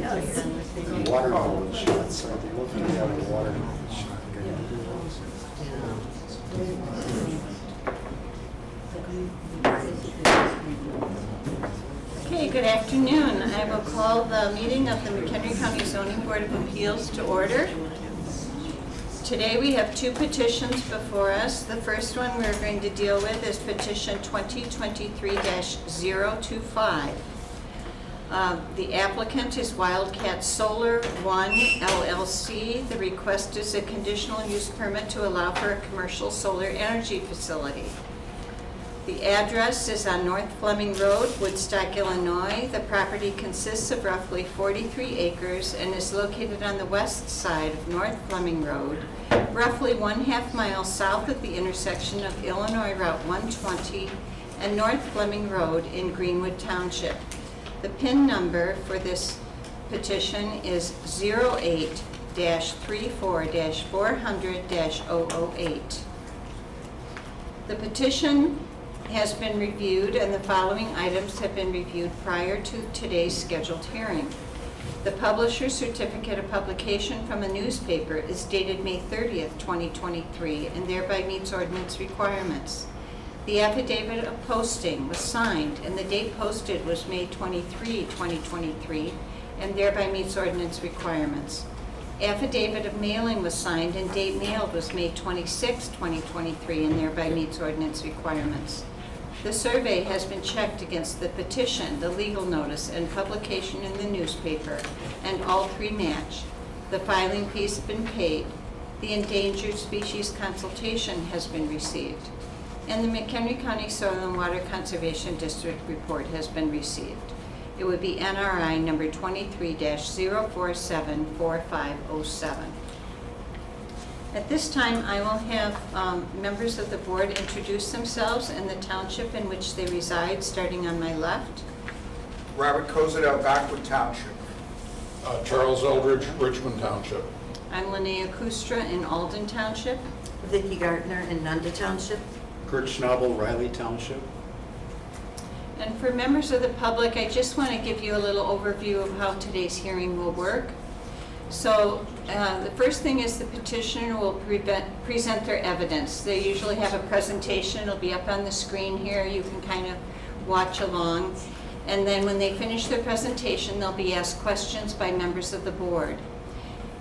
The watermelon shots, I'd be looking to have a watermelon shot. Okay, good afternoon. I will call the meeting of the McHenry County Zoning Board of Appeals to order. Today we have two petitions before us. The first one we're going to deal with is petition 2023-025. The applicant is Wildcat Solar One LLC. The request is a conditional use permit to allow for a commercial solar energy facility. The address is on North Fleming Road, Woodstock, Illinois. The property consists of roughly 43 acres and is located on the west side of North Fleming Road, roughly 1/2 mile south of the intersection of Illinois Route 120 and North Fleming Road in Greenwood Township. The PIN number for this petition is 08-34-400-008. The petition has been reviewed and the following items have been reviewed prior to today's scheduled hearing. The publisher's certificate of publication from a newspaper is dated May 30th, 2023 and thereby meets ordinance requirements. The affidavit of posting was signed and the date posted was May 23, 2023 and thereby meets ordinance requirements. Affidavit of mailing was signed and date mailed was May 26, 2023 and thereby meets ordinance requirements. The survey has been checked against the petition, the legal notice, and publication in the newspaper, and all three match. The filing fees have been paid. The endangered species consultation has been received. And the McHenry County Soil and Water Conservation District report has been received. It would be NRI number 23-0474507. At this time, I will have members of the board introduce themselves and the township in which they reside, starting on my left. Robert Kozadel, Gockwood Township. Charles Eldridge, Richmond Township. I'm Linnea Kustra in Alden Township. Vicki Gardner in Nunda Township. Kurt Schnabel, Riley Township. And for members of the public, I just want to give you a little overview of how today's hearing will work. So the first thing is the petitioner will present their evidence. They usually have a presentation. It'll be up on the screen here. You can kind of watch along. And then when they finish their presentation, they'll be asked questions by members of the board.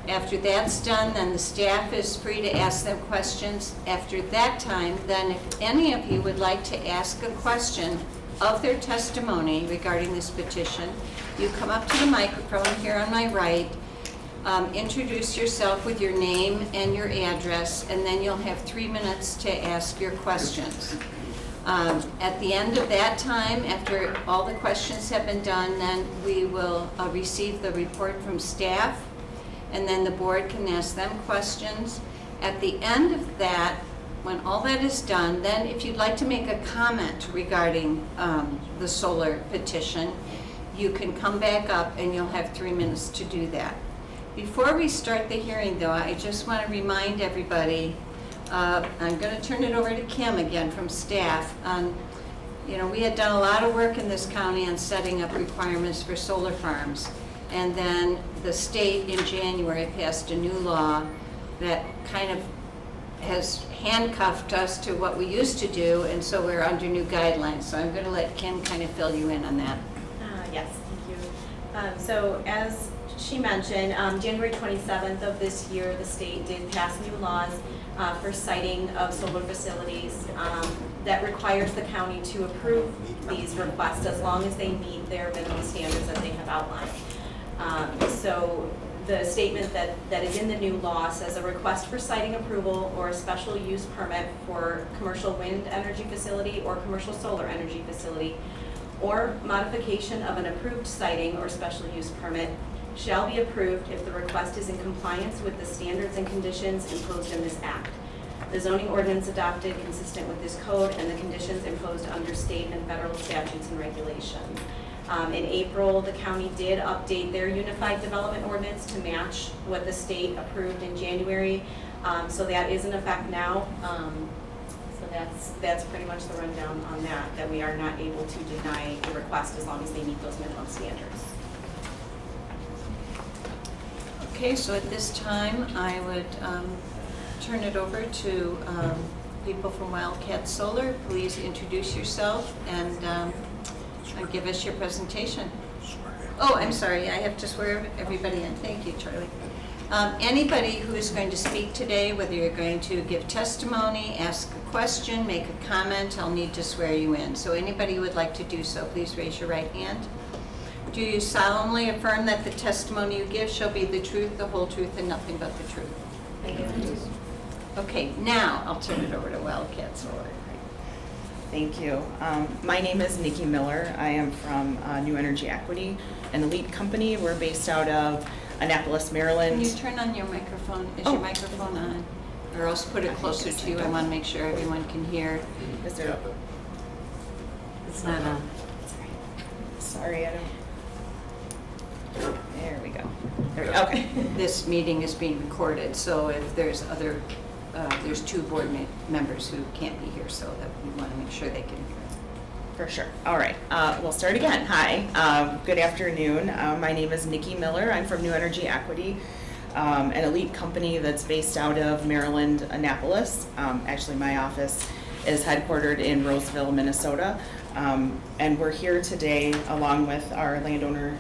After that's done, then the staff is free to ask them questions. After that time, then if any of you would like to ask a question of their testimony regarding this petition, you come up to the microphone here on my right, introduce yourself with your name and your address, and then you'll have 3 minutes to ask your questions. At the end of that time, after all the questions have been done, then we will receive the report from staff, and then the board can ask them questions. At the end of that, when all that is done, then if you'd like to make a comment regarding the solar petition, you can come back up and you'll have 3 minutes to do that. Before we start the hearing though, I just want to remind everybody, I'm going to turn it over to Kim again from staff. We had done a lot of work in this county on setting up requirements for solar farms. And then the state in January passed a new law that kind of has handcuffed us to what we used to do, and so we're under new guidelines. So I'm going to let Kim kind of fill you in on that. Yes, thank you. So as she mentioned, January 27th of this year, the state did pass new laws for siting of solar facilities that requires the county to approve these requests as long as they meet their minimum standards that they have outlined. So the statement that is in the new law says a request for siting approval or a special use permit for commercial wind energy facility or commercial solar energy facility or modification of an approved siting or special use permit shall be approved if the request is in compliance with the standards and conditions imposed in this act. The zoning ordinance adopted consistent with this code and the conditions imposed under state and federal statutes and regulations. In April, the county did update their unified development ordinance to match what the state approved in January. So that is in effect now. So that's pretty much the rundown on that we are not able to deny the request as long as they meet those minimum standards. Okay, so at this time, I would turn it over to people from Wildcat Solar. Please introduce yourself and give us your presentation. Oh, I'm sorry, I have to swear everybody in. Thank you, Charlie. Anybody who is going to speak today, whether you're going to give testimony, ask a question, make a comment, I'll need to swear you in. So anybody who would like to do so, please raise your right hand. Do you solemnly affirm that the testimony you give shall be the truth, the whole truth, and nothing but the truth? I do. Okay, now I'll turn it over to Wildcat Solar. Thank you. My name is Nikki Miller. I am from New Energy Equity, an elite company. We're based out of Annapolis, Maryland. Can you turn on your microphone? Is Oh. your microphone on? Or else put it closer to you. I want to make sure everyone can hear. Is there? It's not on. Sorry, I don't. There we go. There we go. Okay. This meeting is being recorded, so if there's there's two board members who can't be here, so that we want to make sure they can hear. For sure. All right. We'll start again. Hi. Good afternoon. My name is Nikki Miller. I'm from New Energy Equity, an elite company that's based out of Maryland, Annapolis. Actually, my office is headquartered in Roseville, Minnesota. And we're here today along with our landowner,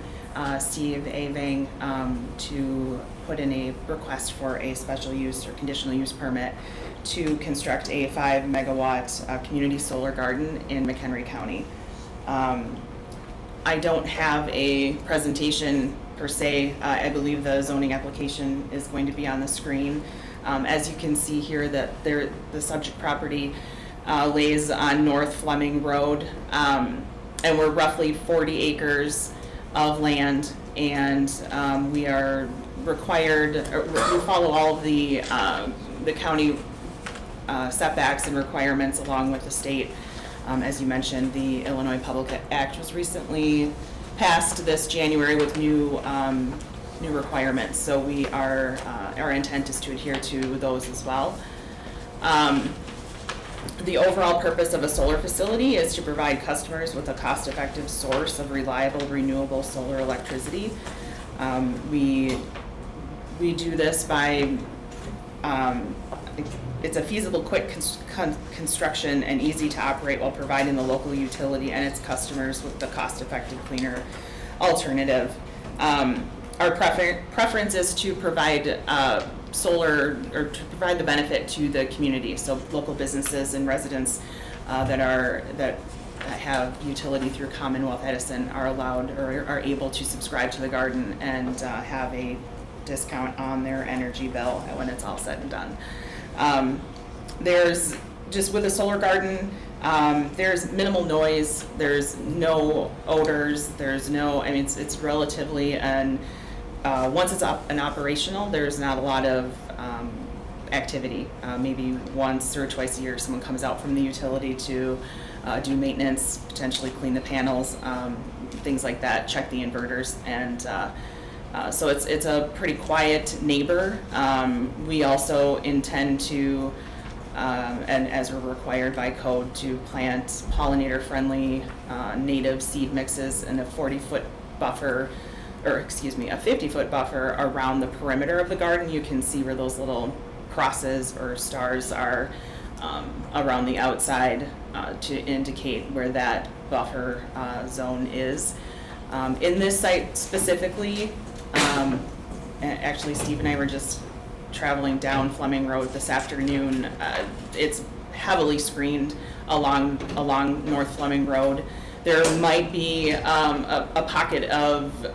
Steve Avang, to put in a request for a special use or conditional use permit to construct a 5 megawatt community solar garden in McHenry County. I don't have a presentation per se. I believe the zoning application is going to be on the screen. As you can see here, that the subject property lays on North Fleming Road, and we're roughly 40 acres of land, and we are required, we follow all of the county setbacks and requirements along with the state. As you mentioned, the Illinois Public Act was recently passed this January with new requirements, so we are our intent is to adhere to those as well. The overall purpose of a solar facility is to provide customers with a cost-effective source of reliable, renewable solar electricity. We do this by, it's a feasible, quick construction and easy to operate while providing the local utility and its customers with the cost-effective, cleaner alternative. Our preference is to provide solar, or to provide the benefit to the community, so local businesses and residents that have utility through Commonwealth Edison are allowed or are able to subscribe to the garden and have a discount on their energy bill when it's all said and done. There's, just with a solar garden, there's minimal noise, there's no odors, there's no, I mean, it's relatively, and once it's up and operational, there's not a lot of activity. Maybe once or twice a year, someone comes out from the utility to do maintenance, potentially clean the panels, things like that, check the inverters, and so it's a pretty quiet neighbor. We also intend to, and as we're required by code, to plant pollinator-friendly native seed mixes in a 40-foot buffer, or excuse me, a 50-foot buffer around the perimeter of the garden. You can see where those little crosses or stars are around the outside to indicate where that buffer zone is. In this site specifically, actually Steve and I were just traveling down Fleming Road this afternoon. It's heavily screened along North Fleming Road. There might be a pocket of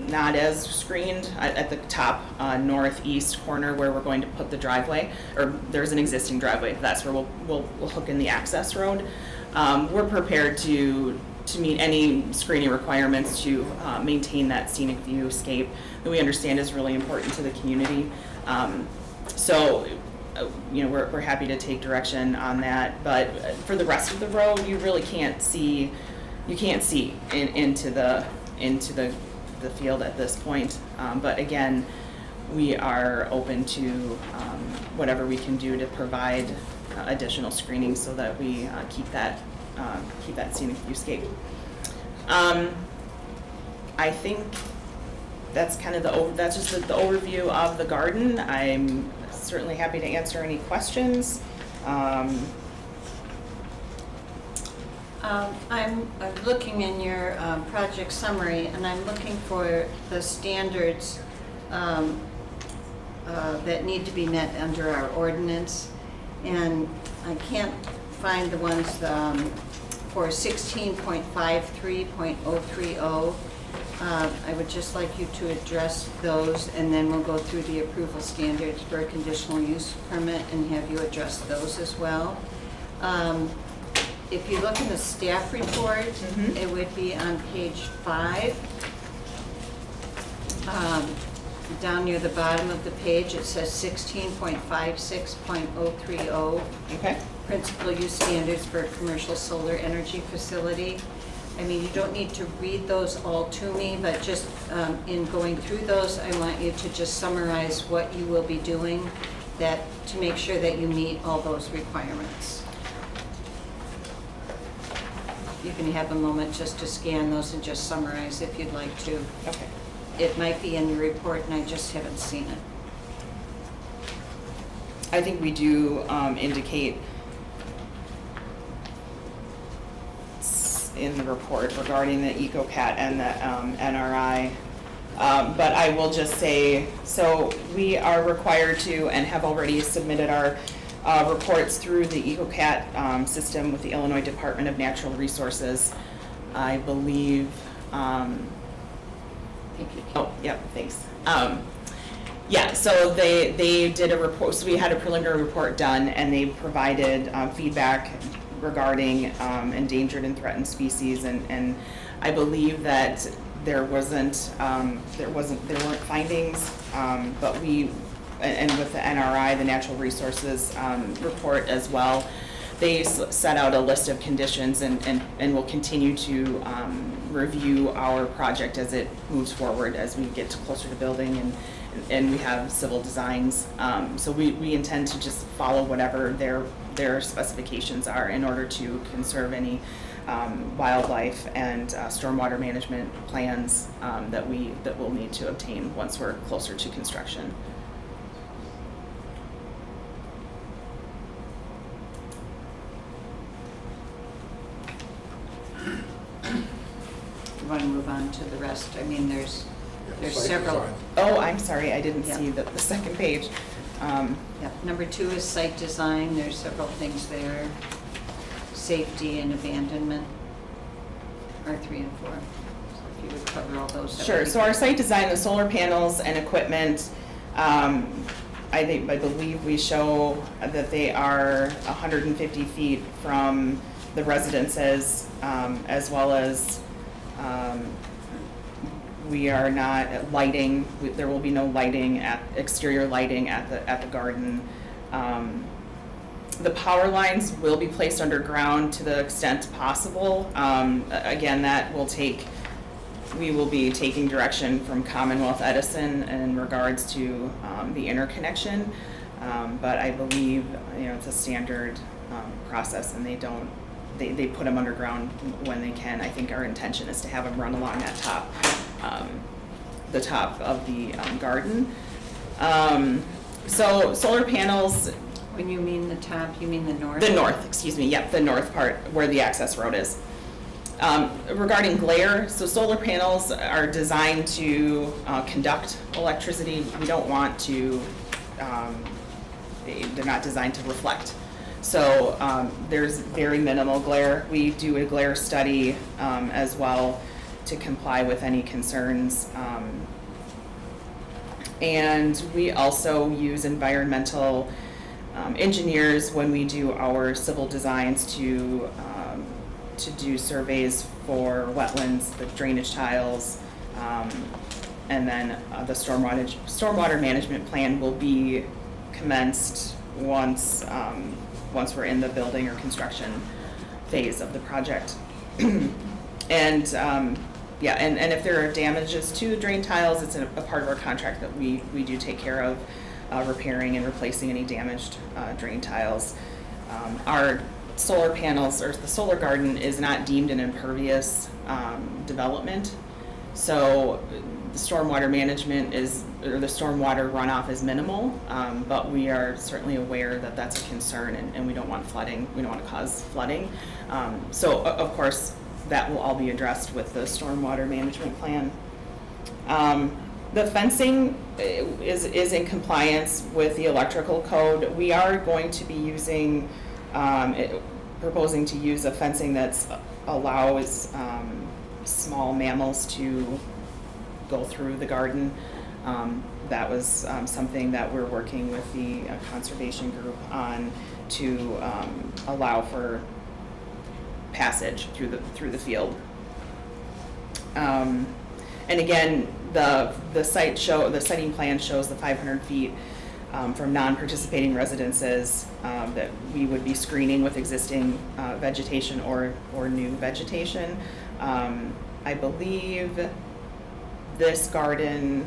not as screened at the top northeast corner where we're going to put the driveway, or there's an existing driveway. That's where we'll hook in the access road. We're prepared to meet any screening requirements to maintain that scenic viewscape that we understand is really important to the community. So, you know, we're happy to take direction on that. But for the rest of the road, you really can't see. You can't see into the field at this point. But again, we are open to whatever we can do to provide additional screening so that we keep that scenic viewscape. I think that's kind of that's just the overview of the garden. I'm certainly happy to answer any questions. I'm looking in your project summary, and I'm looking for the standards that need to be met under our ordinance, and I can't find the ones for 16.53.030. I would just like you to address those, and then we'll go through the approval standards for a conditional use permit and have you address those as well. If you look in the staff report, it would be on page 5. Down near the bottom of the page, it says 16.56.030. Okay. Principal use standards for a commercial solar energy facility. I mean, you don't need to read those all to me, but just in going through those, I want you to just summarize what you will be doing to make sure that you meet all those requirements. You can have a moment just to scan those and just summarize if you'd like to. Okay. It might be in your report and I just haven't seen it. I think we do indicate in the report regarding the EcoCat and the NRI. But I will just say, so we are required to and have already submitted our reports through the EcoCat system with the Illinois Department of Natural Resources. I believe, Thank you. oh, yep, thanks. Yeah, so they did a report, so we had a preliminary report done, and they provided feedback regarding endangered and threatened species, and I believe that there weren't findings, but and with the NRI, the Natural Resources report as well, they set out a list of conditions and will continue to review our project as it moves forward, as we get closer to building and we have civil designs. So we intend to just follow whatever their specifications are in order to conserve any wildlife and stormwater management plans that we'll need to obtain once we're closer to construction. You want to move on to the rest? I mean, there's Site several. design. Oh, I'm sorry, I didn't Yeah. see the second page. Yeah, number 2 is site design. There's several things there. Safety and abandonment are 3 and 4. So if you would cover all those. that would Sure, be so our great. site design, the solar panels and equipment, I believe we show that they are 150 feet from the residences, as well as, we are not lighting, there will be no lighting exterior lighting at the garden. The power lines will be placed underground to the extent possible. Again, we will be taking direction from Commonwealth Edison in regards to the interconnection. But I believe, it's a standard process, and they put them underground when they can. I think our intention is to have them run along that the top of the garden. So solar panels. When you mean the top, you mean the north? The north, excuse me, yep, the north part where the access road is. Regarding glare, so solar panels are designed to conduct electricity. We don't want to, they're not designed to reflect. So there's very minimal glare. We do a glare study as well to comply with any concerns. And we also use environmental engineers when we do our civil designs to do surveys for wetlands, the drainage tiles, and then the stormwater management plan will be commenced once we're in the building or construction phase of the project. And if there are damages to drain tiles, it's a part of our contract that we do take care of repairing and replacing any damaged drain tiles. Our solar panels, or the solar garden, is not deemed an impervious development. So the stormwater management or the stormwater runoff is minimal, but we are certainly aware that that's a concern, and we don't want flooding, we don't want to cause flooding. So of course, that will all be addressed with the stormwater management plan. The fencing is in compliance with the electrical code. We are going to be using, proposing to use a fencing that's allows small mammals to go through the garden. That was something that we're working with the conservation group on to allow for passage through the field. And again, the siting plan shows the 500 feet from non-participating residences that we would be screening with existing vegetation or new vegetation. I believe this garden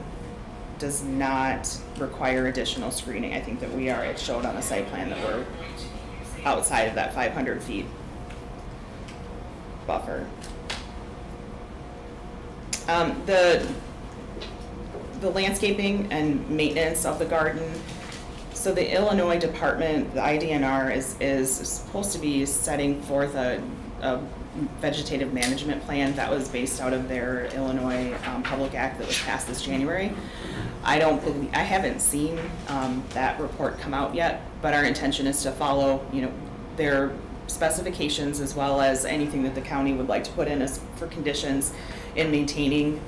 does not require additional screening. I think that it showed on the site plan that we're outside of that 500 feet buffer. The landscaping and maintenance of the garden. So the Illinois Department, the IDNR, is supposed to be setting forth a vegetative management plan that was based out of their Illinois Public Act that was passed this January. I haven't seen that report come out yet, but our intention is to follow, their specifications as well as anything that the county would like to put in as for conditions in maintaining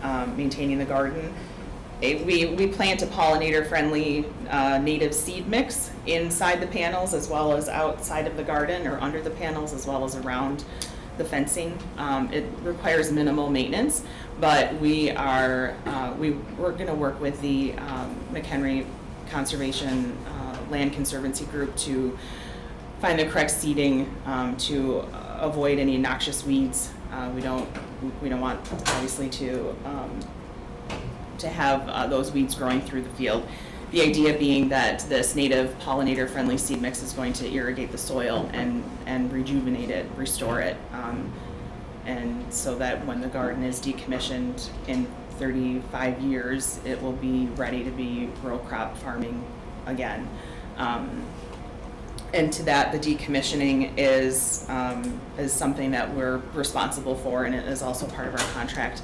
the garden. We plant a pollinator-friendly native seed mix inside the panels as well as outside of the garden or under the panels as well as around the fencing. It requires minimal maintenance, but we're going to work with the McHenry Conservation Land Conservancy Group to find the correct seeding to avoid any noxious weeds. We don't want obviously to have those weeds growing through the field. The idea being that this native pollinator-friendly seed mix is going to irrigate the soil and rejuvenate it, restore it, and so that when the garden is decommissioned in 35 years, it will be ready to be row crop farming again. And to that, the decommissioning is something that we're responsible for, and it is also part of our contract,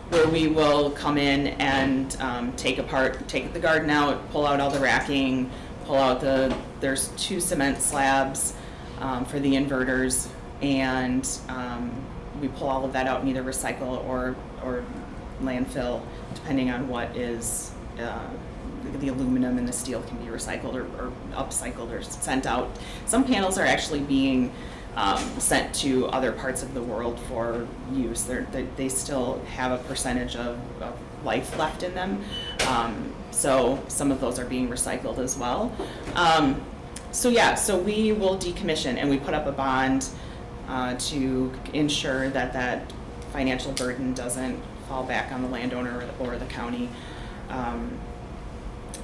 where we will come in and take the garden out, pull out all the racking, there's 2 cement slabs for the inverters, and we pull all of that out and either recycle or landfill, depending on what is, the aluminum and the steel can be recycled or upcycled or sent out. Some panels are actually being sent to other parts of the world for use. They still have a percentage of life left in them. So some of those are being recycled as well. So we will decommission, and we put up a bond to ensure that financial burden doesn't fall back on the landowner or the county.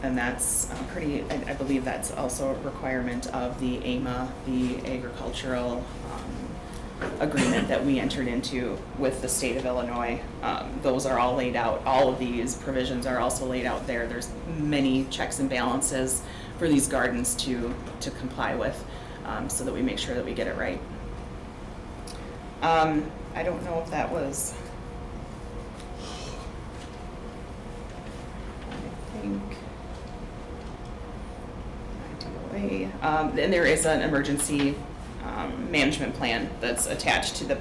And that's I believe that's also a requirement of the AMA, the agricultural agreement that we entered into with the state of Illinois. Those are all laid out. All of these provisions are also laid out there. There's many checks and balances for these gardens to comply with, so that we make sure that we get it right. I don't know if that was, I think, and there is an emergency management plan that's attached to the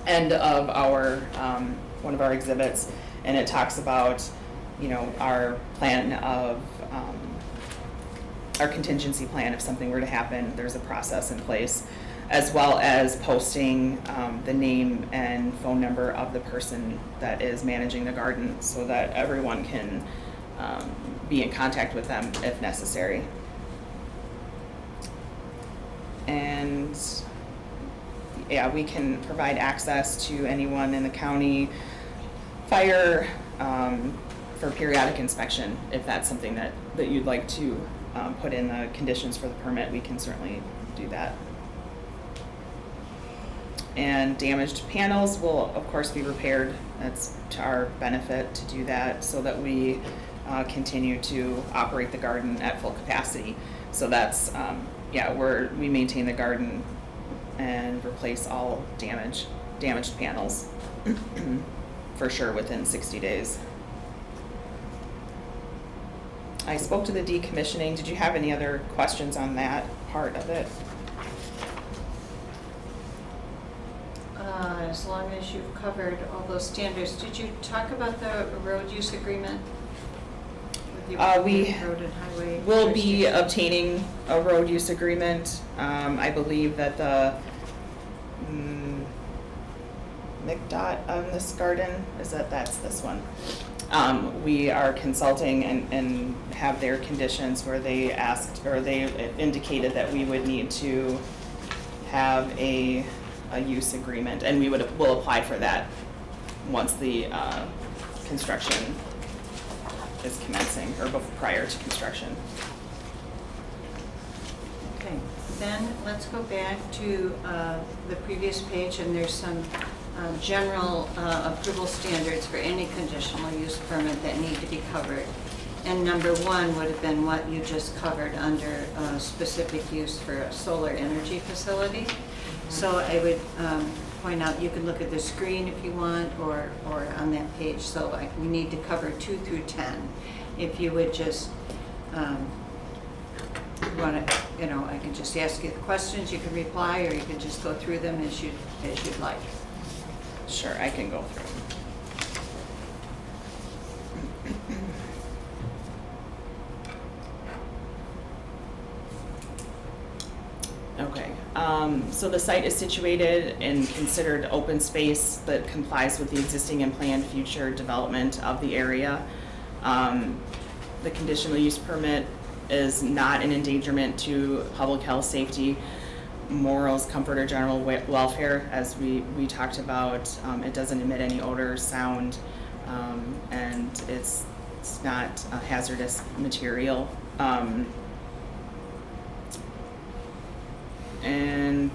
end of our one of our exhibits, and it talks about our plan of our contingency plan if something were to happen. There's a process in place, as well as posting the name and phone number of the person that is managing the garden so that everyone can be in contact with them if necessary. And yeah, we can provide access to anyone in the county, fire, for periodic inspection. If that's something that you'd like to put in the conditions for the permit, we can certainly do that. and damaged panels will, of course, be repaired. That's to our benefit to do that so that we continue to operate the garden at full capacity. So that's, we maintain the garden and replace all damaged panels for sure within 60 days. I spoke to the decommissioning. Did you have any other questions on that part of it? As long as you've covered all those standards, did you talk about the road use agreement? With your We road and highway We'll be jurisdiction? obtaining a road use agreement. I believe that the McDOT on this garden, that's this one. We are consulting and have their conditions where they asked, or they indicated that we would need to have a use agreement, and we'll apply for that once the construction is commencing, or prior to construction. Okay, then let's go back to the previous page, and there's some general approval standards for any conditional use permit that need to be covered. And number one would have been what you just covered under specific use for a solar energy facility. So I would point out, you can look at the screen if you want, or on that page. So we need to cover 2 through 10. If you would just want to, I can just ask you the questions, you can reply, or you can just go through them as you'd like. Sure, I can go through. Okay, so the site is situated and considered open space that complies with the existing and planned future development of the area. The conditional use permit is not an endangerment to public health, safety, morals, comfort, or general welfare, as we talked about. It doesn't emit any odor, sound, and it's not a hazardous material. And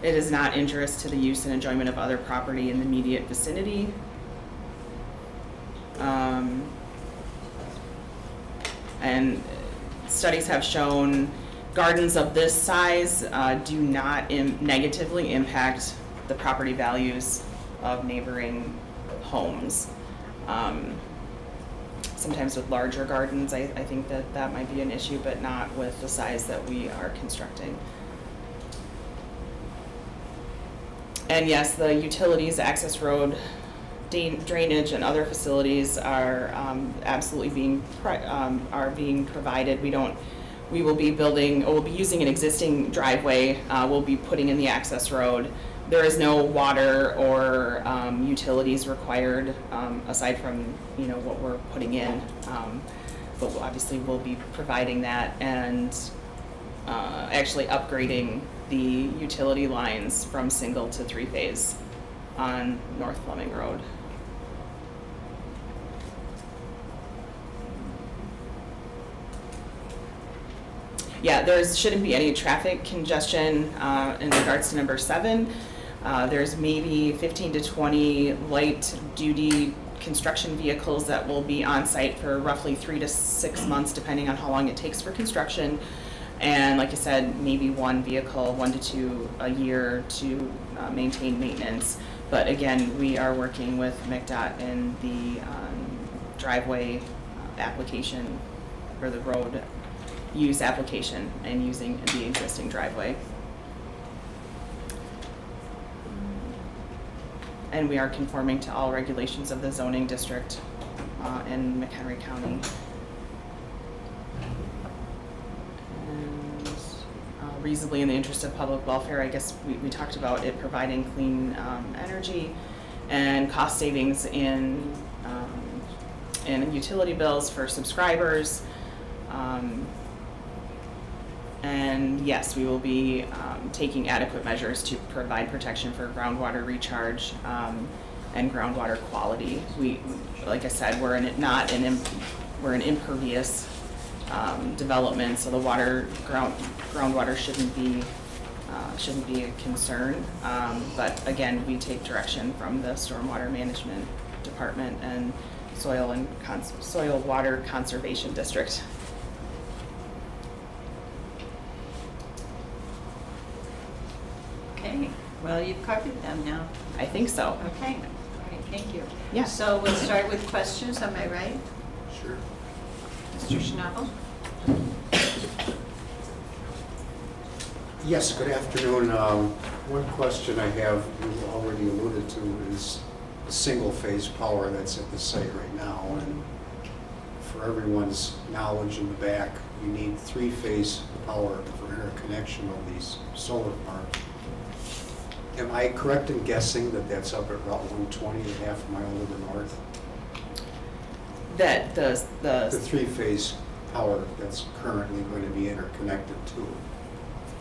it is not injurious to the use and enjoyment of other property in the immediate vicinity. And studies have shown gardens of this size do not negatively impact the property values of neighboring homes. Sometimes with larger gardens, I think that might be an issue, but not with the size that we are constructing. And yes, the utilities, access road, drainage, and other facilities are absolutely being provided. We'll be using an existing driveway. We'll be putting in the access road. There is no water or utilities required aside from what we're putting in. But obviously we'll be providing that and actually upgrading the utility lines from single to 3-phase on North Fleming Road. Yeah, there shouldn't be any traffic congestion in regards to number 7. There's maybe 15 to 20 light-duty construction vehicles that will be on site for roughly 3 to 6 months, depending on how long it takes for construction. And like I said, maybe 1 vehicle, 1 to 2 a year to maintain maintenance. But again, we are working with McDOT in the driveway application for the road use application and using the existing driveway. And we are conforming to all regulations of the zoning district in McHenry County. And reasonably in the interest of public welfare, I guess we talked about it providing clean energy and cost savings in utility bills for subscribers. And yes, we will be taking adequate measures to provide protection for groundwater recharge and groundwater quality. We, like I said, we're an impervious development, so the groundwater shouldn't be shouldn't be a concern. But again, we take direction from the Stormwater Management Department and Soil Water Conservation District. Okay, well, you've covered them now. I think so. Okay, all right, thank you. Yeah. So we'll start with questions, am I right? Sure. Mr. Schnabel? Yes, good afternoon. One question I have, you already alluded to, is the single-phase power that's at the site right now. And for everyone's knowledge in the back, you need three-phase power for interconnection of these solar farms. Am I correct in guessing that that's up at Route 120, a half mile to the north? That The three-phase power that's currently going to be interconnected to.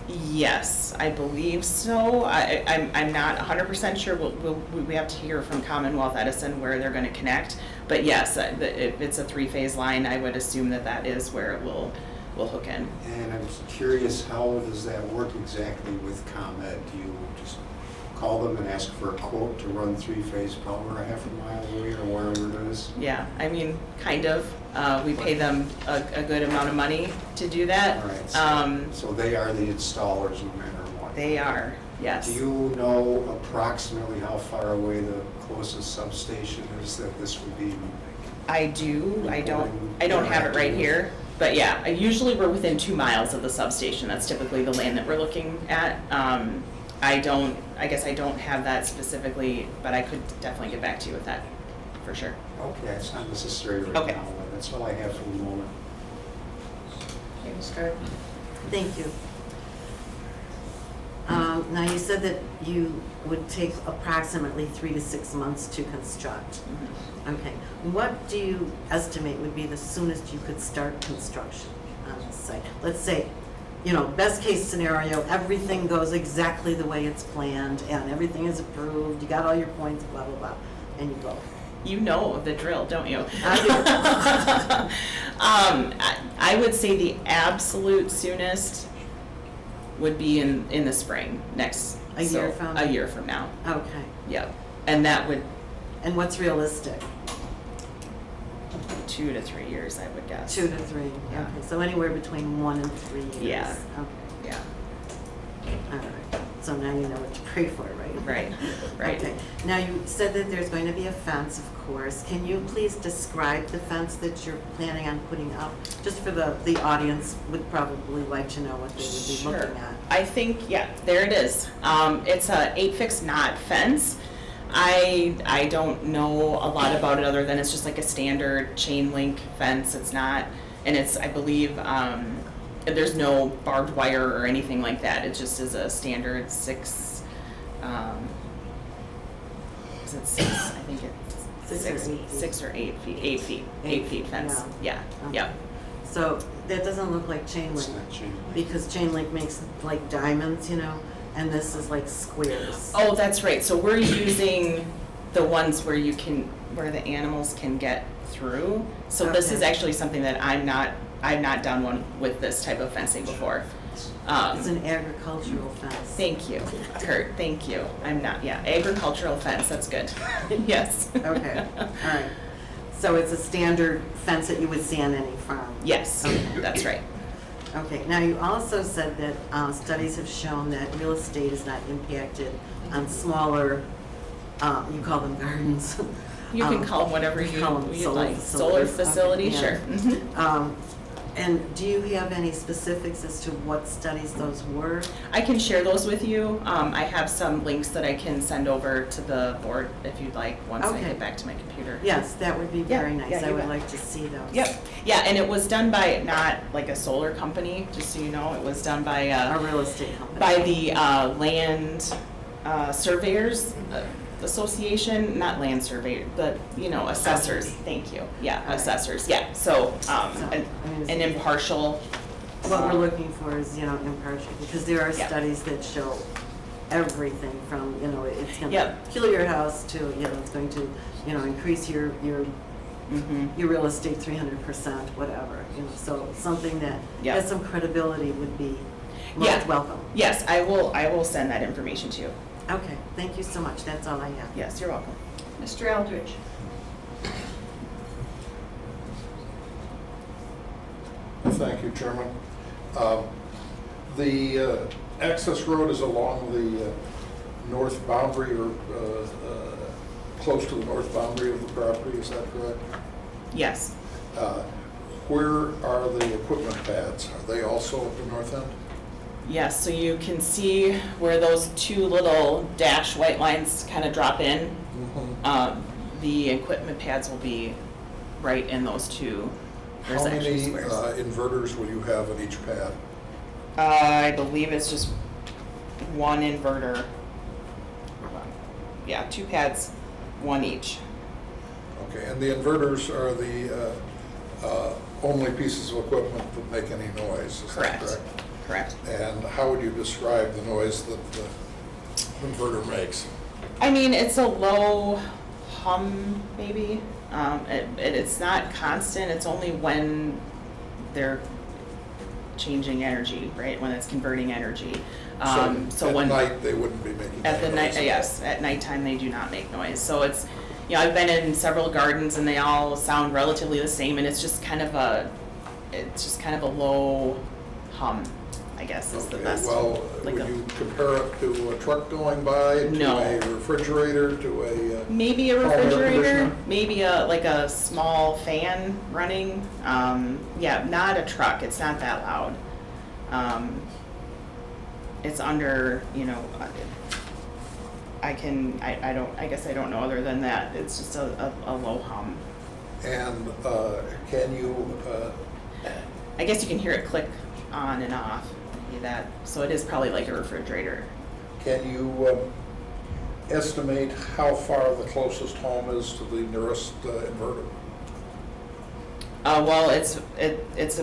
Yes, I believe so. I'm not 100% sure. We have to hear from Commonwealth Edison where they're going to connect. But yes, if it's a three-phase line, I would assume that is where it will hook in. And I'm curious, how does that work exactly with ComEd? Do you just call them and ask for a quote to run three-phase power a half a mile away or wherever it is? Yeah, I mean, kind of. We pay them a good amount of money to do that. All right, so they are the installers no matter what? They are, yes. Do you know approximately how far away the closest substation is that this would be? I do. I don't have it right here. But yeah, usually we're within 2 miles of the substation. That's typically the land that we're looking at. I guess I don't have that specifically, but I could definitely get back to you with that, for sure. Okay, it's not necessary right Okay. now. That's all I have for the moment. Okay, Ms. Gardner? Thank you. Now, you said that you would take approximately 3 to 6 months to construct. Okay. What do you estimate would be the soonest you could start construction on the site? Let's say, best case scenario, everything goes exactly the way it's planned and everything is approved, you got all your points, blah, blah, blah, and you go. You know the drill, don't you? I I would say the absolute soonest would be in the spring next. A year from? A year from now, do. Okay. yep. And that would And what's realistic? 2 to 3 years, I would guess. 2 to 3. Yeah. Okay. So anywhere between 1 and 3 years. Yeah. Okay. Yeah, All right. So now you know what to pray for, right? right. Okay. Now you said that there's going to be a fence, of course. Can you please describe the fence that you're planning on putting up? Just for the audience would probably like to know what they would be Sure. looking at. I think, yeah, there it is. It's a 8-fix knot fence. I don't know a lot about it other than it's just like a standard chain link fence. It's not, and it's, I believe, there's no barbed wire or anything like that. It just is a standard 6, is it 6? I think it's 6 or 8 feet. 6 or 8 feet. 8 feet. 8 feet fence. Yeah. Okay. Yep. So that doesn't look like chain It's link not chain link. because chain link makes like diamonds, and this is like squares. Oh, that's right. So we're using the ones where the animals can get through. So this is Okay. actually something that I've not done one with this type of fencing before. It's an agricultural fence. Thank you, Kurt. Thank you. Agricultural fence. That's good. Yes. Okay, all right. So it's a standard fence that you would see on any farm? Yes, Okay. that's right. Okay, now you also said that studies have shown that real estate is not impacted on smaller, you call them gardens. You can call them whatever you call them you'd solar like. Solar facilities. facility, Okay, sure. yeah. And do you have any specifics as to what studies those were? I can share those with you. I have some links that I can send over to the board if you'd like, once I Okay. get back to my computer. Yes, that would be very Yeah, nice. yeah, I you would bet. like to see those. Yep, yeah, and it was done by not like a solar company, just so you know, it was done by, A real estate company. by the land surveyors association, not land surveyor, but, assessors, thank you, yeah, All right. assessors, yeah, so, I mean, an impartial. What we're looking for is, impartial, because there are Yeah. studies that show everything from, it's gonna Yep. kill your house to, it's going to, increase your Mhm. your real estate 300%, whatever, so something that Yep. has some credibility would be Yeah. Most welcome. Yes, I will send that information to you. Okay, thank you so much. That's all I have. Yes, you're welcome. Mr. Eldridge? Thank you, Chairman. The access road is along the north boundary or close to the north boundary of the property, is that correct? Yes. Where are the equipment pads? Are they also at the north end? Yes, so you can see where those two little dash white lines kind of drop in. The equipment pads will be right in those two. There's How actually many squares. inverters will you have at each pad? I believe it's just one inverter. Yeah, 2 pads, 1 each. Okay, and the inverters are the only pieces of equipment that make any noise, is that correct? Correct. And how would you describe the noise that the inverter makes? I mean, it's a low hum, maybe. It's not constant. It's only when they're changing energy, right? When it's converting energy. So when at night, they wouldn't be making at the any night, noise? yes, at nighttime they do not make noise. So it's, you know, I've been in several gardens and they all sound relatively the same, and it's just kind of a low hum, I guess is the Okay, best. well, like would a- you compare it to a truck going by, to No. a refrigerator, to a? Maybe a home air refrigerator, conditioner? maybe like a small fan running. Yeah, not a truck. It's not that loud. It's under, you know, I guess I don't know other than that. It's just a low hum. And can you, I guess you can hear it click on and off. Maybe that. So it is probably like a refrigerator. can you estimate how far the closest home is to the nearest inverter? Well, it's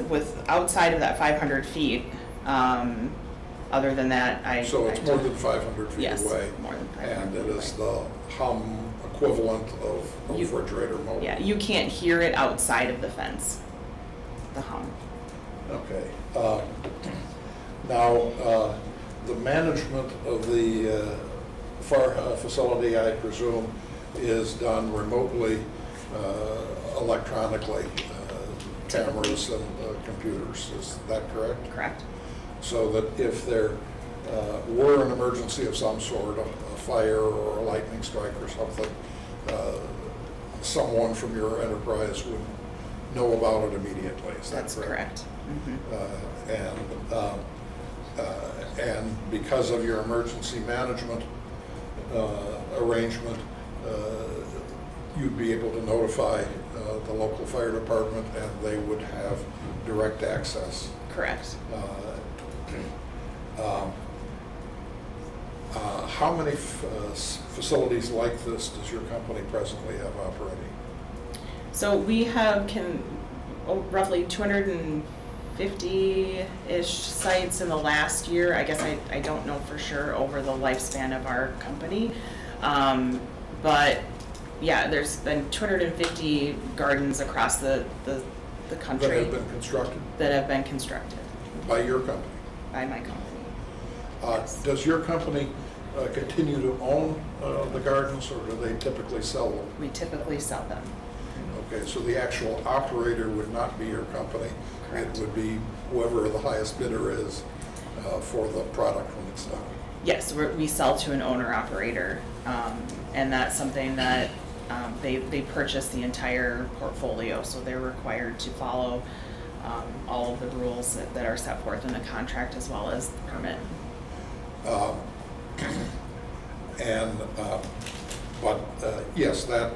with outside of that 500 feet. Other than that, So it's more than 500 feet Yes, away? more than 500 And it feet is away. the hum equivalent of a You- refrigerator motor? Yeah, you can't hear it outside of the fence, the hum. Okay. Now, the management of the facility, I presume, is done remotely, electronically, cameras and computers. Is that correct? Correct? So that if there were an emergency of some sort, a fire or a lightning strike or something, someone from your enterprise would know about it immediately. Is that That's correct? correct. Mhm. And because of your emergency management arrangement, you'd be able to notify the local fire department and they would have direct access. Correct. How many facilities like this does your company presently have operating? So we have roughly 250-ish sites in the last year. I guess I don't know for sure over the lifespan of our company. But yeah, there's been 250 gardens across the country That have been constructed that have been constructed by your company? by my company. Yes. Does your company continue to own the gardens, or do they typically sell them? We typically sell them. Okay, so the actual operator would not be your company? Correct. It would be whoever the highest bidder is for the product when it's done? Yes, we sell to an owner-operator, and that's something that they purchase the entire portfolio, so they're required to follow all of the rules that are set forth in the contract as well as the permit. But yes, that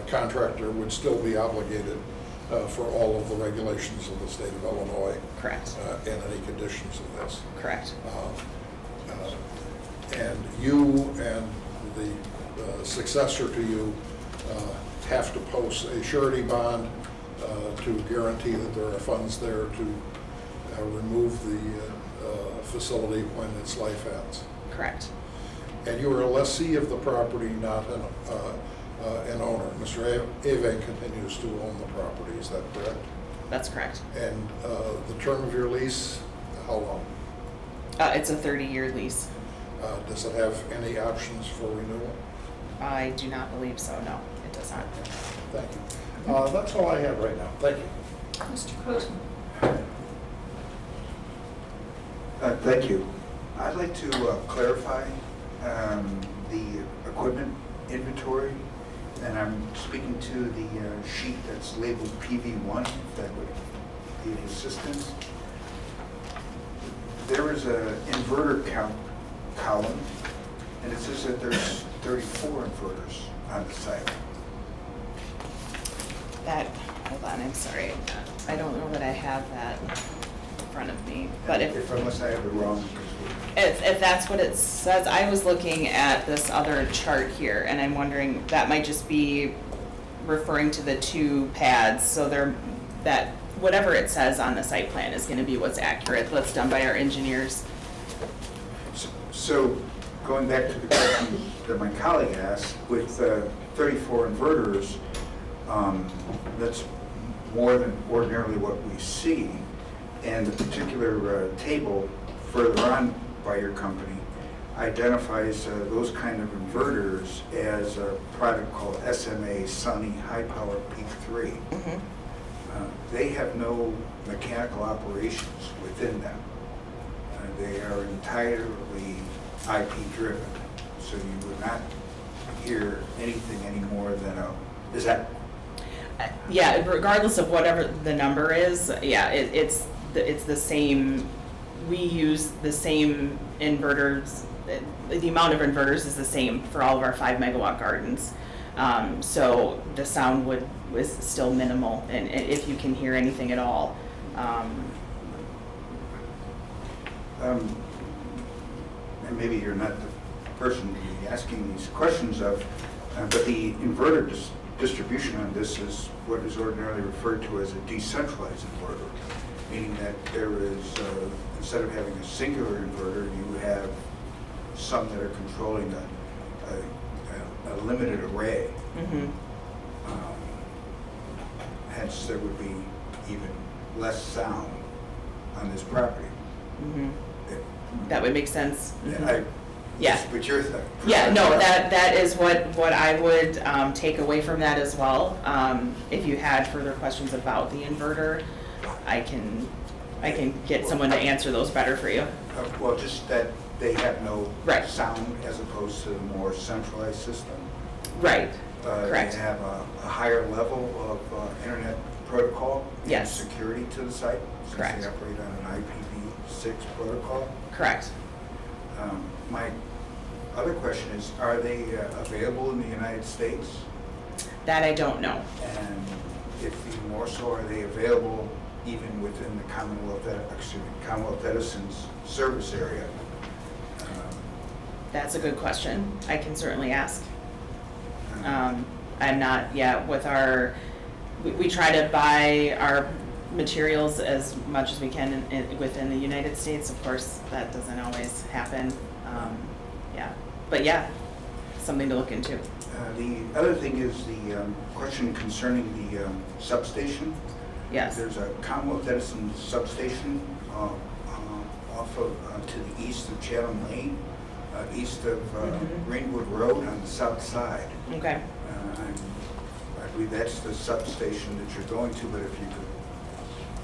contractor would still be obligated for all of the regulations of the state of Illinois Correct. and any conditions of this. Correct. And you and the successor to you have to post a surety bond to guarantee that there are funds there to remove the facility when its life ends. Correct. And you are a lessee of the property, not an owner. Mr. Avang continues to own the property, is that correct? That's correct. And the term of your lease, how long? It's a 30-year lease. Does it have any options for renewal? I do not believe so, no, it does not. Thank you. That's all I have right now. Thank you. Mr. Cozen? Thank you. I'd like to clarify the equipment inventory, and I'm speaking to the sheet that's labeled PV1, if that would be of assistance. There is an inverter count column, and it says that there's 34 inverters on the site. Hold on, I'm sorry. I don't know that I have that in front of me, but Unless I have it wrong, if that's what it says, I was looking at this other chart here, and I'm wondering, that might just be referring to the 2 pads, so that whatever it says on the site plan is gonna be what's accurate, that's done by our engineers. So, going back to the question that my colleague asked, with 34 inverters, that's more than ordinarily what we see. And the particular table further on by your company identifies those kind of inverters as a product called SMA Sunny High Power Peak 3. Mhm. They have no mechanical operations within them. They are entirely IP driven, so you would not hear anything any more than is that? Yeah, regardless of whatever the number is, yeah, it's the same, we use the same inverters, the amount of inverters is the same for all of our 5 megawatt gardens. So the sound was still minimal, and if you can hear anything at all. And maybe you're not the person to be asking these questions of, but the inverter distribution on this is what is ordinarily referred to as a decentralized inverter, meaning that there is, instead of having a singular inverter, you have some that are controlling a limited array. Mhm. Hence, there would be even less sound on this property. Mhm. It- That would make sense. Mhm. Yeah. But your thing. Yeah, no, that is what I would take away from that as well. If you had further questions about the inverter, I can get someone to answer those better for you. Well, just that they have no Right. sound as opposed to the more centralized system. Right, correct. They have a higher level of internet protocol and Yes. security to the site. Correct. Since they operate on an IPv6 protocol. Correct. My other question is, are they available in the United States? That I don't know. And if even more so, are they available even within the Commonwealth Edison's service area? That's a good question. I can certainly ask. I'm not, yeah, with our, we try to buy our materials as much as we can within the United States. Of course, that doesn't always happen. Yeah, but yeah, something to look into. The other thing is the question concerning the substation. Yes. There's a Commonwealth Edison substation off of, to the east of Chatham Lane, east of Greenwood Road on the south side. Okay. I believe that's the substation that you're going to, but if you could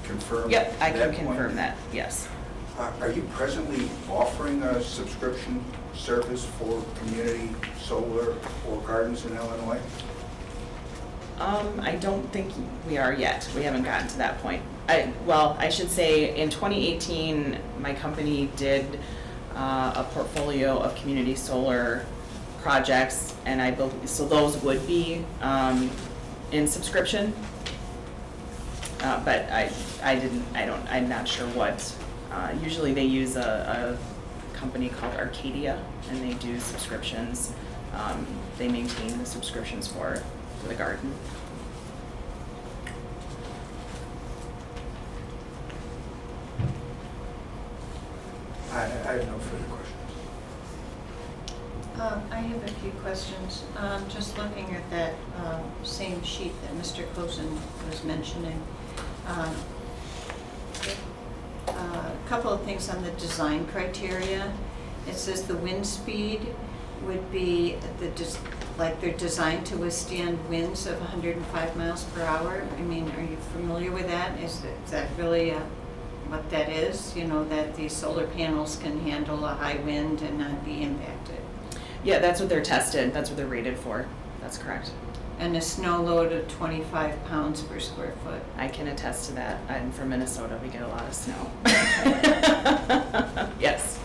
confirm Yep, I can that point. confirm that, yes. Are you presently offering a subscription service for community solar or gardens in Illinois? I don't think we are yet. We haven't gotten to that point. I should say in 2018, my company did a portfolio of community solar projects, and I believe, so those would be in subscription. But I'm not sure what. Usually they use a company called Arcadia, and they do subscriptions. They maintain the subscriptions for the garden. I have no further questions. I have a few questions. Just looking at that same sheet that Mr. Cozen was mentioning. couple of things on the design criteria. It says the wind speed would be like they're designed to withstand winds of 105 miles per hour. I mean, are you familiar with that? Is that really what that is? You know, that these solar panels can handle a high wind and not be impacted? Yeah, that's what they're tested, that's what they're rated for, that's correct. And a snow load of 25 pounds per square foot. I can attest to that. I'm from Minnesota, we get a lot of snow. Yes.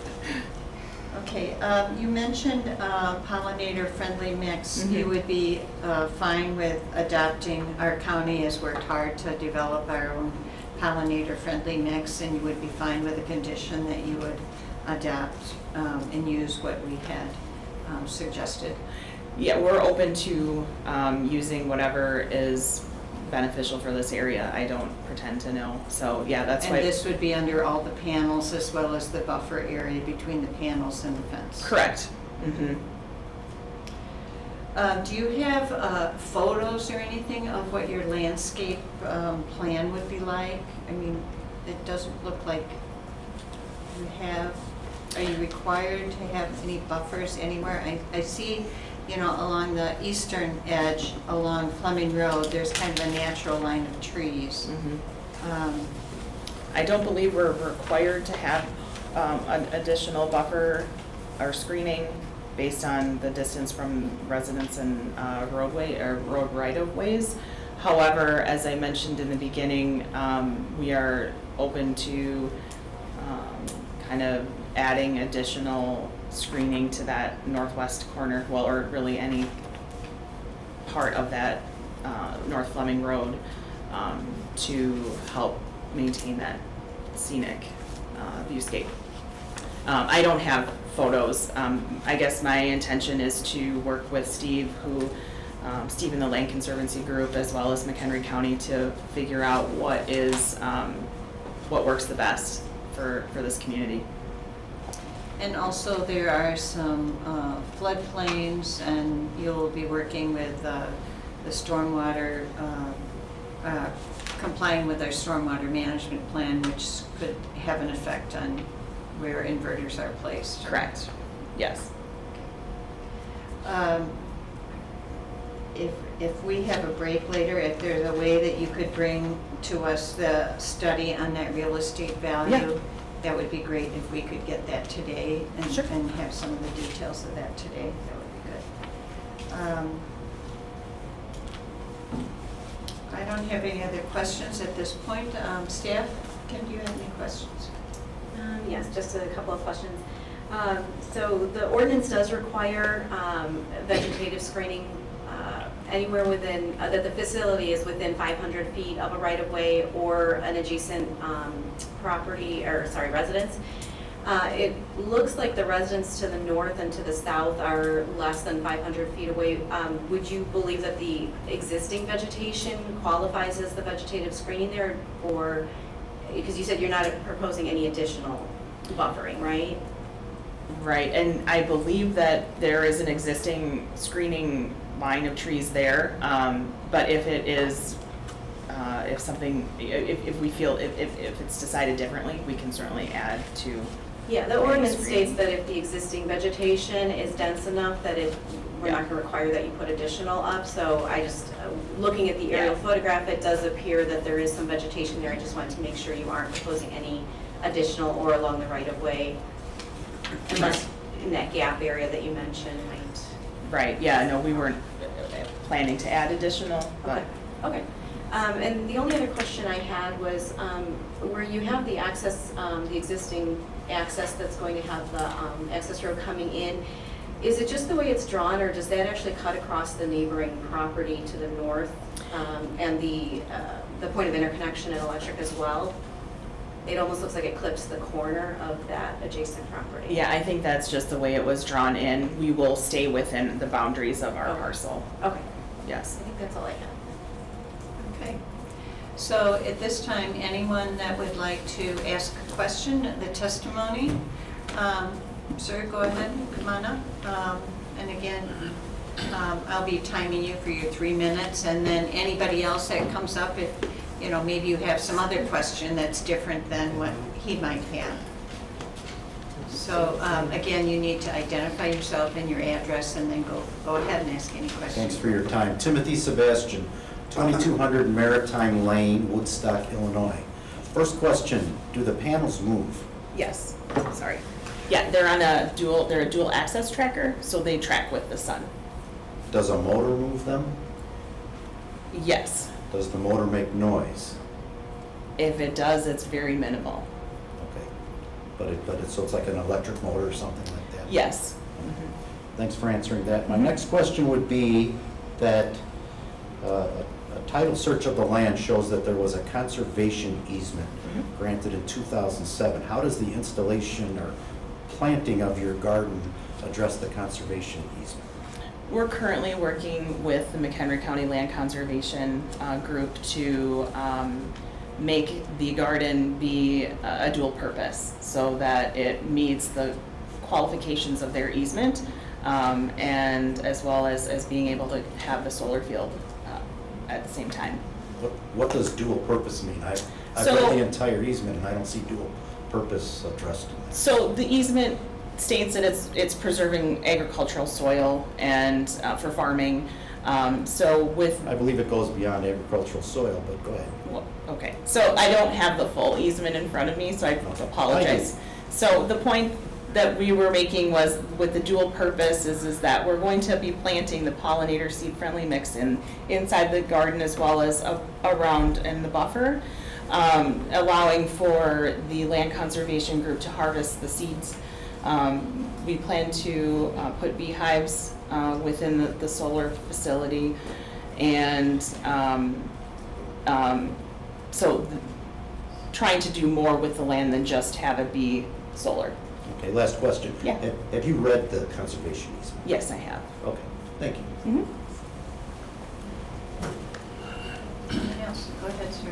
Okay, you mentioned pollinator-friendly mix. Mhm. You would be fine with adopting, our county has worked hard to develop our own pollinator-friendly mix, and you would be fine with a condition that you would adopt and use what we had suggested. Yeah, we're open to using whatever is beneficial for this area. I don't pretend to know. So yeah, that's why. And this would be under all the panels as well as the buffer area between the panels and the fence? Correct. Mm-hmm. Do you have photos or anything of what your landscape plan would be like? I mean, it doesn't look like you have. Are you required to have any buffers anywhere? I see, you know, along the eastern edge, along Fleming Road, there's kind of a natural line of trees. Mm-hmm. I don't believe we're required to have an additional buffer or screening based on the distance from residents and roadway or road right-of-ways. However, as I mentioned in the beginning, we are open to kind of adding additional screening to that northwest corner, well, or really any part of that North Fleming Road to help maintain that scenic viewscape. I don't have photos. I guess my intention is to work with Steve, Steve in the Land Conservancy Group, as well as McHenry County, to figure out what works the best for this community. And also there are some floodplains, and you'll be working with the stormwater, complying with our stormwater management plan, which could have an effect on where inverters are placed. Correct. Yes. If we have a break later, if there's a way that you could bring to us the study on that real estate value, Yeah. that would be great if we could get that today and, Sure. and have some of the details of that today. That would be good. I don't have any other questions at this point. Staff, Kim, do you have any questions? Yes, just a couple of questions. So the ordinance does require vegetative screening anywhere within, that the facility is within 500 feet of a right-of-way or an adjacent property, or sorry, residence. It looks like the residents to the north and to the south are less than 500 feet away. Would you believe that the existing vegetation qualifies as the vegetative screening there, or, because you said you're not proposing any additional buffering, right? Right, and I believe that there is an existing screening line of trees there, but if it is, if we feel, if it's decided differently, we can certainly add to. Yeah, the ordinance states that if the existing vegetation is dense enough that we're not going to require that you put additional up. So I just, looking at the aerial Yeah. photograph, it does appear that there is some vegetation there. I just wanted to make sure you aren't proposing any additional or along the right-of-way, unless in that gap area that you mentioned might. Right, yeah, no, we weren't planning to add additional, but. Okay. And the only other question I had was, where you have the access, the existing access that's going to have the access road coming in, is it just the way it's drawn, or does that actually cut across the neighboring property to the north, and the point of interconnection and electric as well? It almost looks like it clips the corner of that adjacent property. Yeah, I think that's just the way it was drawn in. We will stay within the boundaries of our Okay. parcel. Okay, Yes. I think that's all I had. Okay. So at this time, anyone that would like to ask a question, the testimony, sir, go ahead, come on up. And again, I'll be timing you for your 3 minutes, and then anybody else that comes up, if you know, maybe you have some other question that's different than what he might have. So, again, you need to identify yourself and your address, and then go ahead and ask any questions. Thanks for your time. Timothy Sebastian, 2200 Maritime Lane, Woodstock, Illinois. First question, do the panels move? Yes, sorry. Yeah, they're a dual access tracker, so they track with the sun. Does a motor move them? Yes. Does the motor make noise? If it does, it's very minimal. Okay. So it's like an electric motor or something like that? Yes. Thanks for answering that. My next question would be that a title search of the land shows that there was a conservation easement granted in 2007. How does the installation or planting of your garden address the conservation easement? We're currently working with the McHenry County Land Conservation Group to make the garden be a dual purpose so that it meets the qualifications of their easement, and as well as being able to have the solar field at the same time. What does dual purpose mean? I've So- read the entire easement and I don't see dual purpose addressed in that. So the easement states that it's preserving agricultural soil and for farming. So with I believe it goes beyond agricultural soil, but go ahead. Well, okay, so I don't have the full easement in front of me, so I apologize. So the point that we were making was with the dual purpose is that we're going to be planting the pollinator seed-friendly mix inside the garden as well as around in the buffer, allowing for the land conservation group to harvest the seeds. We plan to put beehives within the solar facility, and trying to do more with the land than just have it be solar. Okay, last question. Yeah. Have you read the conservation easement? Yes, I have. Okay, thank you. Mhm. Anyone else? Go ahead, sir.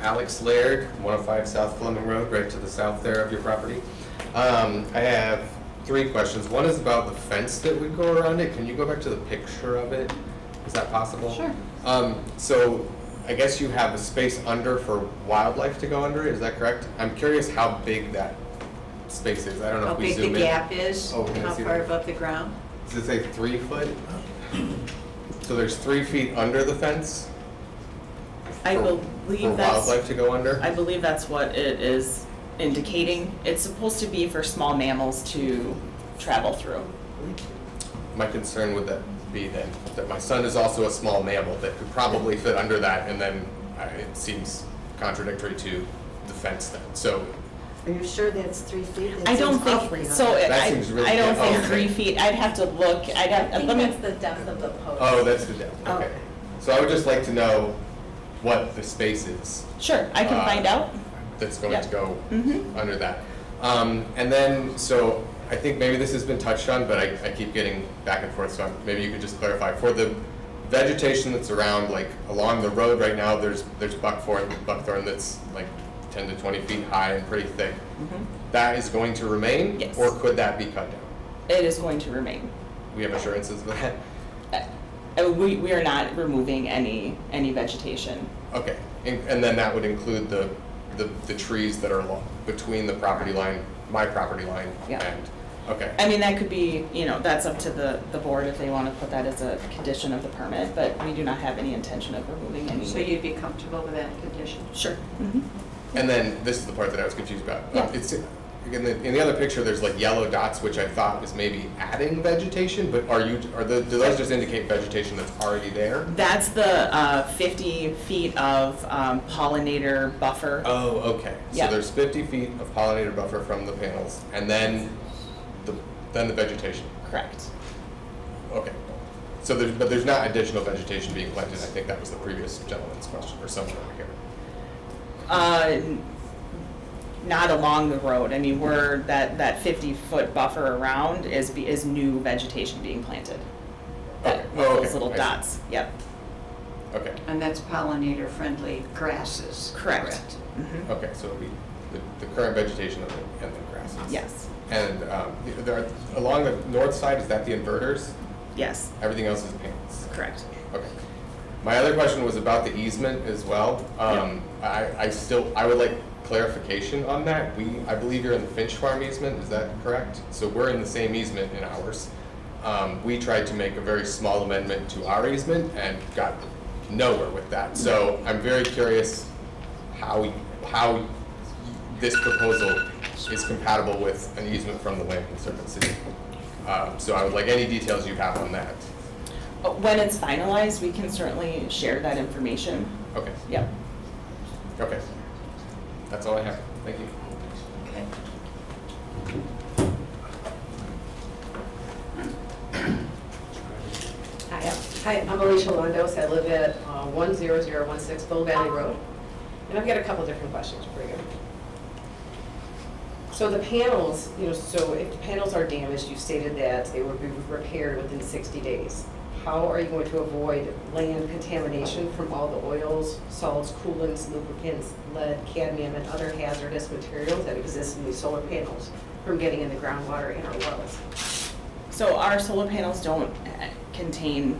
Alex Laird, 105 South Fleming Road, right to the south there of your property. I have 3 questions. One is about the fence that would go around it. Can you go back to the picture of it? Is that possible? Sure. So I guess you have a space under for wildlife to go under, is that correct? I'm curious how big that space is. I don't know How if we big zoom in. the gap is, Oh, can I how see far that? above the ground? Does it say 3 foot? So there's 3 feet under the fence? I for believe that's, wildlife to go under? I believe that's what it is indicating. It's supposed to be for small mammals to travel through. My concern would that be then, that my son is also a small mammal that could probably fit under that, and then it seems contradictory to the fence then, so. Are you sure that's 3 feet? That I don't seems awfully think, high. so That seems really- I don't think okay. 3 feet, I'd have to look, I think let me, that's the depth of the post. Oh, that's the depth, okay. Okay. So I would just like to know what the space is sure, I can find out. that's going Yeah. to go Mhm. under that. And then, so I think maybe this has been touched on, but I keep getting back and forth, so maybe you could just clarify. For the vegetation that's around, like along the road right now, there's buckthorn that's like 10 to 20 feet high and pretty thick. Mhm. That is going to remain? Yes. Or could that be cut down? It is going to remain. We have assurances of that? We are not removing any vegetation. Okay, and then that would include the trees that are between the property line, my property line, Yeah. and, okay. I mean, that could be, that's up to the board if they want to put that as a condition of the permit, but we do not have any intention of removing any. So you'd be comfortable with that condition? Sure. Mhm. And then, this is the part that I was confused about. Yeah. It's, in the other picture, there's like yellow dots, which I thought was maybe adding vegetation, but do those just indicate vegetation that's already there? That's the 50 feet of pollinator buffer. Oh, okay. Yeah. So there's 50 feet of pollinator buffer from the panels, and then the vegetation. Correct. Okay. So there's not additional vegetation being planted. I think that was the previous gentleman's question, or somewhere over here. Not along the road. I mean, that 50-foot buffer around is new vegetation being planted. Okay. With Oh, okay. those little I see. dots. Yep. Okay. And that's pollinator-friendly grasses? Correct. Mhm. Okay. So it'll be the current vegetation and the grasses. Yes. And along the north side, is that the inverters? Yes. Everything else is panels. Correct. Okay. My other question was about the easement as well. I would like clarification on that. I believe you're in the Finch Farm easement, is that correct? So we're in the same easement in ours. We tried to make a very small amendment to our easement and got nowhere with that. So I'm very curious how this proposal is compatible with an easement from the Land Conservancy. So I would like any details you have on that. When it's finalized, we can certainly share that information. Okay, Yep. okay. That's all I have. Thank you. Okay. Hi, I'm Alicia Londos. I live at 10016 Bull Valley Road. And I've got a couple different questions for you. So the panels, so if the panels are damaged, you stated that they will be repaired within 60 days. How are you going to avoid land contamination from all the oils, salts, coolants, lubricants, lead, cadmium, and other hazardous materials that exist in these solar panels from getting in the groundwater in our wells? So our solar panels don't contain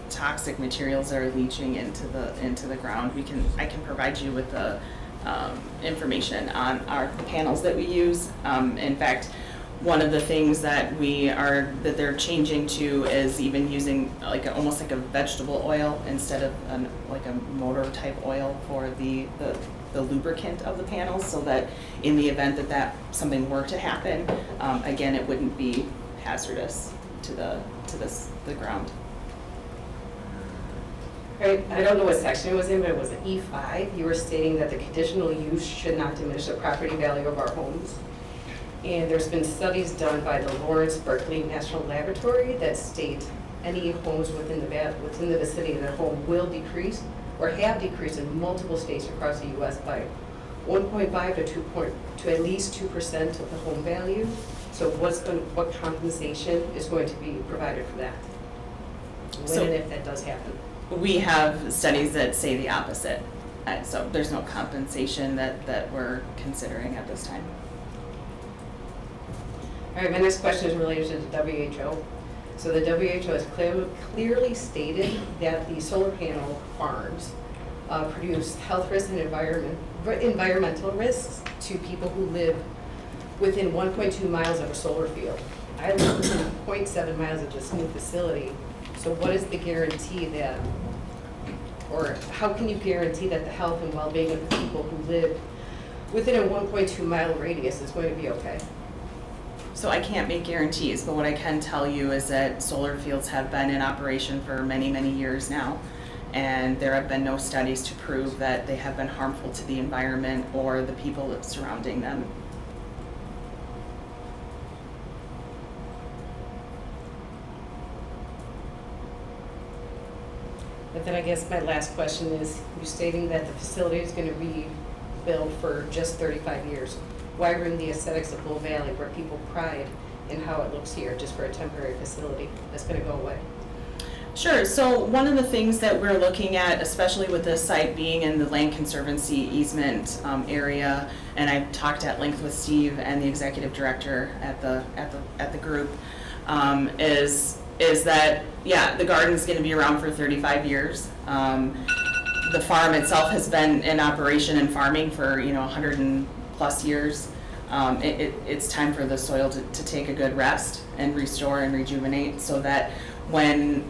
toxic materials that are leaching into the ground. I can provide you with the information on our panels that we use. In fact, one of the things that they're changing to is even using almost like a vegetable oil instead of like a motor type oil for the lubricant of the panels, so that in the event that something were to happen, again, it wouldn't be hazardous to the ground. Right, I don't know what section it was in, but it was an E5. You were stating that the conditional use should not diminish the property value of our homes. And there's been studies done by the Lawrence Berkeley National Laboratory that state any homes within the vicinity of their home will decrease or have decreased in multiple states across the U.S. by 1.5 to at least 2% of the home value. So what compensation is going to be provided for that? When and if that does happen? We have studies that say the opposite. So there's no compensation that we're considering at this time. All right, my next question is related to the WHO. So the WHO has clearly stated that the solar panel farms produce health risks and environmental risks to people who live within 1.2 miles of a solar field. I live within 0.7 miles of this new facility. So what is the guarantee that, or how can you guarantee that the health and well-being of the people who live within a 1.2 mile radius is going to be okay? So I can't make guarantees, but what I can tell you is that solar fields have been in operation for many, many years now, and there have been no studies to prove that they have been harmful to the environment or the people surrounding them. But then I guess my last question is, you're stating that the facility is going to be built for just 35 years. Why ruin the aesthetics of Bull Valley, where people pride in how it looks here, just for a temporary facility that's going to go away? Sure. So one of the things that we're looking at, especially with this site being in the Land Conservancy easement area, and I've talked at length with Steve and the executive director at the group, is that the garden's going to be around for 35 years. The farm itself has been in operation and farming for 100+ years. It's time for the soil to take a good rest and restore and rejuvenate, so that when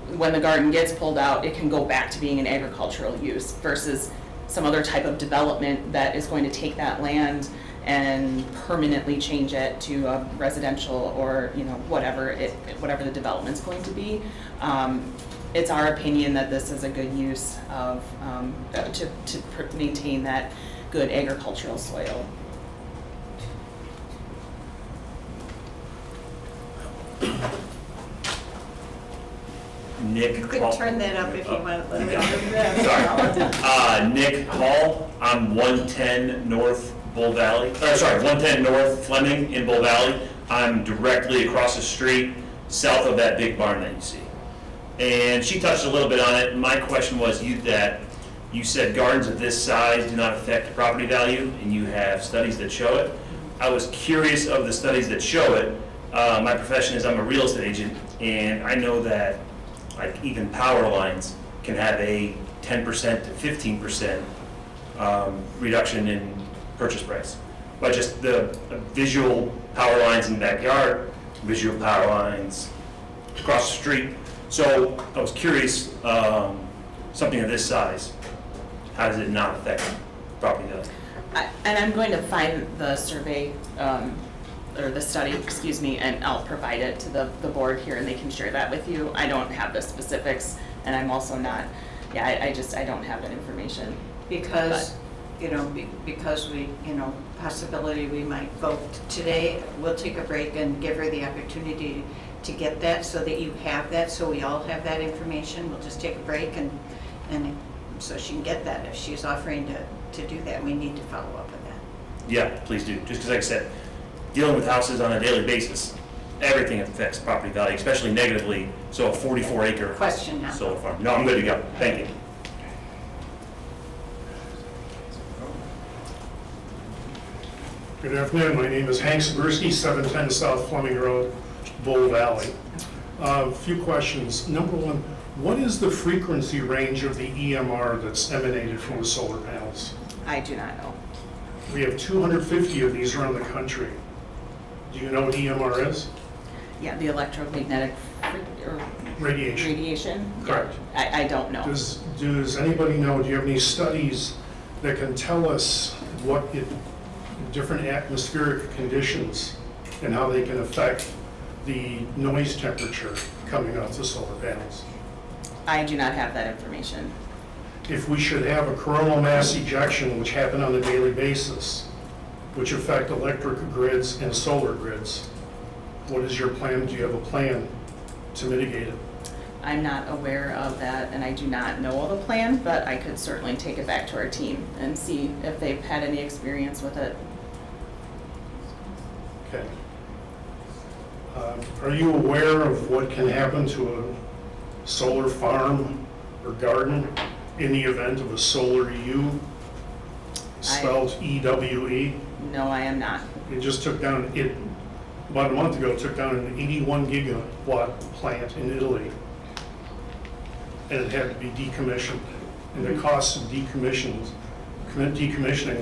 the garden gets pulled out, it can go back to being an agricultural use versus some other type of development that is going to take that land and permanently change it to a residential or whatever the development's going to be. It's our opinion that this is a good use of to maintain that good agricultural soil. Nick You could Hall. turn that up if you want. Sorry. Nick Hall. I'm 110 North Bull Valley. 110 North Fleming in Bull Valley. I'm directly across the street, south of that big barn that you see. And she touched a little bit on it. My question was that you said gardens of this size do not affect property value, and you have studies that show it. I was curious of the studies that show it. My profession is I'm a real estate agent, and I know that like even power lines can have a 10% to 15% reduction in purchase price. But just the visual power lines in the backyard, visual power lines across the street. So I was curious, something of this size, how does it not affect property value? And I'm going to find the survey, or the study, excuse me, and I'll provide it to the board here and they can share that with you. I don't have the specifics and I'm also not, I don't have that information. Because, because we, possibility we might vote today, we'll take a break and give her the opportunity to get that so that you have that, so we all have that information. We'll just take a break and so she can get that. If she's offering to do that, we need to follow up with that. Yeah, please do. Just because, like I said, dealing with houses on a daily basis, everything affects property value, especially negatively. So a 44-acre Question now. solar farm. No, I'm good to go. Thank you. Good afternoon, my name is Hank Sabursky, 710 South Fleming Road, Bull Valley. A few questions. Number one, what is the frequency range of the EMR that's emanated from the solar panels? I do not know. We have 250 of these around the country. Do you know what EMR is? Yeah, the electromagnetic or Radiation. radiation? Correct. I don't know. Does anybody know, do you have any studies that can tell us what different atmospheric conditions and how they can affect the noise temperature coming off the solar panels? I do not have that information. If we should have a coronal mass ejection, which happen on a daily basis, which affect electric grids and solar grids, what is your plan? Do you have a plan to mitigate it? I'm not aware of that and I do not know of a plan, but I could certainly take it back to our team and see if they've had any experience with it. Okay. Are you aware of what can happen to a solar farm or garden in the event of a solar U, spelled EWE? No, I am not. It just took down, about a month ago, took down an 81 gigawatt plant in Italy. And it had to be decommissioned. And the cost of decommissioning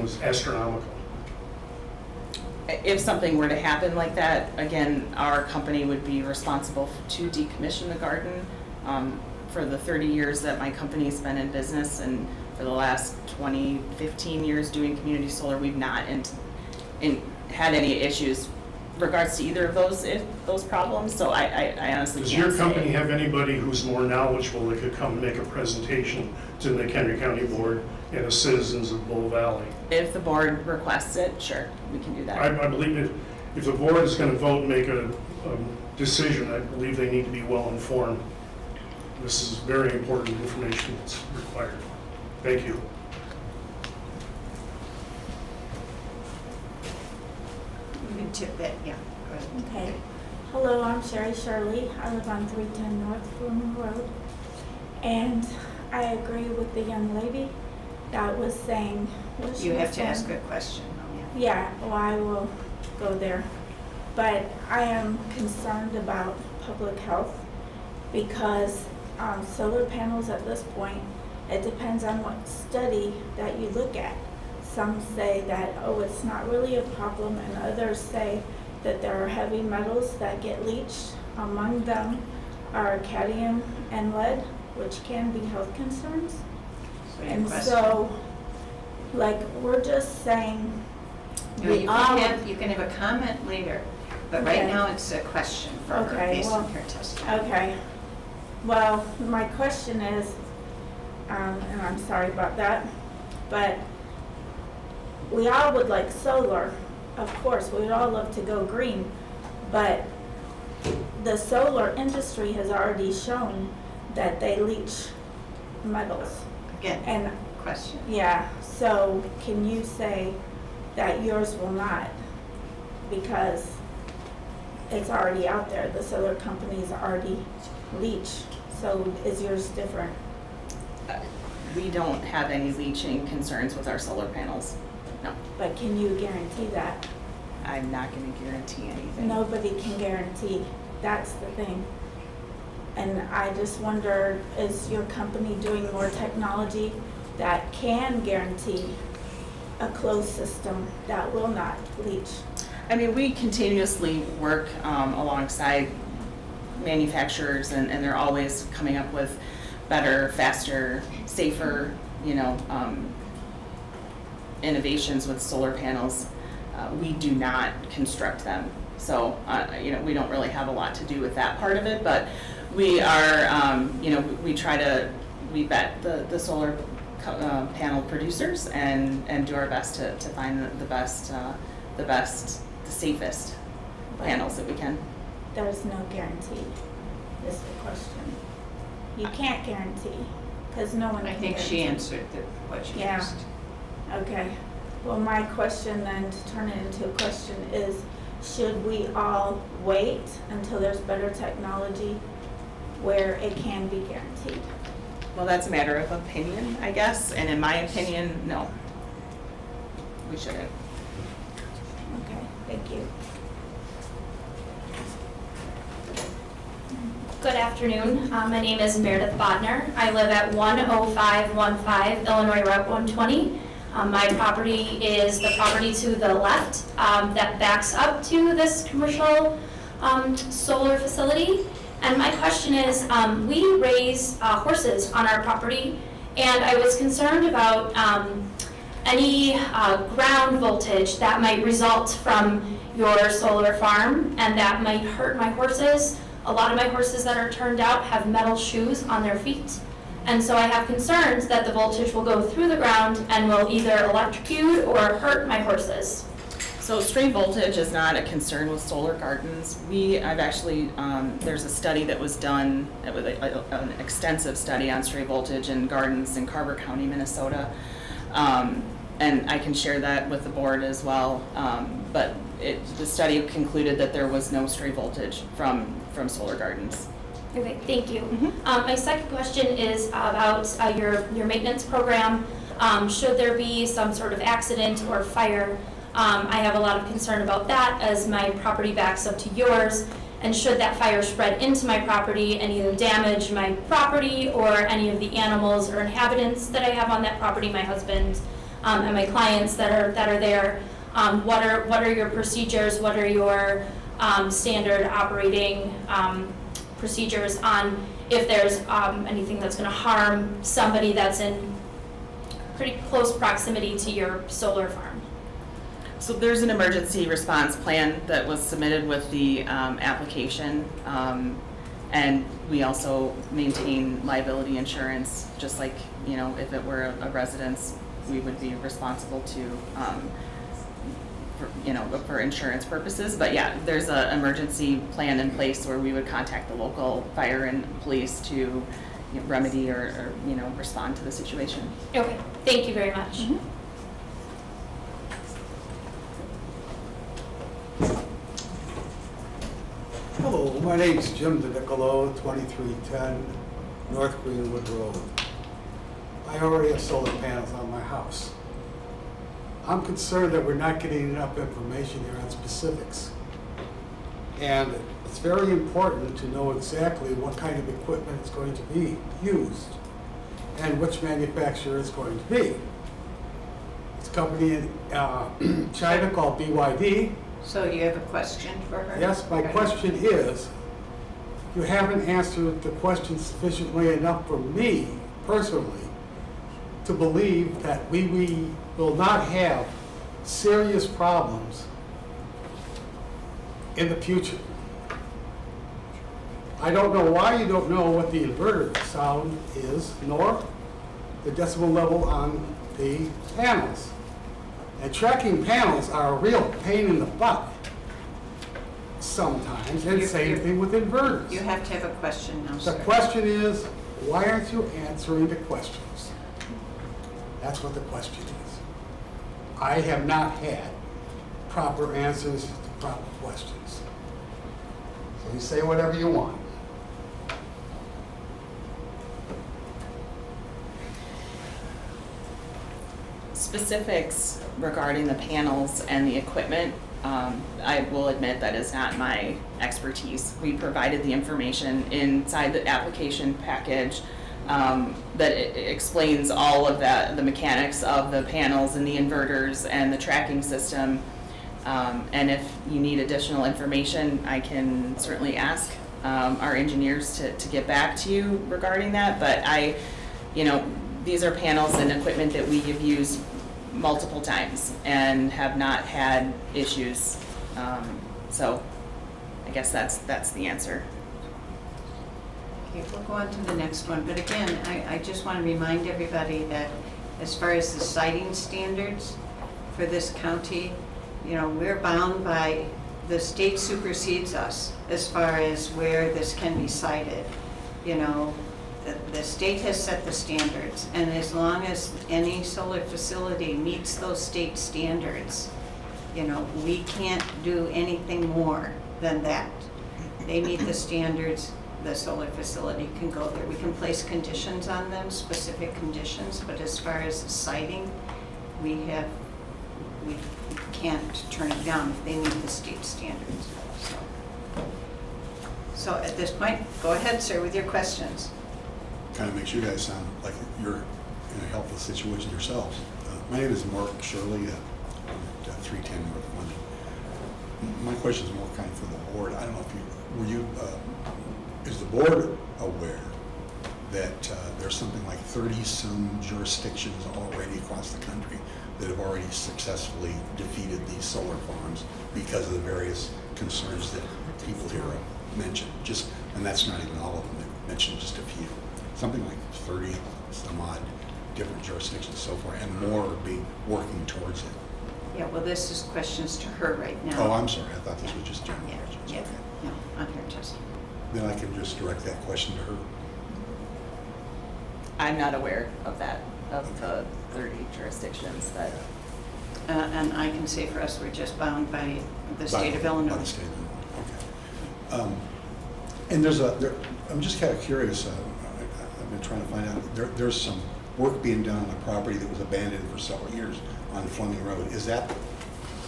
was astronomical. If something were to happen like that, again, our company would be responsible to decommission the garden. For the 30 years that my company's been in business and for the last 15 years doing community solar, we've not had any issues regards to either of those problems. So I honestly can't say. Does your company have anybody who's more knowledgeable that could come and make a presentation to the McHenry County Board and the citizens of Bull Valley? If the board requests it, sure, we can do that. I believe if the board is going to vote and make a decision, I believe they need to be well informed. This is very important information that's required. Thank you. You can tip that, yeah. Go ahead. Okay. Hello, I'm Sherry Shirley. I live on 310 North Fleming Road. And I agree with the young lady that was saying. What she You was have to saying. ask a question. Yeah, well, I will go there. But I am concerned about public health because solar panels at this point, it depends on what study that you look at. Some say that, oh, it's not really a problem, and others say that there are heavy metals that get leached. Among them are cadmium and lead, which can be health concerns. And so, like, we're just saying, No, you can have a comment later, but right Okay. now it's a question for her Okay, based well, on her testimony. okay. Well, my question is, and I'm sorry about that, but we all would like solar, of course, we would all love to go green, but the solar industry has already shown that they leach metals. Again, And, question. yeah, so can you say that yours will not? Because it's already out there, the solar companies already leach, so is yours different? We don't have any leaching concerns with our solar panels. No, But can you guarantee that? I'm not going to guarantee anything. Nobody can guarantee, that's the thing. And I just wonder, is your company doing more technology that can guarantee a closed system that will not leach? I mean, we continuously work alongside manufacturers, and they're always coming up with better, faster, safer, innovations with solar panels. We do not construct them, so we don't really have a lot to do with that part of it. But we are, we vet the solar panel producers and do our best to find the best, the safest panels that we can. There's no guarantee, is the question. You can't guarantee, because no one I can think she guarantee. answered what you Yeah. asked. Okay, well, my question then, to turn it into a question, is should we all wait until there's better technology where it can be guaranteed? Well, that's a matter of opinion, I guess, and in my opinion, no. We shouldn't. Okay, thank you. Good afternoon. My name is Meredith Bodner. I live at 10515 Illinois Route 120. My property is the property to the left that backs up to this commercial solar facility. And my question is, we raise horses on our property, and I was concerned about any ground voltage that might result from your solar farm and that might hurt my horses. A lot of my horses that are turned out have metal shoes on their feet. And so I have concerns that the voltage will go through the ground and will either electrocute or hurt my horses. So stray voltage is not a concern with solar gardens. I've actually, there's a study that was done, an extensive study on stray voltage in gardens in Carver County, Minnesota. And I can share that with the board as well. But the study concluded that there was no stray voltage from solar gardens. Okay, thank you. My second question is about your maintenance program. Should there be some sort of accident or fire, I have a lot of concern about that as my property backs up to yours. And should that fire spread into my property and either damage my property or any of the animals or inhabitants that I have on that property, my husband and my clients that are there, what are your procedures? What are your standard operating procedures on if there's anything that's going to harm somebody that's in pretty close proximity to your solar farm? So there's an emergency response plan that was submitted with the application. And we also maintain liability insurance, just like, if it were a residence, we would be responsible to, for insurance purposes. But yeah, there's an emergency plan in place where we would contact the local fire and police to remedy or respond to the situation. Okay, thank you very much. Hello, my name's Jim DiNiccolo, 2310 North Greenwood Road. I already have solar panels on my house. I'm concerned that we're not getting enough information here on specifics. And it's very important to know exactly what kind of equipment is going to be used and which manufacturer it's going to be. It's a company in China called BYD. So you have a question for her? Yes, my question is, you haven't answered the question sufficiently enough for me personally to believe that we will not have serious problems in the future. I don't know why you don't know what the inverter sound is, nor the decibel level on the panels. And tracking panels are a real pain in the butt sometimes, and same thing with inverters. You have to have a question now, The sir. question is, why aren't you answering the questions? That's what the question is. I have not had proper answers to proper questions. So you say whatever you want. Specifics regarding the panels and the equipment, I will admit that is not my expertise. We provided the information inside the application package that explains all of that, the mechanics of the panels and the inverters and the tracking system. And if you need additional information, I can certainly ask our engineers to get back to you regarding that. But these are panels and equipment that we have used multiple times and have not had issues. So I guess that's the answer. Okay, we'll go on to the next one, but again, I just want to remind everybody that as far as the siting standards for this county, we're bound by, the state supersedes us as far as where this can be sited. The state has set the standards, and as long as any solar facility meets those state standards, we can't do anything more than that. They meet the standards, the solar facility can go there. We can place conditions on them, specific conditions, but as far as the siting, we can't turn it down if they meet the state standards. So at this point, go ahead, sir, with your questions. Kind of makes you guys sound like you're in a helpless situation yourselves. My name is Mark Shirley. I'm at 310 North London. My question is more kind of for the board. I don't know if is the board aware that there's something like 30-some jurisdictions already across the country that have already successfully defeated these solar farms because of the various concerns that people here have mentioned? And that's not even all of them. They mentioned just a few. Something like 30 some odd different jurisdictions so far, and more are working towards it. Yeah, well, this is questions to her right now. Oh, I'm sorry. I thought this was just general questions. Yeah, Okay. no, on her testimony. Then I can just direct that question to her. I'm not aware of that, of the 30 jurisdictions that. And I can say for us, we're just bound by the state of Illinois. By the state of Illinois, okay. And I'm just kind of curious, I've been trying to find out, there's some work being done on a property that was abandoned for several years on Fleming Road. Is that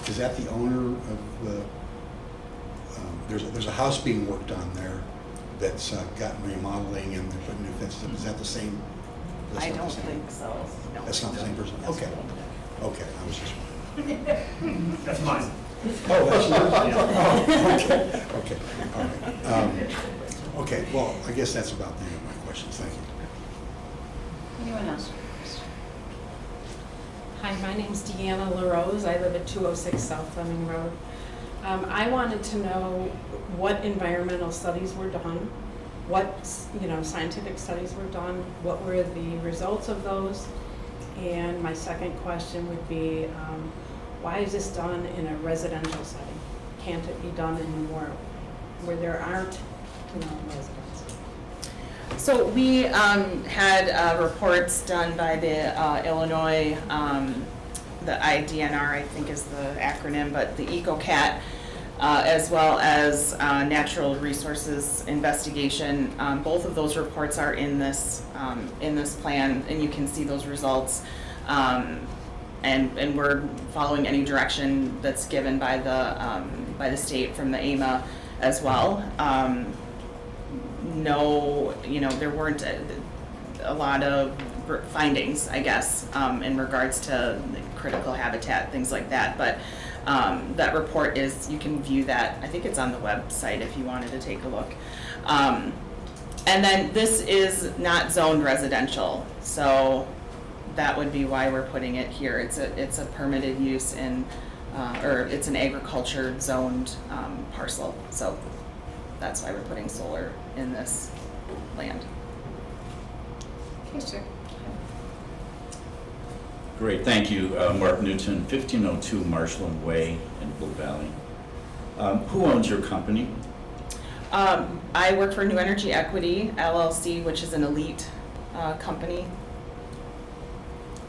the owner of the, there's a house being worked on there that's gotten remodeling and they're putting new fences up. Is that the same? I don't think so. No. That's not the same person? Okay. Okay, I was just wondering. That's mine. Oh, that's yours? Oh, okay, okay, all right. Okay, well, I guess that's about the end of my questions. Thank you. Anyone else? Hi, my name's Deanna LaRose. I live at 206 South Fleming Road. I wanted to know what environmental studies were done, what scientific studies were done, what were the results of those, and my second question would be, why is this done in a residential setting? Can't it be done in more where there aren't residents? So we had reports done by the Illinois, the IDNR, I think is the acronym, but the EcoCat, as well as Natural Resources Investigation. Both of those reports are in this plan, and you can see those results. And we're following any direction that's given by the state from the AMA as well. No, there weren't a lot of findings, I guess, in regards to critical habitat, things like that. But that report you can view that. I think it's on the website if you wanted to take a look. And then this is not zoned residential, so that would be why we're putting it here. It's a permitted use or it's an agriculture zoned parcel. So that's why we're putting solar in this land. Okay, sir. Great, thank you. Mark Newton, 1502 Marshland Way in Blue Valley. Who owns your company? I work for New Energy Equity, LLC, which is an elite company.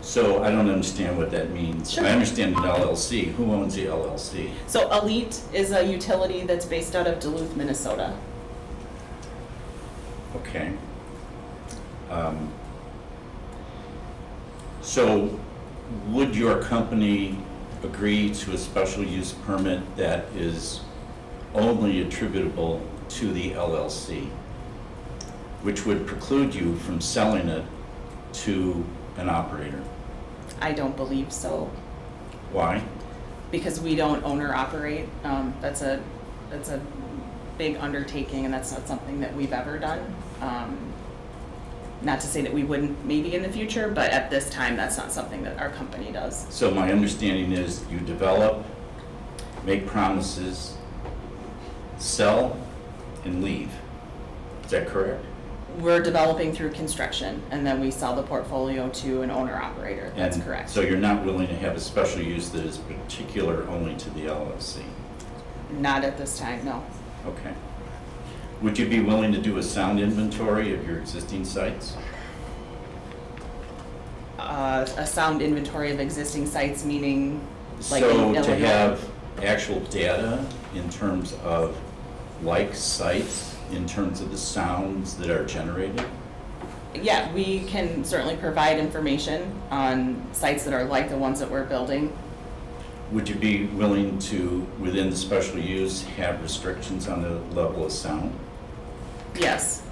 So I don't understand what that means. Sure. I understand an LLC. Who owns the LLC? So Elite is a utility that's based out of Duluth, Minnesota. Okay. So would your company agree to a special use permit that is only attributable to the LLC, which would preclude you from selling it to an operator. I don't believe so, Why? because we don't own or operate. That's a big undertaking, and that's not something that we've ever done. Not to say that we wouldn't maybe in the future, but at this time, that's not something that our company does. So my understanding is you develop, make promises, sell, and leave. Is that correct? We're developing through construction, and then we sell the portfolio to an owner-operator. That's And correct. So you're not willing to have a special use that is particular only to the LLC? Not at this time, no. Okay. Would you be willing to do a sound inventory of your existing sites? A sound inventory of existing sites, meaning like in So Illinois? to have actual data in terms of like sites, in terms of the sounds that are generated? Yeah, we can certainly provide information on sites that are like the ones that we're building. Would you be willing to, within the special use, have restrictions on the level of sound? Yes.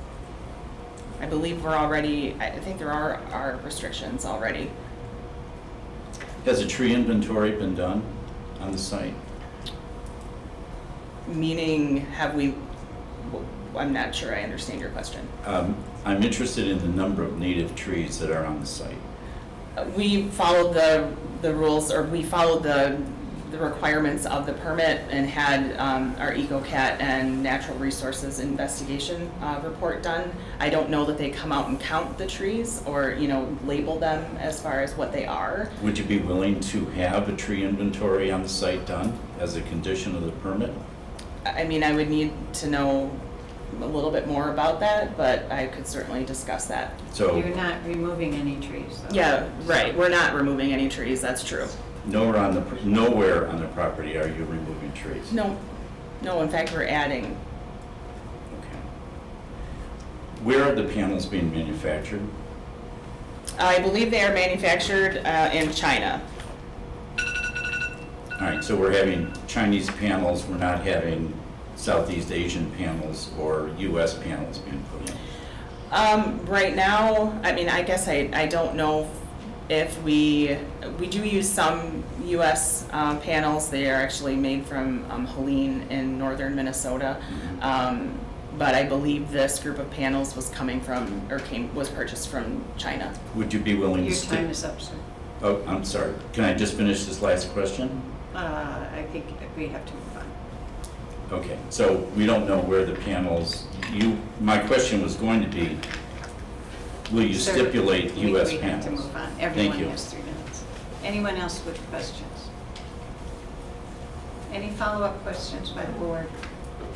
I believe we're already, I think there are restrictions already. Has a tree inventory been done on the site? Meaning, have we, I'm not sure I understand your question. I'm interested in the number of native trees that are on the site. We followed the rules, or we followed the requirements of the permit and had our EcoCat and Natural Resources investigation report done. I don't know that they come out and count the trees or, label them as far as what they are. Would you be willing to have a tree inventory on the site done as a condition of the permit? I mean, I would need to know a little bit more about that, but I could certainly discuss that. So You're not removing any trees, though. Yeah, right, we're not removing any trees, that's true. nowhere on the property are you removing trees? No, in fact, we're adding. Okay. Where are the panels being manufactured? I believe they are manufactured in China. All right, so we're having Chinese panels, we're not having Southeast Asian panels or US panels being put in. Right now, I mean, I guess I don't know if we do use some US panels. They are actually made from Helene in northern Minnesota. But I believe this group of panels was was purchased from China. Would you be willing to Your stick? time is up, sir. Oh, I'm sorry. Can I just finish this last question? I think we have to move on. Okay, so we don't know where the panels, my question was going to be, will you Sir, stipulate US We have to panels? move on. Thank Everyone you. has 3 minutes. Anyone else with questions? Any follow-up questions by the board?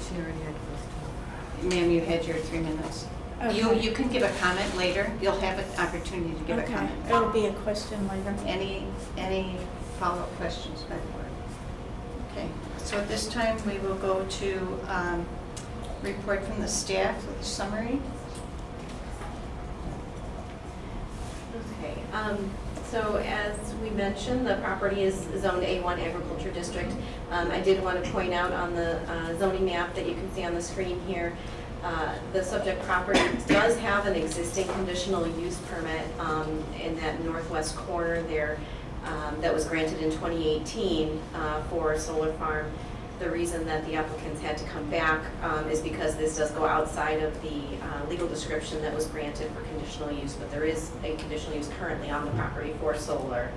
She already had questions. Ma'am, you had your 3 minutes. Okay. You can give a comment later. You'll have an opportunity to give a Okay, comment. it'll be a question later. Any follow-up questions by the board? Okay, so at this time, we will go to report from the staff with a summary. Okay, so as we mentioned, the property is zoned A1 Agriculture District. I did want to point out on the zoning map that you can see on the screen here, the subject property does have an existing conditional use permit in that northwest corner there that was granted in 2018 for a solar farm. The reason that the applicants had to come back is because this does go outside of the legal description that was granted for conditional use, but there is a conditional use currently on the property for solar.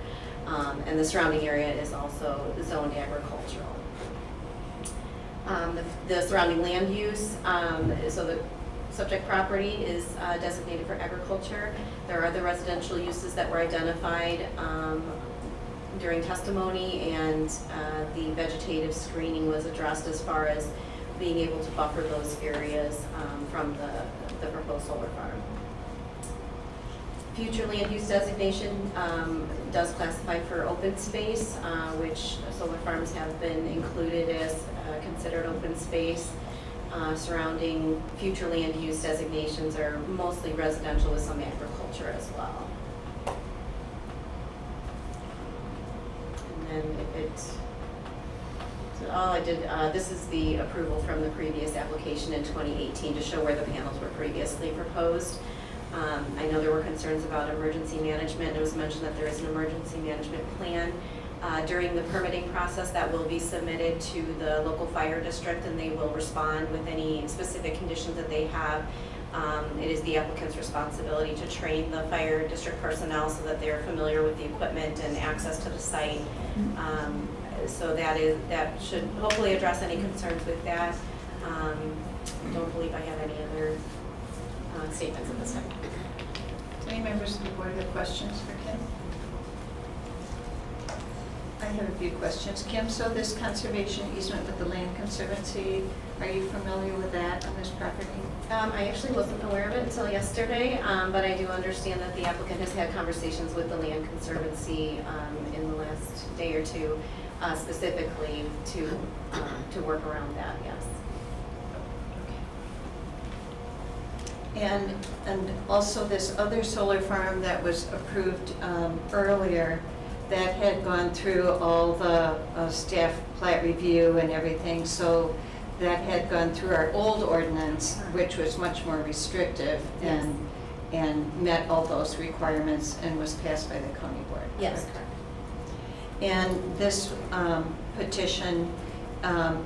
And the surrounding area is also zoned agricultural. The surrounding land use, so the subject property is designated for agriculture. There are the residential uses that were identified during testimony, and the vegetative screening was addressed as far as being able to buffer those areas from the proposed solar farm. Future land use designation does classify for open space, which solar farms have been included as considered open space. Surrounding future land use designations are mostly residential with some agriculture as well. And then if it So all I did, this is the approval from the previous application in 2018 to show where the panels were previously proposed. I know there were concerns about emergency management. It was mentioned that there is an emergency management plan. During the permitting process, that will be submitted to the local fire district, and they will respond with any specific conditions that they have. It is the applicant's responsibility to train the fire district personnel so that they're familiar with the equipment and access to the site. So that should hopefully address any concerns with that. I don't believe I have any other statements at this time. Do any members of the board have questions for Kim? I have a few questions. Kim, so this conservation easement with the Land Conservancy, are you familiar with that on this property? I actually wasn't aware of it until yesterday, but I do understand that the applicant has had conversations with the Land Conservancy in the last day or two, specifically to work around that, yes. And also this other solar farm that was approved earlier, that had gone through all the staff plat review and everything, so that had gone through our old ordinance, which was much more restrictive and met all those requirements and was passed by the county board. Yes, correct. And this petition,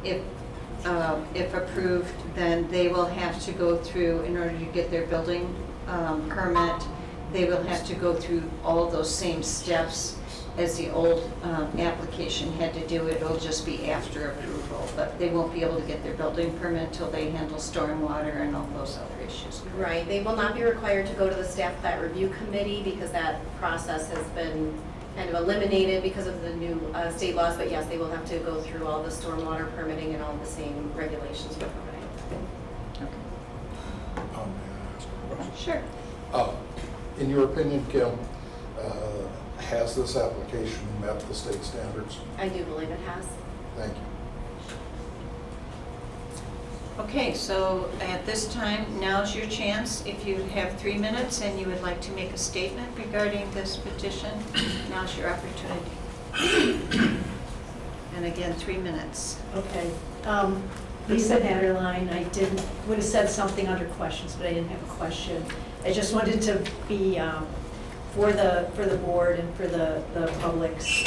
if approved, then they will have to go through, in order to get their building permit, they will have to go through all those same steps as the old application had to do. It'll just be after approval, but they won't be able to get their building permit until they handle stormwater and all those other issues. Right, they will not be required to go to the staff plat review committee because that process has been kind of eliminated because of the new state laws, but yes, they will have to go through all the stormwater permitting and all the same regulations for permitting. May I ask a question? Sure. In your opinion, Kim, has this application met the state standards? I do believe it has. Thank you. Okay, so at this time, now's your chance. If you have 3 minutes and you would like to make a statement regarding this petition, now's your opportunity. And again, 3 minutes. Okay. Lisa Hatterline, would have said something under questions, but I didn't have a question. I just wanted to be, for the board and for the public's,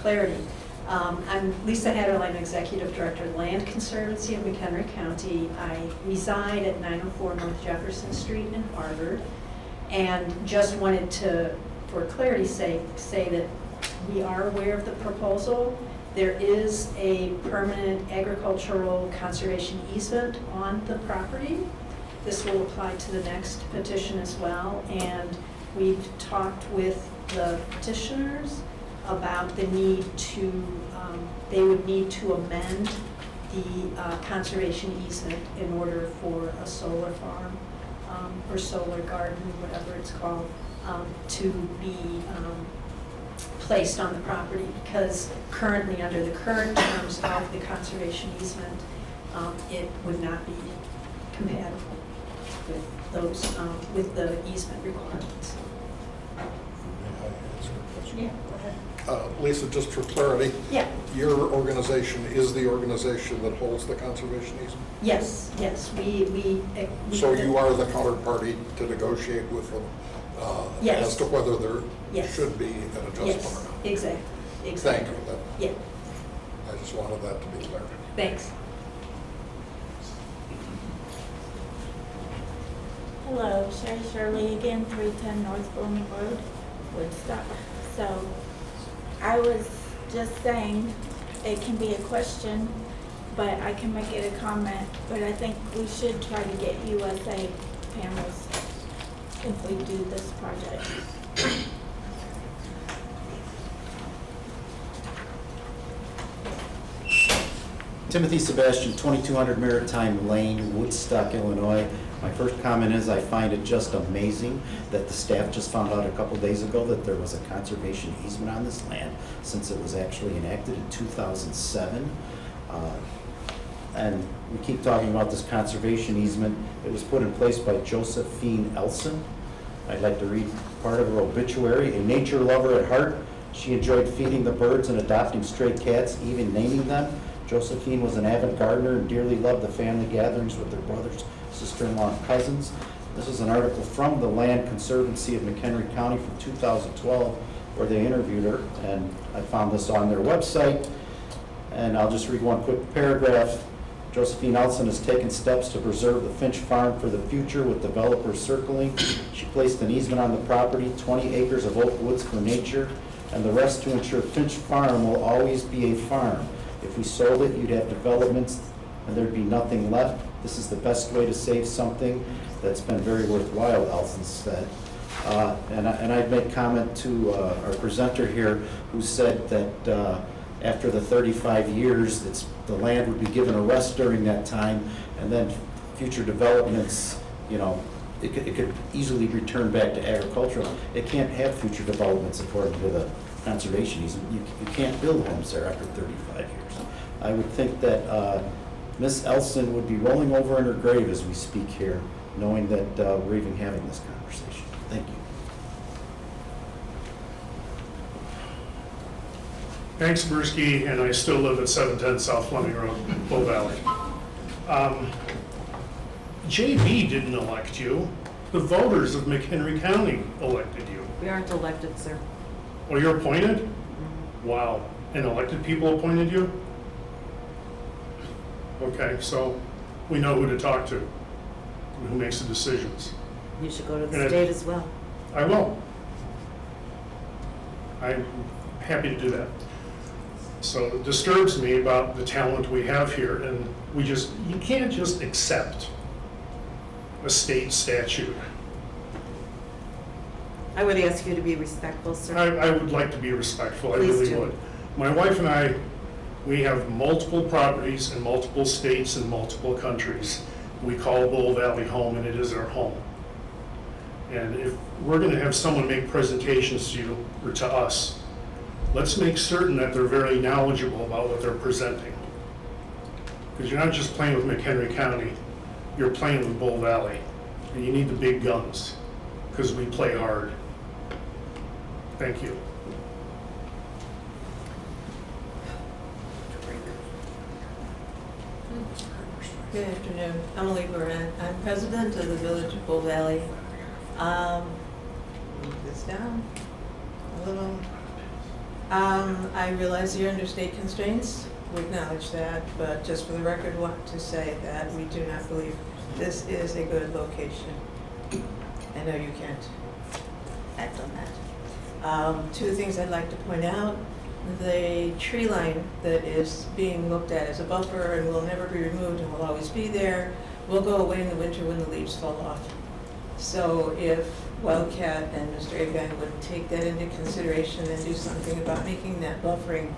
clarity. I'm Lisa Hatterline, Executive Director of Land Conservancy of McHenry County. I reside at 904 North Jefferson Street in Harvard, and just wanted to, for clarity's sake, say that we are aware of the proposal. There is a permanent agricultural conservation easement on the property. This will apply to the next petition as well, and we've talked with the petitioners about the need to, they would need to amend the conservation easement in order for a solar farm or solar garden, whatever it's called, to be placed on the property, because currently, under the current terms of the conservation easement, it would not be compatible with those, with the easement requirements. May I answer a question? Yeah, go ahead. Lisa, just for clarity, Yeah. your organization is the organization that holds the conservation easement? Yes, we. So you are the counterparty to negotiate with them Yes. as to whether there Yes. should be an adjustment Yes, or not? exactly. Thank you. Yeah, I just wanted that to be clear. thanks. Hello, Sherry Shirley again, 310 North Blooming Road, Woodstock. So I was just saying it can be a question, but I can make it a comment. But I think we should try to get USA panels if we do this project. Timothy Sebastian, 2200 Maritime Lane, Woodstock, Illinois. My first comment is I find it just amazing that the staff just found out a couple days ago that there was a conservation easement on this land, since it was actually enacted in 2007. And we keep talking about this conservation easement. It was put in place by Josephine Elson. I'd like to read part of her obituary. A nature lover at heart, She enjoyed feeding the birds and adopting stray cats, even naming them. Josephine was an avid gardener and dearly loved the family gatherings with her brothers, sister-in-law, and cousins. This is an article from the Land Conservancy of McHenry County from 2012, where they interviewed her, and I found this on their website. And I'll just read one quick paragraph. Josephine Elson has taken steps to preserve the Finch Farm for the future with developers circling. She placed an easement on the property, 20 acres of oak woods for nature, and the rest to ensure Finch Farm will always be a farm. If we sold it, you'd have developments and there'd be nothing left. This is the best way to save something that's been very worthwhile, Elson said. And I'd make comment to our presenter here, who said that after the 35 years, the land would be given a rest during that time, and then future developments, you know, it could easily return back to agricultural. It can't have future developments according to the conservation easement. You can't build homes there after 35 years. I would think that Ms. Elson would be rolling over in her grave as we speak here, knowing that we're even having this conversation. Thank you. Hank Sabursky, and I still live at 710 South Fleming Road, Bull Valley. JB didn't elect you. The voters of McHenry County elected you. We aren't elected, sir. Well, you're appointed? Wow. And elected people appointed you? Okay, so we know who to talk to, and who makes the decisions. You should go to the And state as well. I will. I'm happy to do that. So it disturbs me about the talent we have here, and you can't just accept a state statute. I would ask you to be respectful, sir. I would like to be respectful, I Please really do. would. My wife and I, we have multiple properties in multiple states and multiple countries. We call Bull Valley home, and it is our home. And if we're going to have someone make presentations to you or to us, let's make certain that they're very knowledgeable about what they're presenting. Because you're not just playing with McHenry County, you're playing with Bull Valley. And you need the big guns, because we play hard. Thank you. Good afternoon. Emily Baran. I'm president of the Village of Bull Valley. Move this down a little. I realize you're under state constraints. We acknowledge that, but just for the record, want to say that we do not believe this is a good location. I know you can't act on that. Two things I'd like to point out. The tree line that is being looked at as a buffer and will never be removed and will always be there will go away in the winter when the leaves fall off. So if Wildcat and Mr. Agang would take that into consideration and do something about making that buffering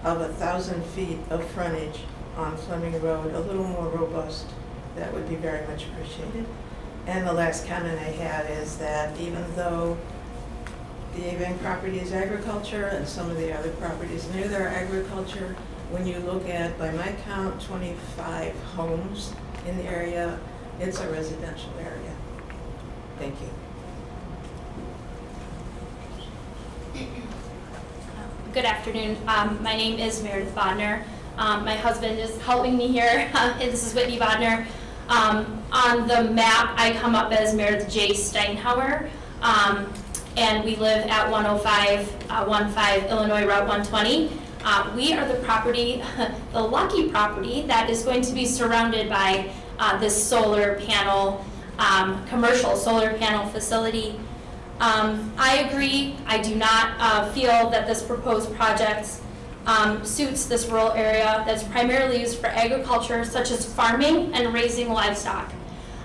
of 1,000 feet of frontage on Fleming Road a little more robust, that would be very much appreciated. And the last comment I have is that even though the Avang property is agriculture and some of the other properties near there are agriculture, when you look at, by my count, 25 homes in the area, it's a residential area. Thank you. Good afternoon. My name is Meredith Bodner. My husband is helping me here. This is Whitney Bodner. On the map, I come up as Meredith J. Steinhauer, and we live at 10515 Illinois Route 120. We are the property, the lucky property, that is going to be surrounded by this solar panel, commercial solar panel facility. I agree. I do not feel that this proposed project suits this rural area that's primarily used for agriculture, such as farming and raising livestock.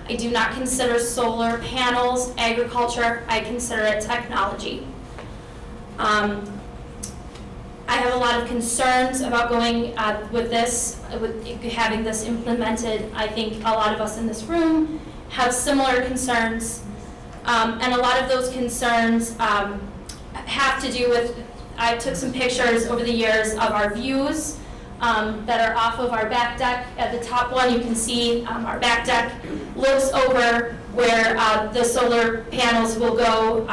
I do not consider solar panels agriculture. I consider it technology. I have a lot of concerns about going with this, with having this implemented. I think a lot of us in this room have similar concerns. And a lot of those concerns have to do with, I took some pictures over the years of our views that are off of our back deck. At the top one, you can see our back deck looks over where the solar panels will go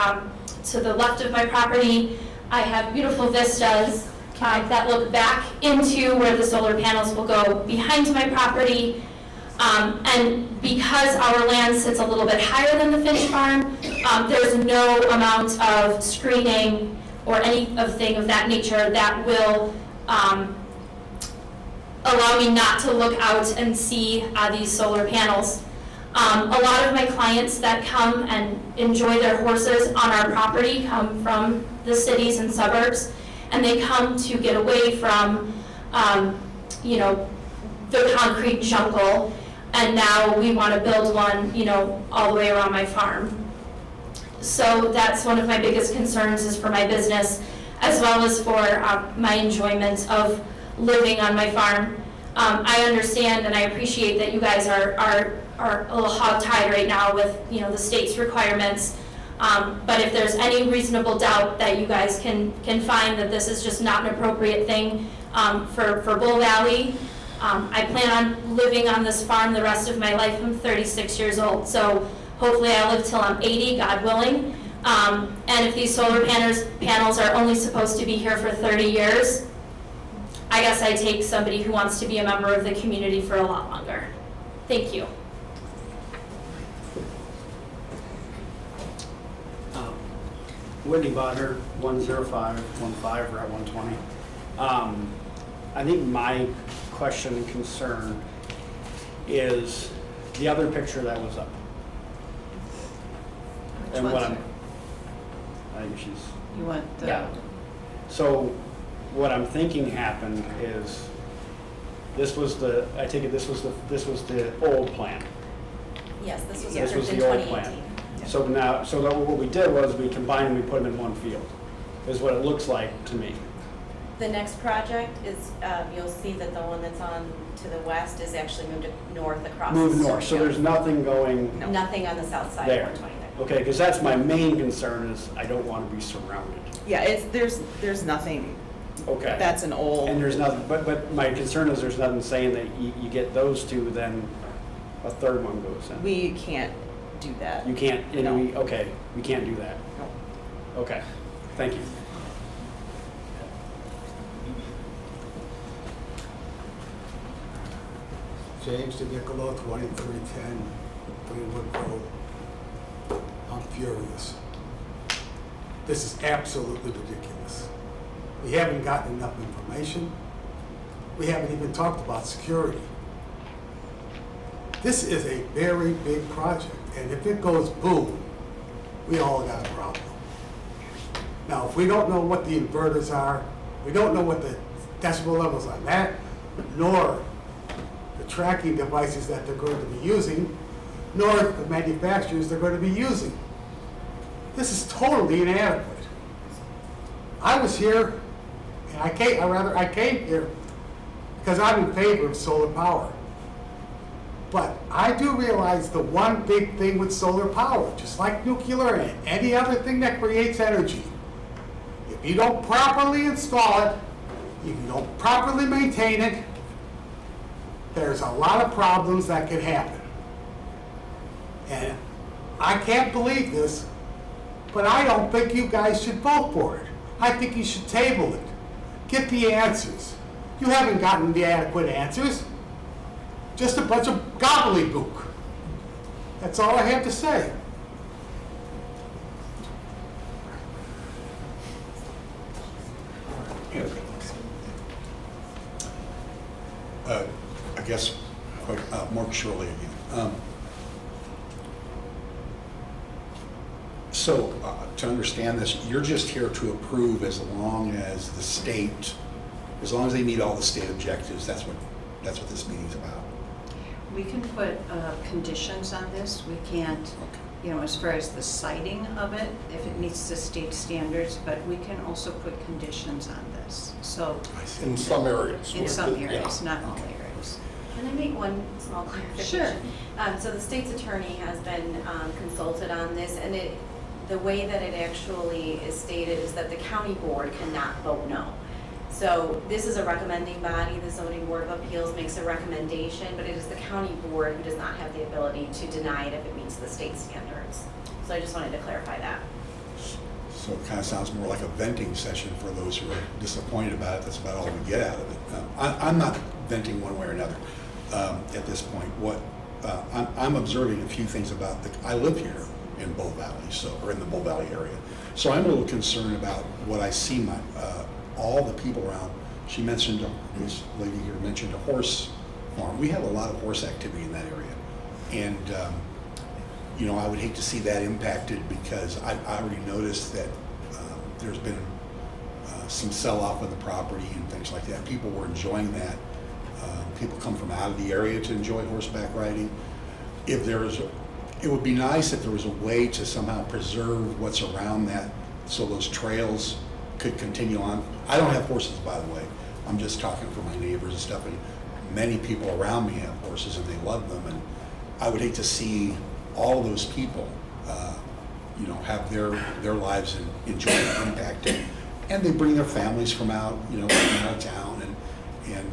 to the left of my property. I have beautiful vistas that look back into where the solar panels will go behind my property. And because our land sits a little bit higher than the Finch Farm, there's no amount of screening or anything of that nature that will allow me not to look out and see these solar panels. A lot of my clients that come and enjoy their horses on our property come from the cities and suburbs, and they come to get away from, you know, the concrete jungle, and now we want to build one, you know, all the way around my farm. So that's one of my biggest concerns is for my business, as well as for my enjoyment of living on my farm. I understand and I appreciate that you guys are a little hog-tied right now with, you know, the state's requirements. But if there's any reasonable doubt that you guys can find that this is just not an appropriate thing for Bull Valley, I plan on living on this farm the rest of my life. I'm 36 years old, so hopefully I live till I'm 80, God willing. And if these solar panels are only supposed to be here for 30 years, I guess I take somebody who wants to be a member of the community for a lot longer. Thank you. Whitney Bodner, 10515 Route 120. I think my question and concern is the other picture that was up. Which And one's what I'm, it? I think she's, You want the... yeah. So what I'm thinking happened is, this was the, I take it this was the old plan. Yes, this was This was approved in the old 2018. plan. So now, what we did was we combined and we put them in one field, is what it looks like to me. The next project is, you'll see that the one that's on to the west is actually moved north across. Move the north, so street. there's nothing going Nothing on the south side there. of 120 there. Okay, because that's my main concern is I don't want to be surrounded. Yeah, there's nothing. Okay. That's an old. And there's nothing, but my concern is there's nothing saying that you get those two, then a third one goes in. We can't do that. You can't, No. okay, we can't do that. No. Okay, thank you. James DiNiccolo, 2310 Greenwood Road. I'm furious. This is absolutely ridiculous. We haven't gotten enough information. We haven't even talked about security. This is a very big project, and if it goes boom, we all got a problem. Now, if we don't know what the inverters are, we don't know what the decibel levels on that, nor the tracking devices that they're going to be using, nor the manufacturers they're going to be using. This is totally inadequate. I was here, and I came here because I'm in favor of solar power. But I do realize the one big thing with solar power, just like nuclear and any other thing that creates energy, if you don't properly install it, if you don't properly maintain it, there's a lot of problems that can happen. And I can't believe this, but I don't think you guys should vote for it. I think you should table it. Get the answers. You haven't gotten the adequate answers. Just a bunch of gobbledygook. That's all I have to say. I guess, Mark Shirley again. So, to understand this, you're just here to approve as long as the state, as long as they meet all the state objectives, that's what this meeting's about. We can put conditions on this. We can't, you know, as far as the citing of it, if it meets the state standards, but we can also put conditions on this. So In some areas. in some Yeah. areas, not all areas. Can I make one small clarification? Sure. So the state's attorney has been consulted on this, and the way that it actually is stated is that the county board cannot vote no. So this is a recommending body. The zoning board of appeals makes a recommendation, but it is the county board who does not have the ability to deny it if it meets the state standards. So I just wanted to clarify that. So it kind of sounds more like a venting session for those who are disappointed about it. That's about all we get out of it. I'm not venting one way or another at this point. I'm observing a few things about I live here in Bull Valley, or in the Bull Valley area. So I'm a little concerned about what I see all the people around. She mentioned, this lady here mentioned a horse farm. We have a lot of horse activity in that area. And, I would hate to see that impacted because I already noticed that there's been some sell-off of the property and things like that. People were enjoying that. People come from out of the area to enjoy horseback riding. It would be nice if there was a way to somehow preserve what's around that so those trails could continue on. I don't have horses, by the way. I'm just talking for my neighbors and stuff, and many people around me have horses and they love them, and I would hate to see all those people have their lives and enjoyment impacted. And they bring their families from out of town, and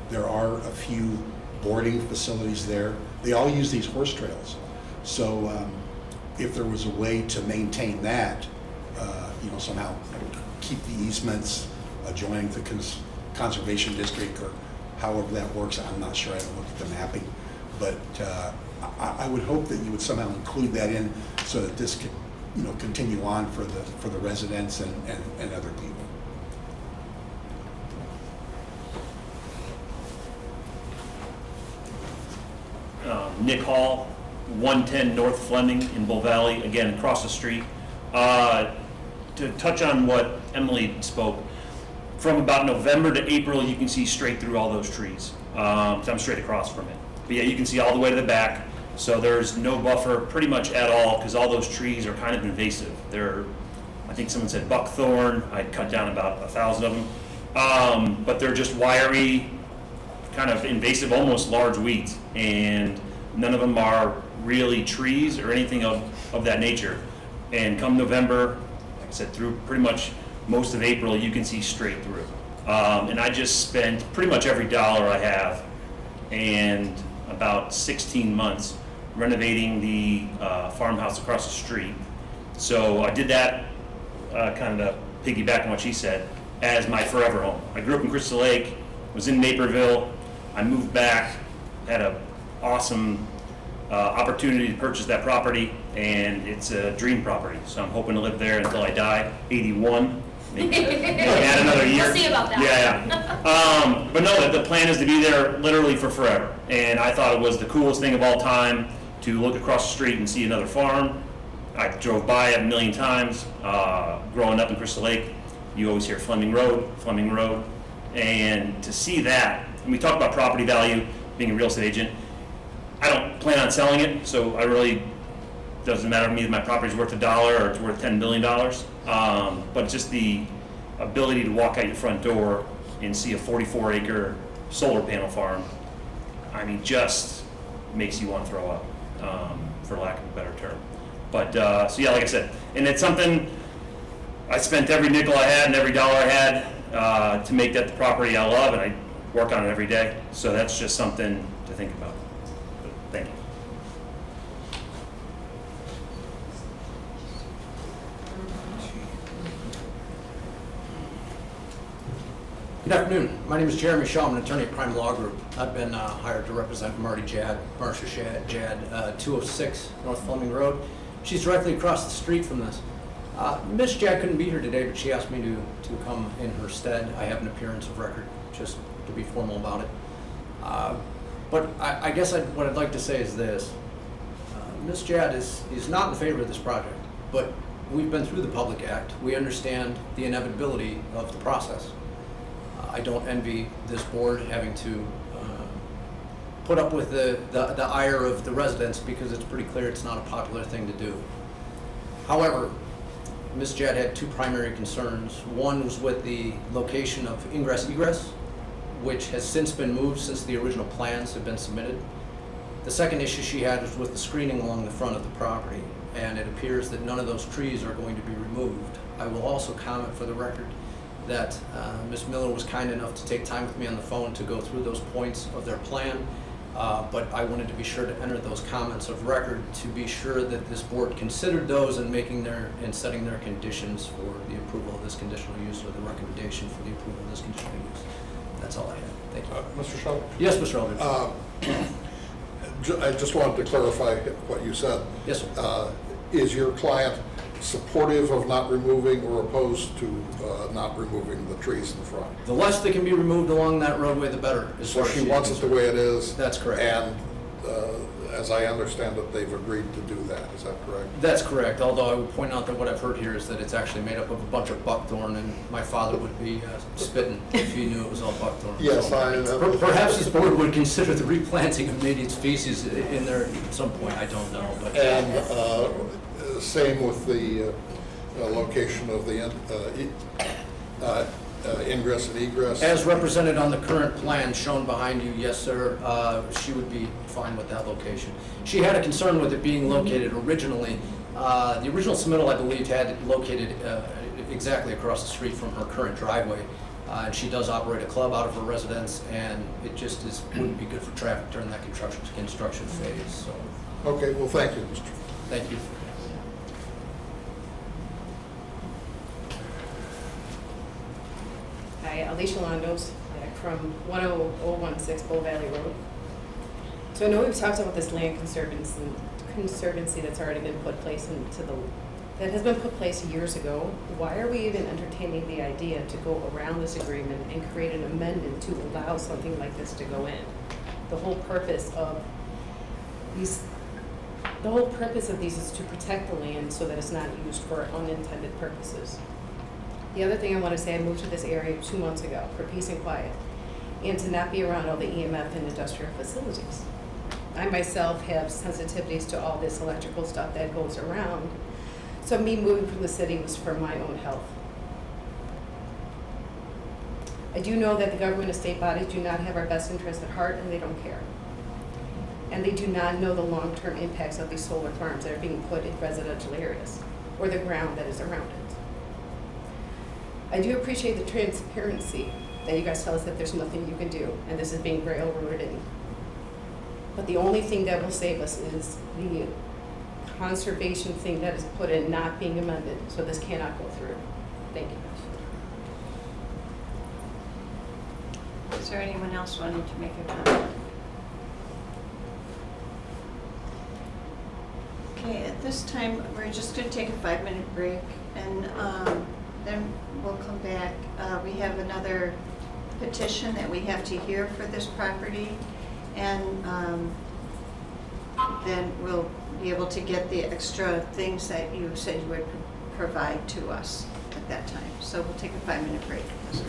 there are a few boarding facilities there. They all use these horse trails. So if there was a way to maintain that, somehow keep the easements adjoining the conservation district, or however that works, I'm not sure. I haven't looked at the mapping, but I would hope that you would somehow include that in so that this could continue on for the residents and other people. Nick Hall, 110 North Fleming in Bull Valley, again, across the street. To touch on what Emily spoke, from about November to April, you can see straight through all those trees. I'm straight across from it. But yeah, you can see all the way to the back. So there's no buffer pretty much at all because all those trees are kind of invasive. I think someone said buckthorn. I cut down about 1,000 of them. But they're just wiry, kind of invasive, almost large weeds. And none of them are really trees or anything of that nature. And come November, like I said, through pretty much most of April, you can see straight through. And I just spent pretty much every dollar I have and about 16 months renovating the farmhouse across the street. So I did that, kind of piggyback on what she said, as my forever home. I grew up in Crystal Lake, was in Naperville. I moved back, had an awesome opportunity to purchase that property, and it's a dream property. So I'm hoping to live there until I die, 81. Maybe add another year. We'll see about that. Yeah. But no, the plan is to be there literally for forever. And I thought it was the coolest thing of all time to look across the street and see another farm. I drove by it a million times. Growing up in Crystal Lake, you always hear Fleming Road. And to see that, and we talk about property value, being a real estate agent, I don't plan on selling it, so I really, doesn't matter to me if my property's worth $1 or it's worth $10 billion. But just the ability to walk out your front door and see a 44-acre solar panel farm, I mean, just makes you want to throw up, for lack of a better term. But, so yeah, like I said, and it's something, I spent every nickel I had and every dollar I had to make that the property I love, and I work on it every day. So that's just something to think about. But thank you. Good afternoon. My name is Jeremy Shaw. I'm an attorney at Prime Law Group. I've been hired to represent Marcia Jad, 206 North Fleming Road. She's directly across the street from this. Miss Jad couldn't be here today, but she asked me to come in her stead. I have an appearance of record, just to be formal about it. But I guess what I'd like to say is this. Miss Jad is not in favor of this project, but we've been through the Public Act. We understand the inevitability of the process. I don't envy this board having to put up with the ire of the residents, because it's pretty clear it's not a popular thing to do. However, Ms. Jad had two primary concerns. One was with the location of ingress-egress, which has since been moved since the original plans have been submitted. The second issue she had was with the screening along the front of the property, and it appears that none of those trees are going to be removed. I will also comment for the record that Ms. Miller was kind enough to take time with me on the phone to go through those points of their plan. But I wanted to be sure to enter those comments of record to be sure that this board considered those in making and setting their conditions for the approval of this conditional use, or the recommendation for the approval of this conditional use. That's all I had. Thank you. Mr. Schultz? Yes, Mr. Eldridge. I just wanted to clarify what you said. Yes, sir. Is your client supportive of not removing or opposed to not removing the trees in front? The less that can be removed along that roadway, the better. As So far as she wants it the way it is? That's correct. And as I understand it, they've agreed to do that. Is that correct? That's correct, although I would point out that what I've heard here is that it's actually made up of a bunch of buckthorn, and my father would be spitting if he knew it was all buckthorn. Yes, So, perhaps this board would consider the replanting of native species in there at some point, I don't know, but. And same with the location of the ingress and egress? As represented on the current plan shown behind you, yes, sir, she would be fine with that location. She had a concern with it being located originally. The original submittal, I believe, had it located exactly across the street from her current driveway. And she does operate a club out of her residence, and it just wouldn't be good for traffic during that construction phase, so. Okay, well, thank you, Mr. Thank you. Hi, Alicia Londos, back from 10016 Bull Valley Road. So I know we've talked about this land conservancy that's already been put place that has been put place years ago. Why are we even entertaining the idea to go around this agreement and create an amendment to allow something like this to go in? The whole purpose of these is to protect the land so that it's not used for unintended purposes. The other thing I want to say, I moved to this area 2 months ago for peace and quiet, and to not be around all the EMF and industrial facilities. I myself have sensitivities to all this electrical stuff that goes around, so me moving from the city was for my own health. I do know that the government and state bodies do not have our best interests at heart, and they don't care. And they do not know the long-term impacts of these solar farms that are being put in residential areas, or the ground that is around it. I do appreciate the transparency that you guys tell us that there's nothing you can do, and this is being railroaded in. But the only thing that will save us is the conservation thing that is put in not being amended, so this cannot go through. Thank you. Is there anyone else wanting to make a comment? Okay, at this time, we're just going to take a 5-minute break, and then we'll come back. We have another petition that we have to hear for this property, and then we'll be able to get the extra things that you said you would provide to us at that time. So we'll take a 5-minute break. Yes.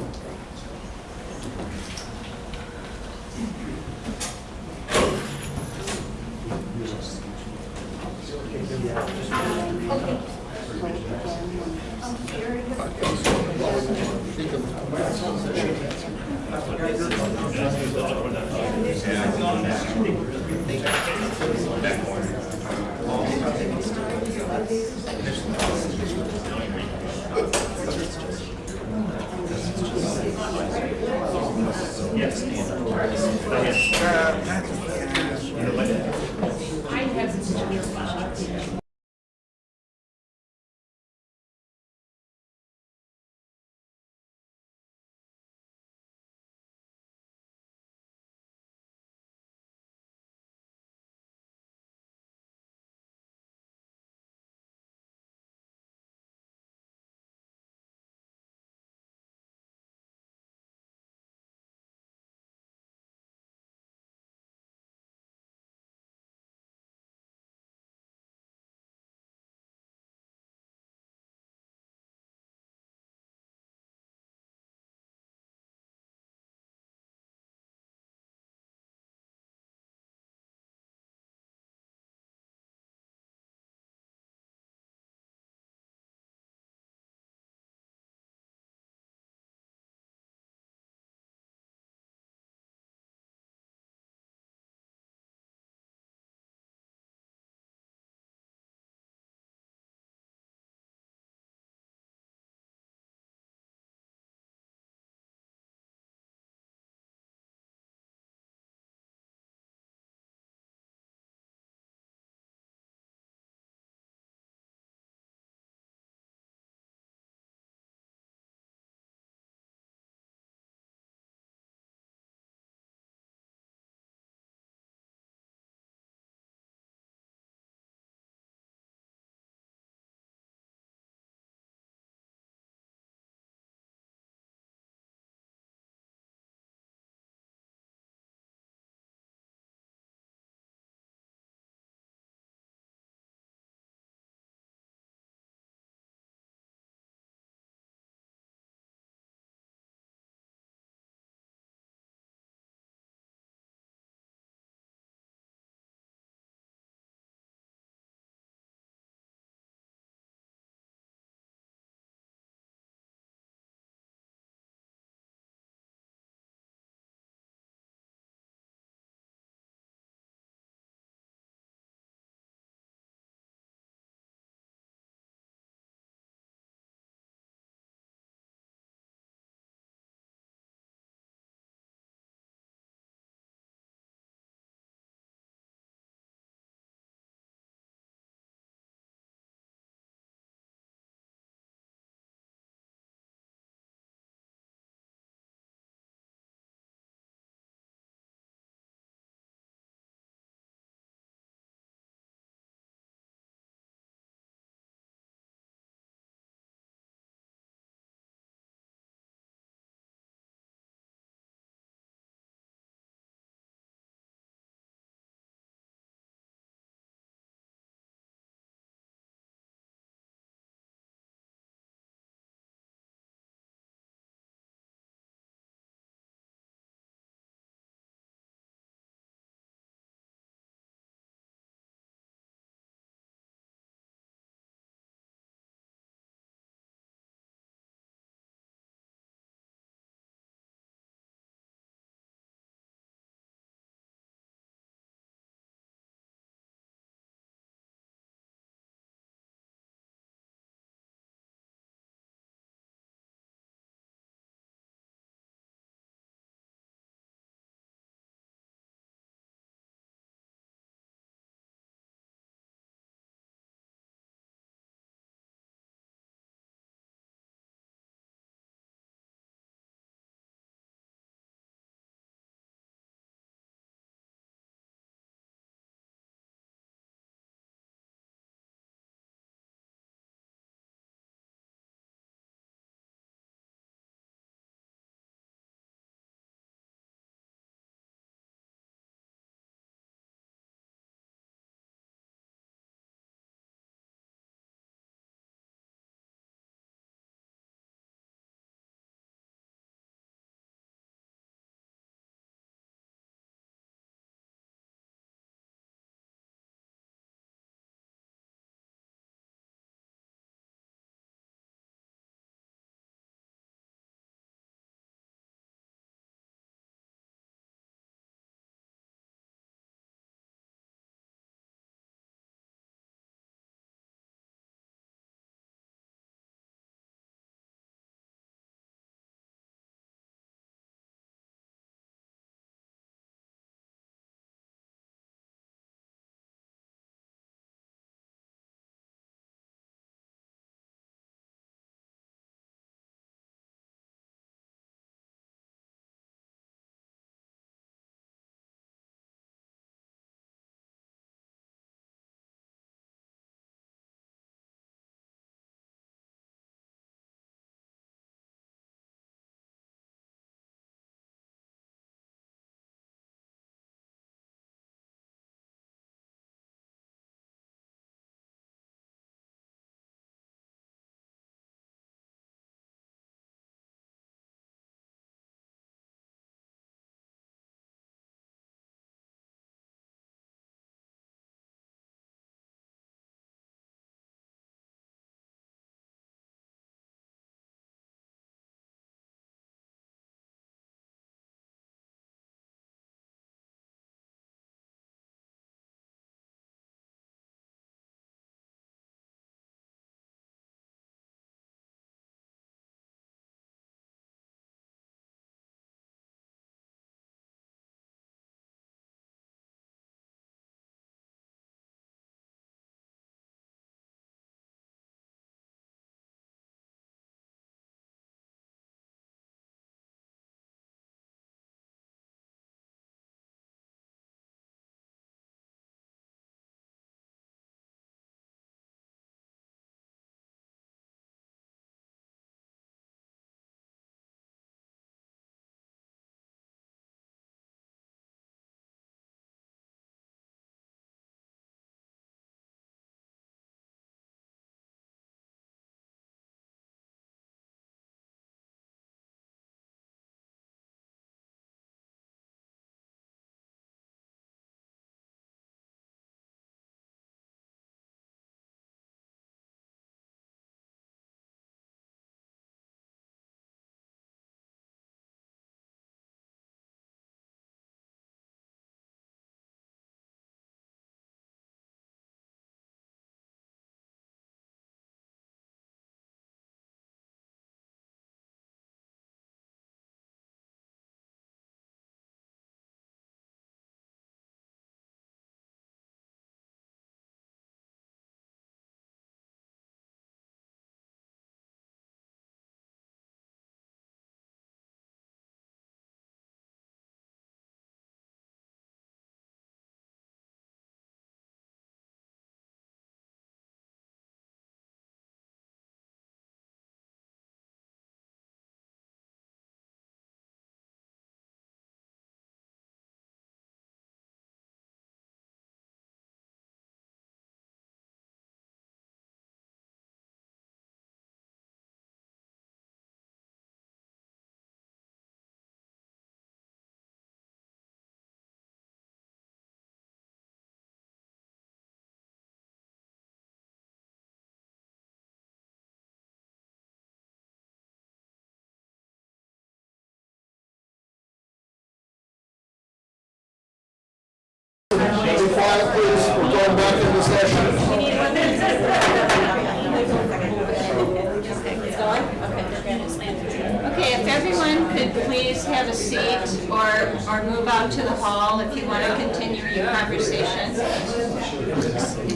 Okay, if everyone could please have a seat or move out to the hall if you want to continue your conversation.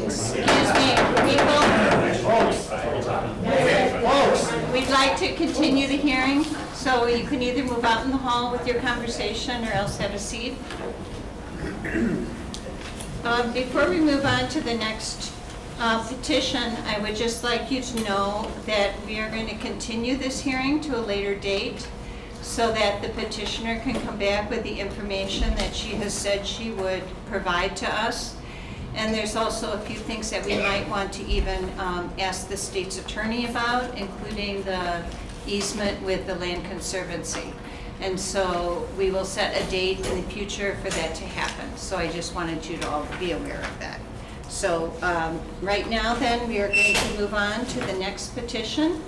Excuse me, people. We'd like to continue the hearing, so you can either move out in the hall with your conversation or else have a seat. Before we move on to the next petition, I would just like you to know that we are going to continue this hearing to a later date so that the petitioner can come back with the information that she has said she would provide to us. And there's also a few things that we might want to even ask the state's attorney about, including the easement with the Land Conservancy. And so we will set a date in the future for that to happen. So I just wanted you to all be aware of that. So right now then, we are going to move on to the next petition.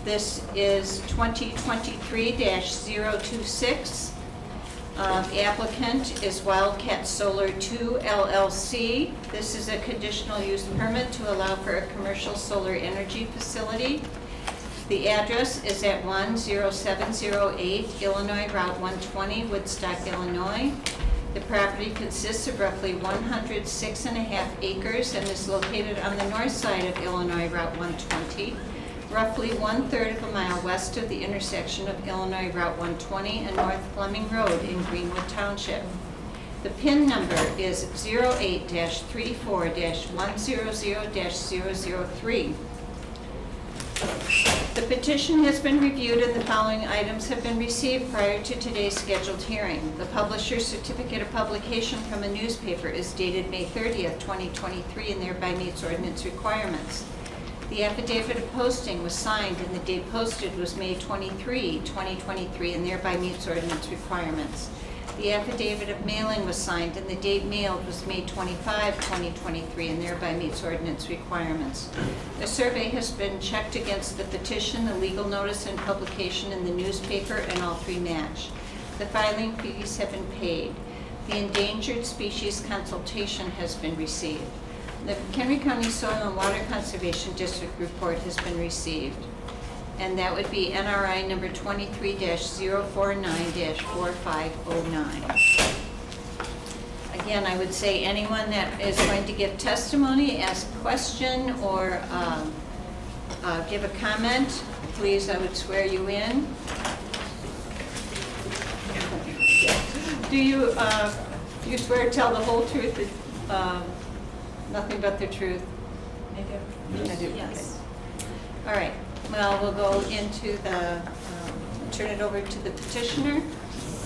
This is 2023-026. Applicant is Wildcat Solar 2 LLC. This is a conditional use permit to allow for a commercial solar energy facility. The address is at 10708 Illinois Route 120, Woodstock, Illinois. The property consists of roughly 106.5 acres and is located on the north side of Illinois Route 120, roughly 1/3 of a mile west of the intersection of Illinois Route 120 and North Fleming Road in Greenwood Township. The PIN number is 08-34-100-003. The petition has been reviewed and the following items have been received prior to today's scheduled hearing. The publisher's certificate of publication from a newspaper is dated May 30th, 2023 and thereby meets ordinance requirements. The affidavit of posting was signed and the date posted was May 23, 2023 and thereby meets ordinance requirements. The affidavit of mailing was signed and the date mailed was May 25, 2023 and thereby meets ordinance requirements. The survey has been checked against the petition, the legal notice and publication in the newspaper, and all three match. The filing fees have been paid. The endangered species consultation has been received. The McHenry County Soil and Water Conservation District report has been received. And that would be NRI number 23-049-4509. Again, I would say anyone that is going to give testimony, ask a question, or give a comment, please, I would swear you in. Do you swear to tell the whole truth, nothing but the truth? I do. I do. Yes. Okay. All right. Well, we'll go into the, turn it over to the petitioner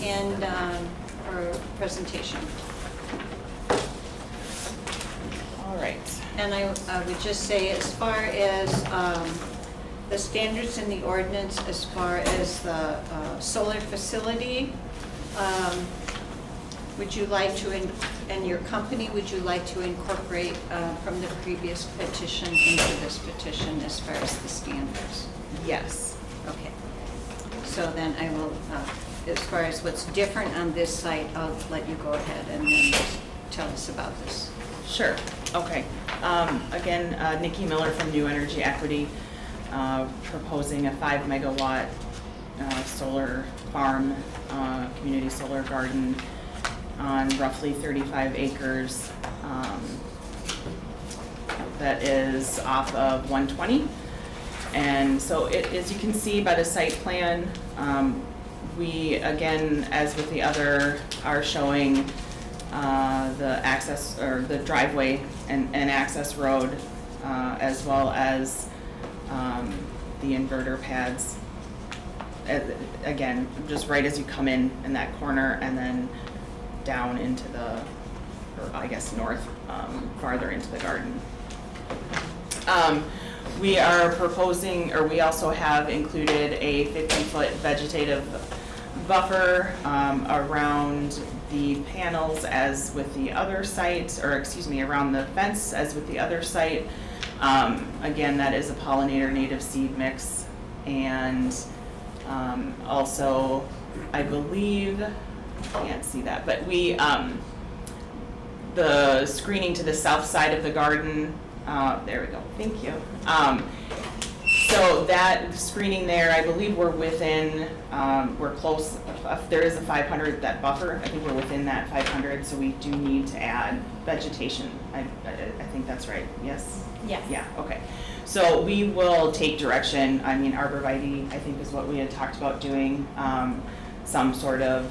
and her presentation. All right. And I would just say, as far as the standards in the ordinance, as far as the solar facility, would you like to, and your company, would you like to incorporate from the previous petition into this petition as far as the standards? Yes. Okay. So then I will, as far as what's different on this site, I'll let you go ahead and then just tell us about this. Sure. Okay. Again, Nikki Miller from New Energy Equity, proposing a 5 megawatt solar farm, community solar garden on roughly 35 acres that is off of 120. And so as you can see by the site plan, we, again, as with the other, are showing the access, or the driveway and access road, as well as the inverter pads. Again, just right as you come in that corner, and then down into the, or I guess north, farther into the garden. We are proposing, or we also have included a 50-foot vegetative buffer around the panels as with the other site, or excuse me, around the fence as with the other site. Again, that is a pollinator native seed mix. And also, I believe, can't see that, but we, the screening to the south side of the garden, there we go, thank you. So that screening there, I believe we're within, we're close, there is a 500, that buffer, I think we're within that 500, so we do need to add vegetation. I think that's right, yes? Yes. Yeah, okay. So we will take direction, I mean, arborvitae, I think is what we had talked about doing, some sort of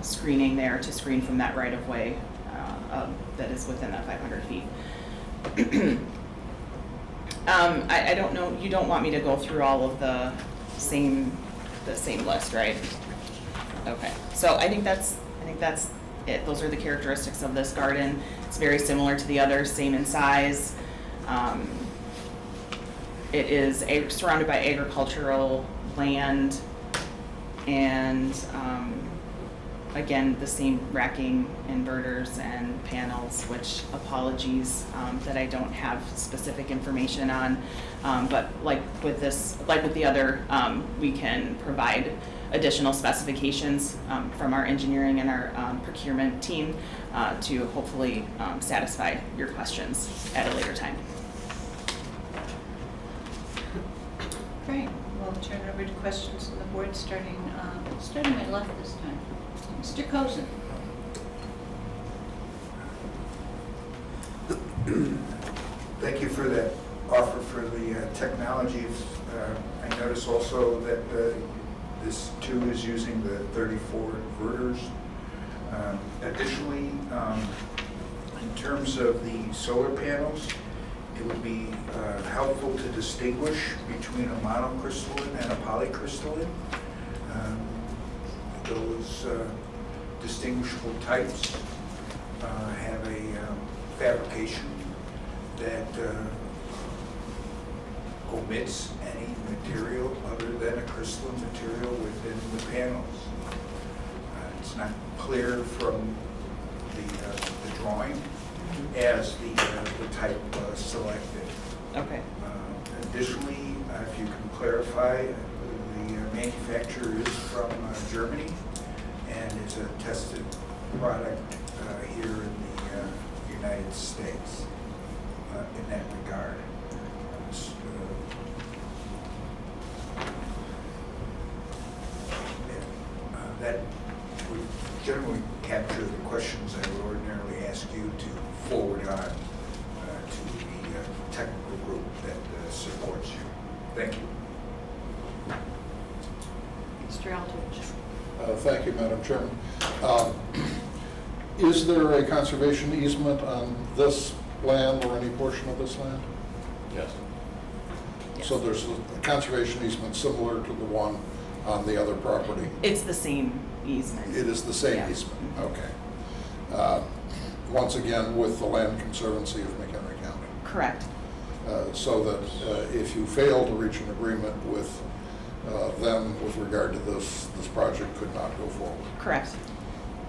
screening there to screen from that right of way that is within that 500 feet. I don't know, you don't want me to go through all of the same list, right? Okay, so I think that's it. Those are the characteristics of this garden. It's very similar to the others, same in size. It is surrounded by agricultural land and again, the same racking, inverters, and panels, which apologies that I don't have specific information on. But like with the other, we can provide additional specifications from our engineering and our procurement team to hopefully satisfy your questions at a later time. Great, we'll turn it over to questions on the board, starting my left this time. Mr. Cozen. Thank you for that offer for the technology. I notice also that this too is using the 34 inverters. Additionally, in terms of the solar panels, it would be helpful to distinguish between a monocrystalline and a polycrystalline. Those distinguishable types have a fabrication that omits any material other than a crystalline material within the panels. It's not clear from the drawing as the type selected. Okay. Additionally, if you can clarify, the manufacturer is from Germany, and it's a tested product here in the United States in that regard. That would generally capture the questions I would ordinarily ask you to forward on to the technical group that supports you. Thank you. Mr. Aldridge. Thank you, Madam Chairman. Is there a conservation easement on this land or any portion of this land? Yes. Yes. So there's a conservation easement similar to the one on the other property? It's the same easement. It is the same Yeah. easement, okay. Once again, with the Land Conservancy of McHenry County. Correct. So that if you fail to reach an agreement with them with regard to this project could not go forward. Correct.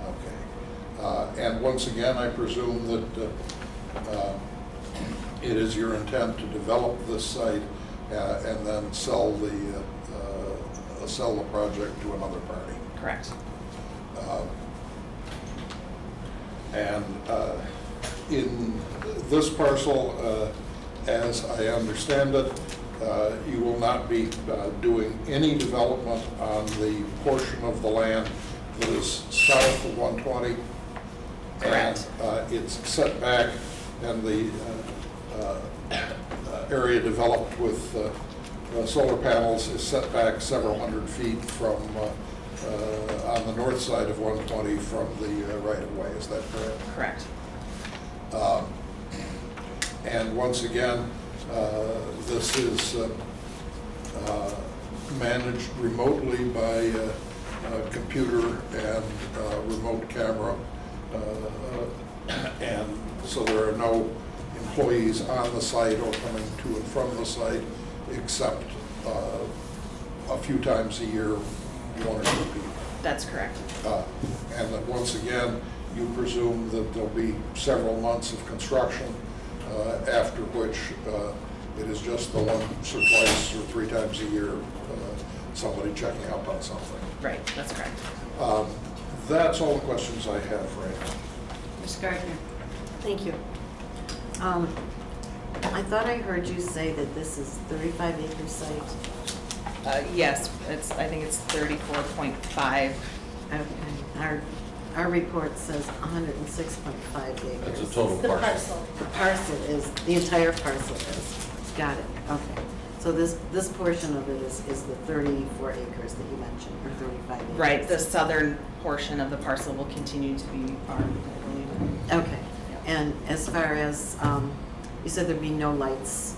Okay. And once again, I presume that it is your intent to develop this site and then sell the project to another party. Correct. And in this parcel, as I understand it, you will not be doing any development on the portion of the land that is south of 120. Correct. And it's set back, and the area developed with solar panels is set back several hundred feet from, on the north side of 120 from the right-of-way. Is that correct? Correct. And once again, this is managed remotely by computer and remote camera. And so there are no employees on the site or coming to and from the site, except a few times a year, one or two people. That's correct. And that once again, you presume that there'll be several months of construction, after which it is just the once or twice or three times a year somebody checking up on something. Right, that's correct. That's all the questions I have right now. Ms. Gardner. Thank you. I thought I heard you say that this is 35-acre site. Yes, I think it's 34.5. Okay. Our report says 106.5 acres. That's a total The parcel. parcel. The parcel is, the entire parcel is. Got it, okay. So this portion of it is the 34 acres that you mentioned, or 35 acres? Right, the southern portion of the parcel will continue to be farmed, I believe. Okay. And as far as, you said there'd be no lights,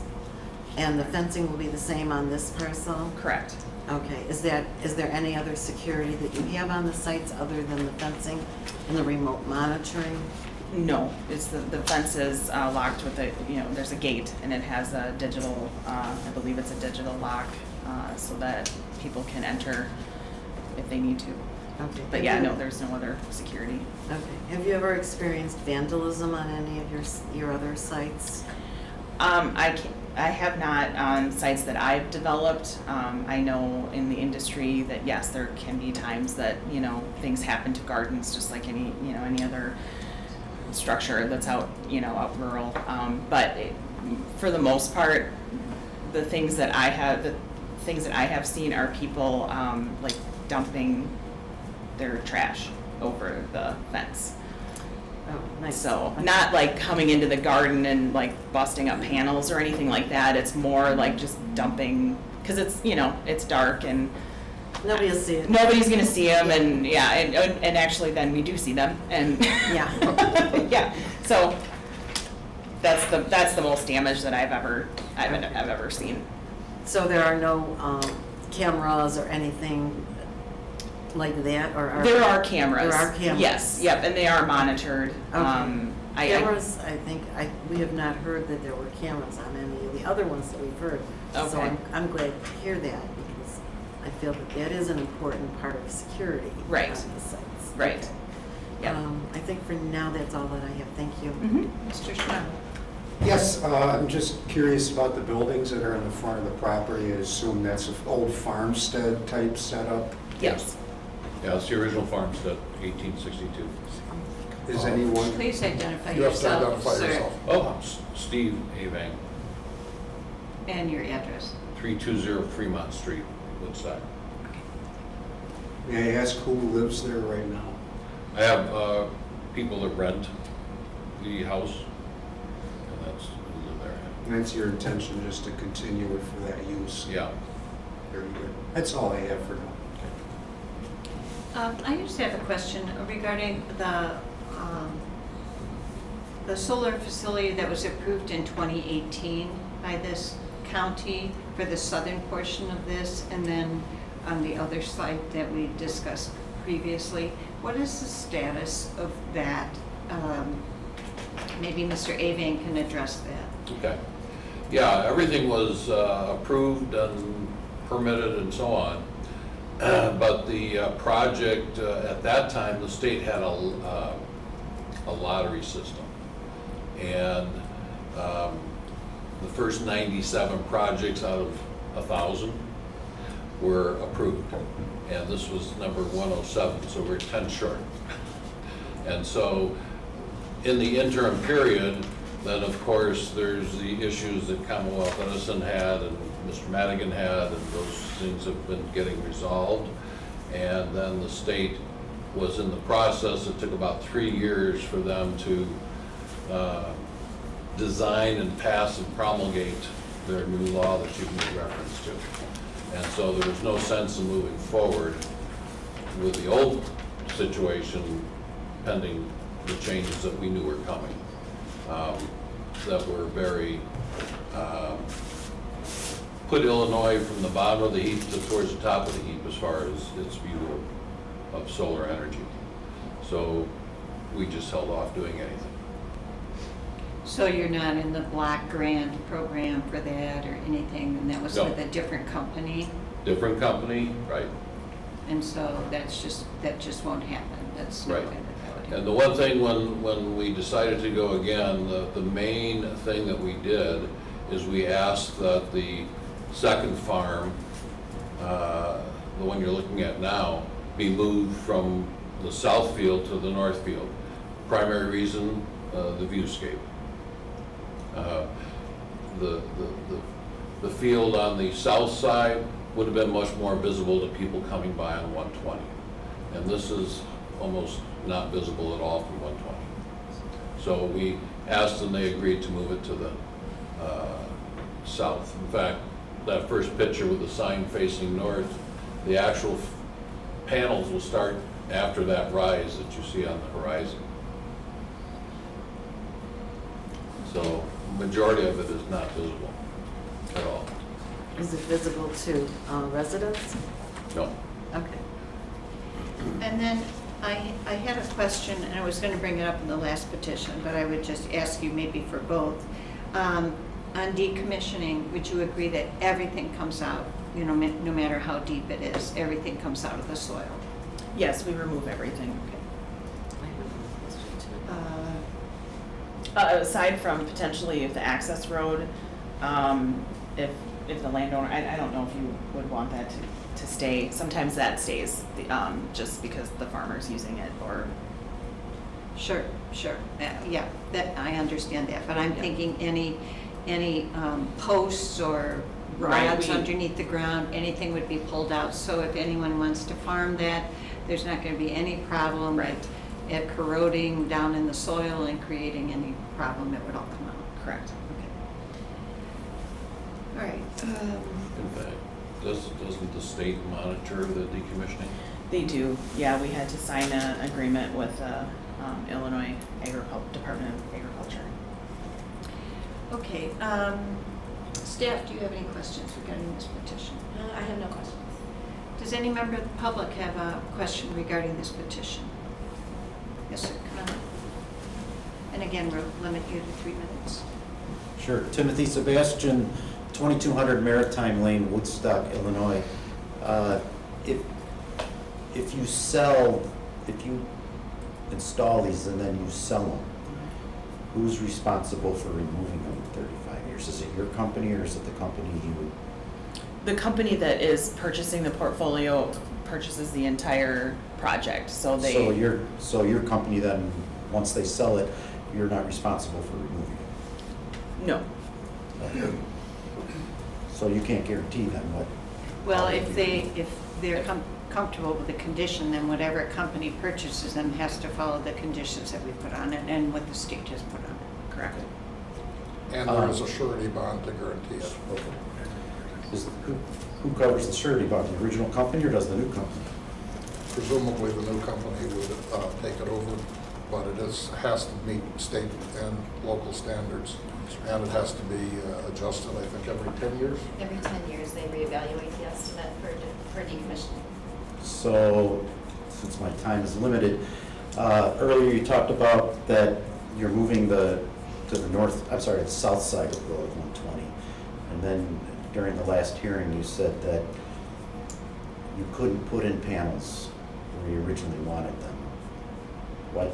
and the fencing will be the same on this parcel? Correct. Okay, is there any other security that you have on the sites other than the fencing and the remote monitoring? No, it's the fence is locked with a, there's a gate and it has a digital, I believe it's a digital lock, so that people can enter if they need to. Okay. But yeah, no, there's no other security. Okay. Have you ever experienced vandalism on any of your other sites? I have not on sites that I've developed. I know in the industry that yes, there can be times that, things happen to gardens just like any other structure that's out rural. But for the most part, the things that I have seen are people like dumping their trash over the fence. Oh, nice. So not like coming into the garden and like busting up panels or anything like that. It's more like just dumping, because it's it's dark and nobody will see it. Nobody's gonna see them, and yeah, and actually then we do see them, and yeah, yeah. So that's the most damage that I've ever seen. So there are no cameras or anything like that, or there are cameras. There are cameras. Yes, yep, and they are monitored. Okay. Cameras, I think we have not heard that there were cameras on any of the other ones that we've heard. Okay. So I'm glad to hear that, because I feel that is an important part of security Right. on the sites. Right. Yep. I think for now that's all that I have. Thank you. Mr. Schmidt? Yes, I'm just curious about the buildings that are in the front of the property. I assume that's an old farmstead type setup? Yes. Yeah, it's the original farmstead, 1862. Is anyone? Please identify You have to yourself, identify sir, yourself. Oh, Steve Avang, and your address. 320 Fremont Street, Woodstock. May I ask who lives there right now? I have people that rent the house, and that's who live there. And that's your intention, just to continue it for that use? Yeah. Very good. That's all I have for now. I just have a question regarding the solar facility that was approved in 2018 by this county for the southern portion of this, and then on the other site that we discussed previously. What is the status of that? Maybe Mr. Avang can address that. Okay. Yeah, everything was approved and permitted and so on. But the project, at that time, the state had a lottery system. And the first 97 projects out of 1,000 were approved. And this was number 107, so we're 10 short. And so in the interim period, then of course there's the issues that Commonwealth Edison had and Mr. Madigan had, and those things have been getting resolved. And then the state was in the process. It took about 3 years for them to design and pass and promulgate their new law that you made reference to. And so there was no sense in moving forward with the old situation pending the changes that we knew were coming, that were very, put Illinois from the bottom of the heap to towards the top of the heap as far as its view of solar energy. So we just held off doing anything. So you're not in the Black Grant program for that or anything, and that was No. with a different company? Different company, right? And so that just won't happen. That's not Right. going to And the one thing when we decided to go again, the main thing that we did is we asked that the second farm, the one you're looking at now, be moved from the south field to the north field. Primary reason, the viewscape. the field on the south side would have been much more visible to people coming by on 120. And this is almost not visible at all from 120. So we asked and they agreed to move it to the south. In fact, that first picture with the sign facing north, the actual panels will start after that rise that you see on the horizon. So majority of it is not visible at all. Is it visible to residents? No. Okay. And then I had a question, and I was going to bring it up in the last petition, but I would just ask you maybe for both. On decommissioning, would you agree that everything comes out, you know, no matter how deep it is, everything comes out of the soil? Yes, we remove everything. I have a question too. Aside from potentially if the access road, if the landowner, I don't know if you would want that to stay. Sometimes that stays, just because the farmer's using it or. Sure. Yeah, that, I understand that, but I'm thinking any posts or Right, rods we- underneath the ground, anything would be pulled out. So if anyone wants to farm that, there's not going to be any problem with it corroding down in the soil and creating any problem. It would all come out. Correct. Okay. All right. In fact, doesn't the state monitor the decommissioning? They do, yeah, we had to sign an agreement with Illinois Department of Agriculture. Okay. Staff, do you have any questions regarding this petition? I have no questions. Does any member of the public have a question regarding this petition? Yes, sir, come on. And again, we'll limit you to 3 minutes. Sure. Timothy Sebastian, 2200 Maritime Lane, Woodstock, Illinois. If you install these and then you sell them, who's responsible for removing them in 35 years? Is it your company or is it the company you would? The company that is purchasing the portfolio purchases the entire project, so they. So your company then, once they sell it, you're not responsible for removing it? No. Okay. So you can't guarantee them what? Well, if they're comfortable with the condition, then whatever company purchases them has to follow the conditions that we put on it and what the state has put on it. Correct. And there is a surety bond to guarantee it. Okay. Who covers the surety bond, the original company or does the new company? Presumably the new company would take it over, but it has to meet state and local standards. And it has to be adjusted, I think, every 10 years. Every 10 years, they reevaluate the estimate for decommissioning. So, since my time is limited, earlier you talked about that you're moving to the south side of Road 120. And then during the last hearing, you said that you couldn't put in panels where you originally wanted them. Why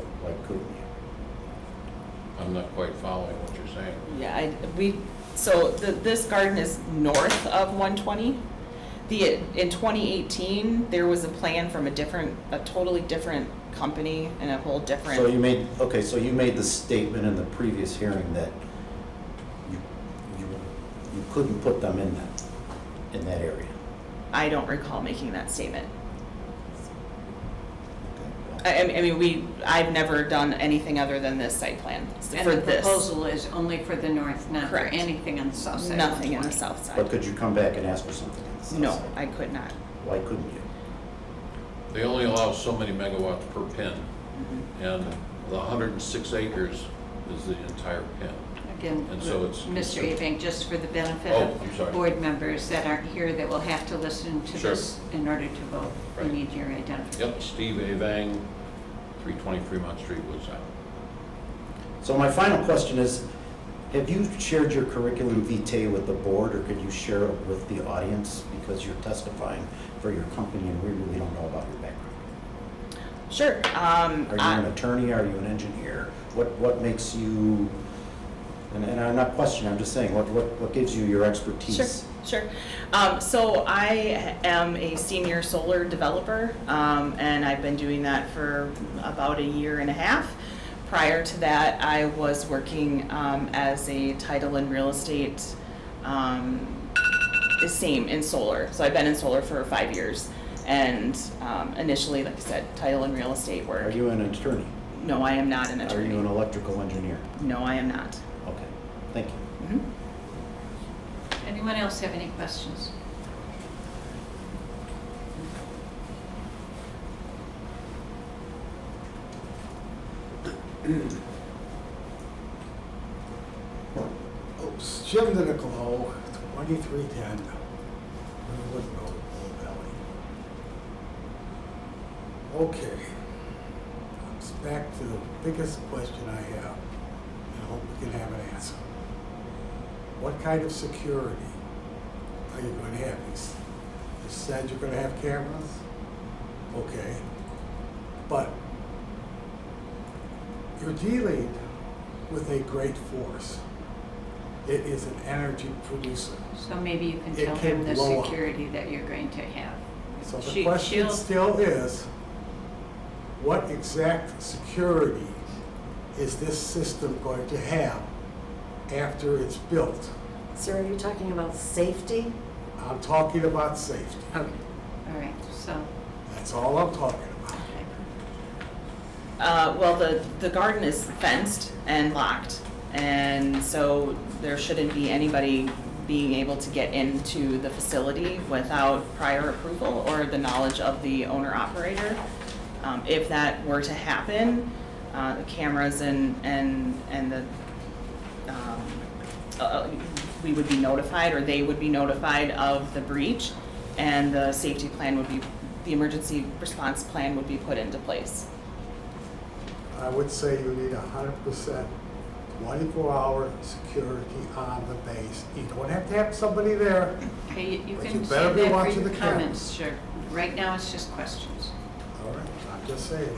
couldn't you? I'm not quite following what you're saying. Yeah, this garden is north of 120. In 2018, there was a plan from a totally different company and a whole different. So you made the statement in the previous hearing that you couldn't put them in that area. I don't recall making that statement. I've never done anything other than this site plan And for the this. proposal is only for the north, not for Correct. anything on the south side? Nothing on the 120. south side. But could you come back and ask for something on the south No, side? I could not. Why couldn't you? They only allow so many megawatts per pin, and the 106 acres is the entire pin. Again, And so it's. Mr. Ebank, just for the benefit Oh, I'm sorry. of board members that aren't here that will have to listen to Sure. this in order to vote, we Right. need your identification. Yep, Steve Avang, 320 Fremont Street, Woodstock. So my final question is, have you shared your curriculum vitae with the board, or could you share it with the audience? Because you're testifying for your company and we really don't know about your background. Sure. Are you an attorney? Are you an engineer? What makes you, and I'm not questioning, I'm just saying, what gives you your expertise? Sure. So I am a senior solar developer, and I've been doing that for about a year and a half. Prior to that, I was working as a title and real estate, same in solar. So I've been in solar for 5 years. And initially, like I said, title and real estate work. Are you an attorney? No, I am not an Are attorney. you an electrical engineer? No, I am not. Okay, thank you. Mhm. Anyone else have any questions? Oops, Jim DiNiccolo, 2310 Greenwood Road, Bull Valley. Okay, it's back to the biggest question I have, and I hope we can have an answer. What kind of security are you going to have? You said you're going to have cameras? Okay, but you're dealing with a great force. It is an energy producer. So maybe you can It tell can him the blow up. security that you're going to have. So the She- question she'll- still is, what exact security is this system going to have after it's built? Sir, are you talking about safety? I'm talking about safety. Okay, all right, so, That's all I'm talking about. Well, the garden is fenced and locked, and so there shouldn't be anybody being able to get into the facility without prior approval or the knowledge of the owner-operator. If that were to happen, the cameras and the, we would be notified, or they would be notified of the breach, and the safety plan would be, the emergency response plan would be put into place. I would say you need 100% 24-hour security on the base. You don't have to have somebody there. okay, you But can you better say be that for watching your the cameras. comments, sure. Right now, it's just questions. All right, I'm just saying,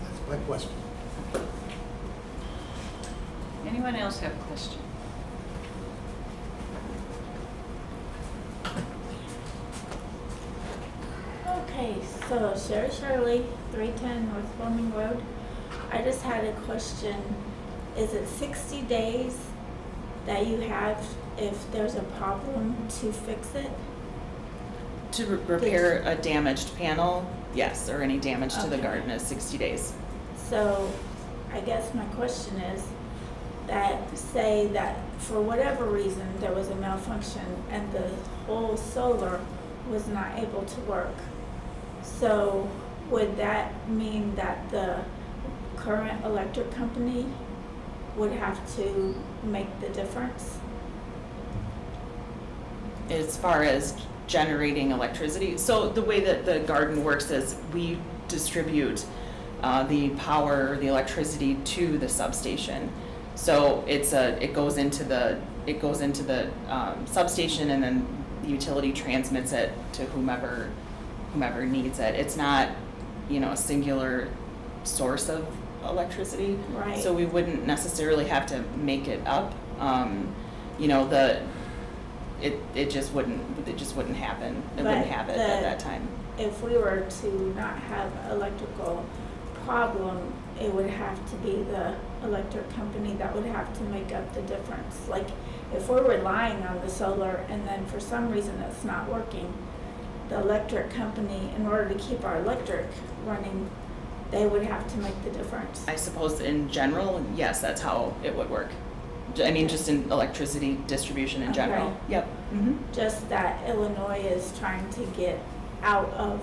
that's my question. Anyone else have a question? Okay, so Sarah Shirley, 310 North Fleming Road. I just had a question. Is it 60 days that you have if there's a problem to fix it? To repair a damaged panel, yes, or any damage to the Okay. garden is 60 days. So I guess my question is that say that for whatever reason there was a malfunction and the whole solar was not able to work. So would that mean that the current electric company would have to make the difference? As far as generating electricity, so the way that the garden works is we distribute the power, the electricity to the substation. So it goes into the substation, and then the utility transmits it to whomever needs it. It's not, a singular source of electricity. Right. So we wouldn't necessarily have to make it up. It just wouldn't happen. It wouldn't have it at that time. If we were to not have electrical problem, it would have to be the electric company that would have to make up the difference. Like, if we're relying on the solar and then for some reason it's not working, the electric company, in order to keep our electric running, they would have to make the difference. I suppose in general, yes, that's how it would work. I mean, just in electricity distribution in general. Okay. Yep. Mm-hmm. Just that Illinois is trying to get out of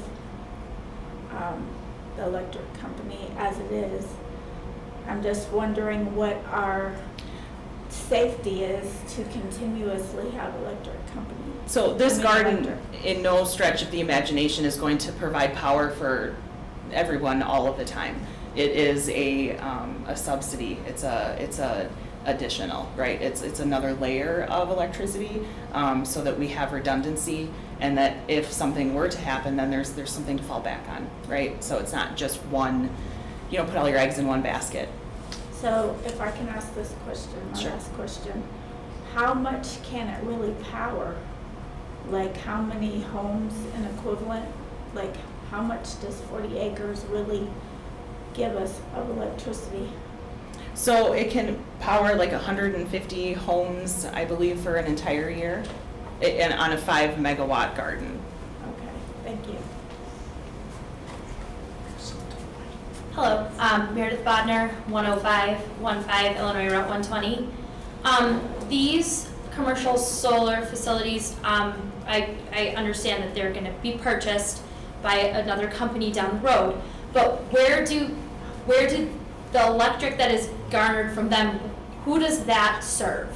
the electric company as it is. I'm just wondering what our safety is to continuously have electric company. So this I mean, garden, electric. in no stretch of the imagination, is going to provide power for everyone all of the time. It is a subsidy. It's a additional, right? It's another layer of electricity, so that we have redundancy, and that if something were to happen, then there's something to fall back on, right? So it's not just one. You don't put all your eggs in one basket. So if I can ask this question, my Sure. last question, how much can it really power? Like, how many homes in equivalent? Like, how much does 40 acres really give us of electricity? So it can power like 150 homes, I believe, for an entire year, and on a 5 megawatt garden. Okay, thank you. Hello, Meredith Bodner, 10515 Illinois Route 120. These commercial solar facilities, I understand that they're gonna be purchased by another company down the road, but where did the electric that is garnered from them, who does that serve?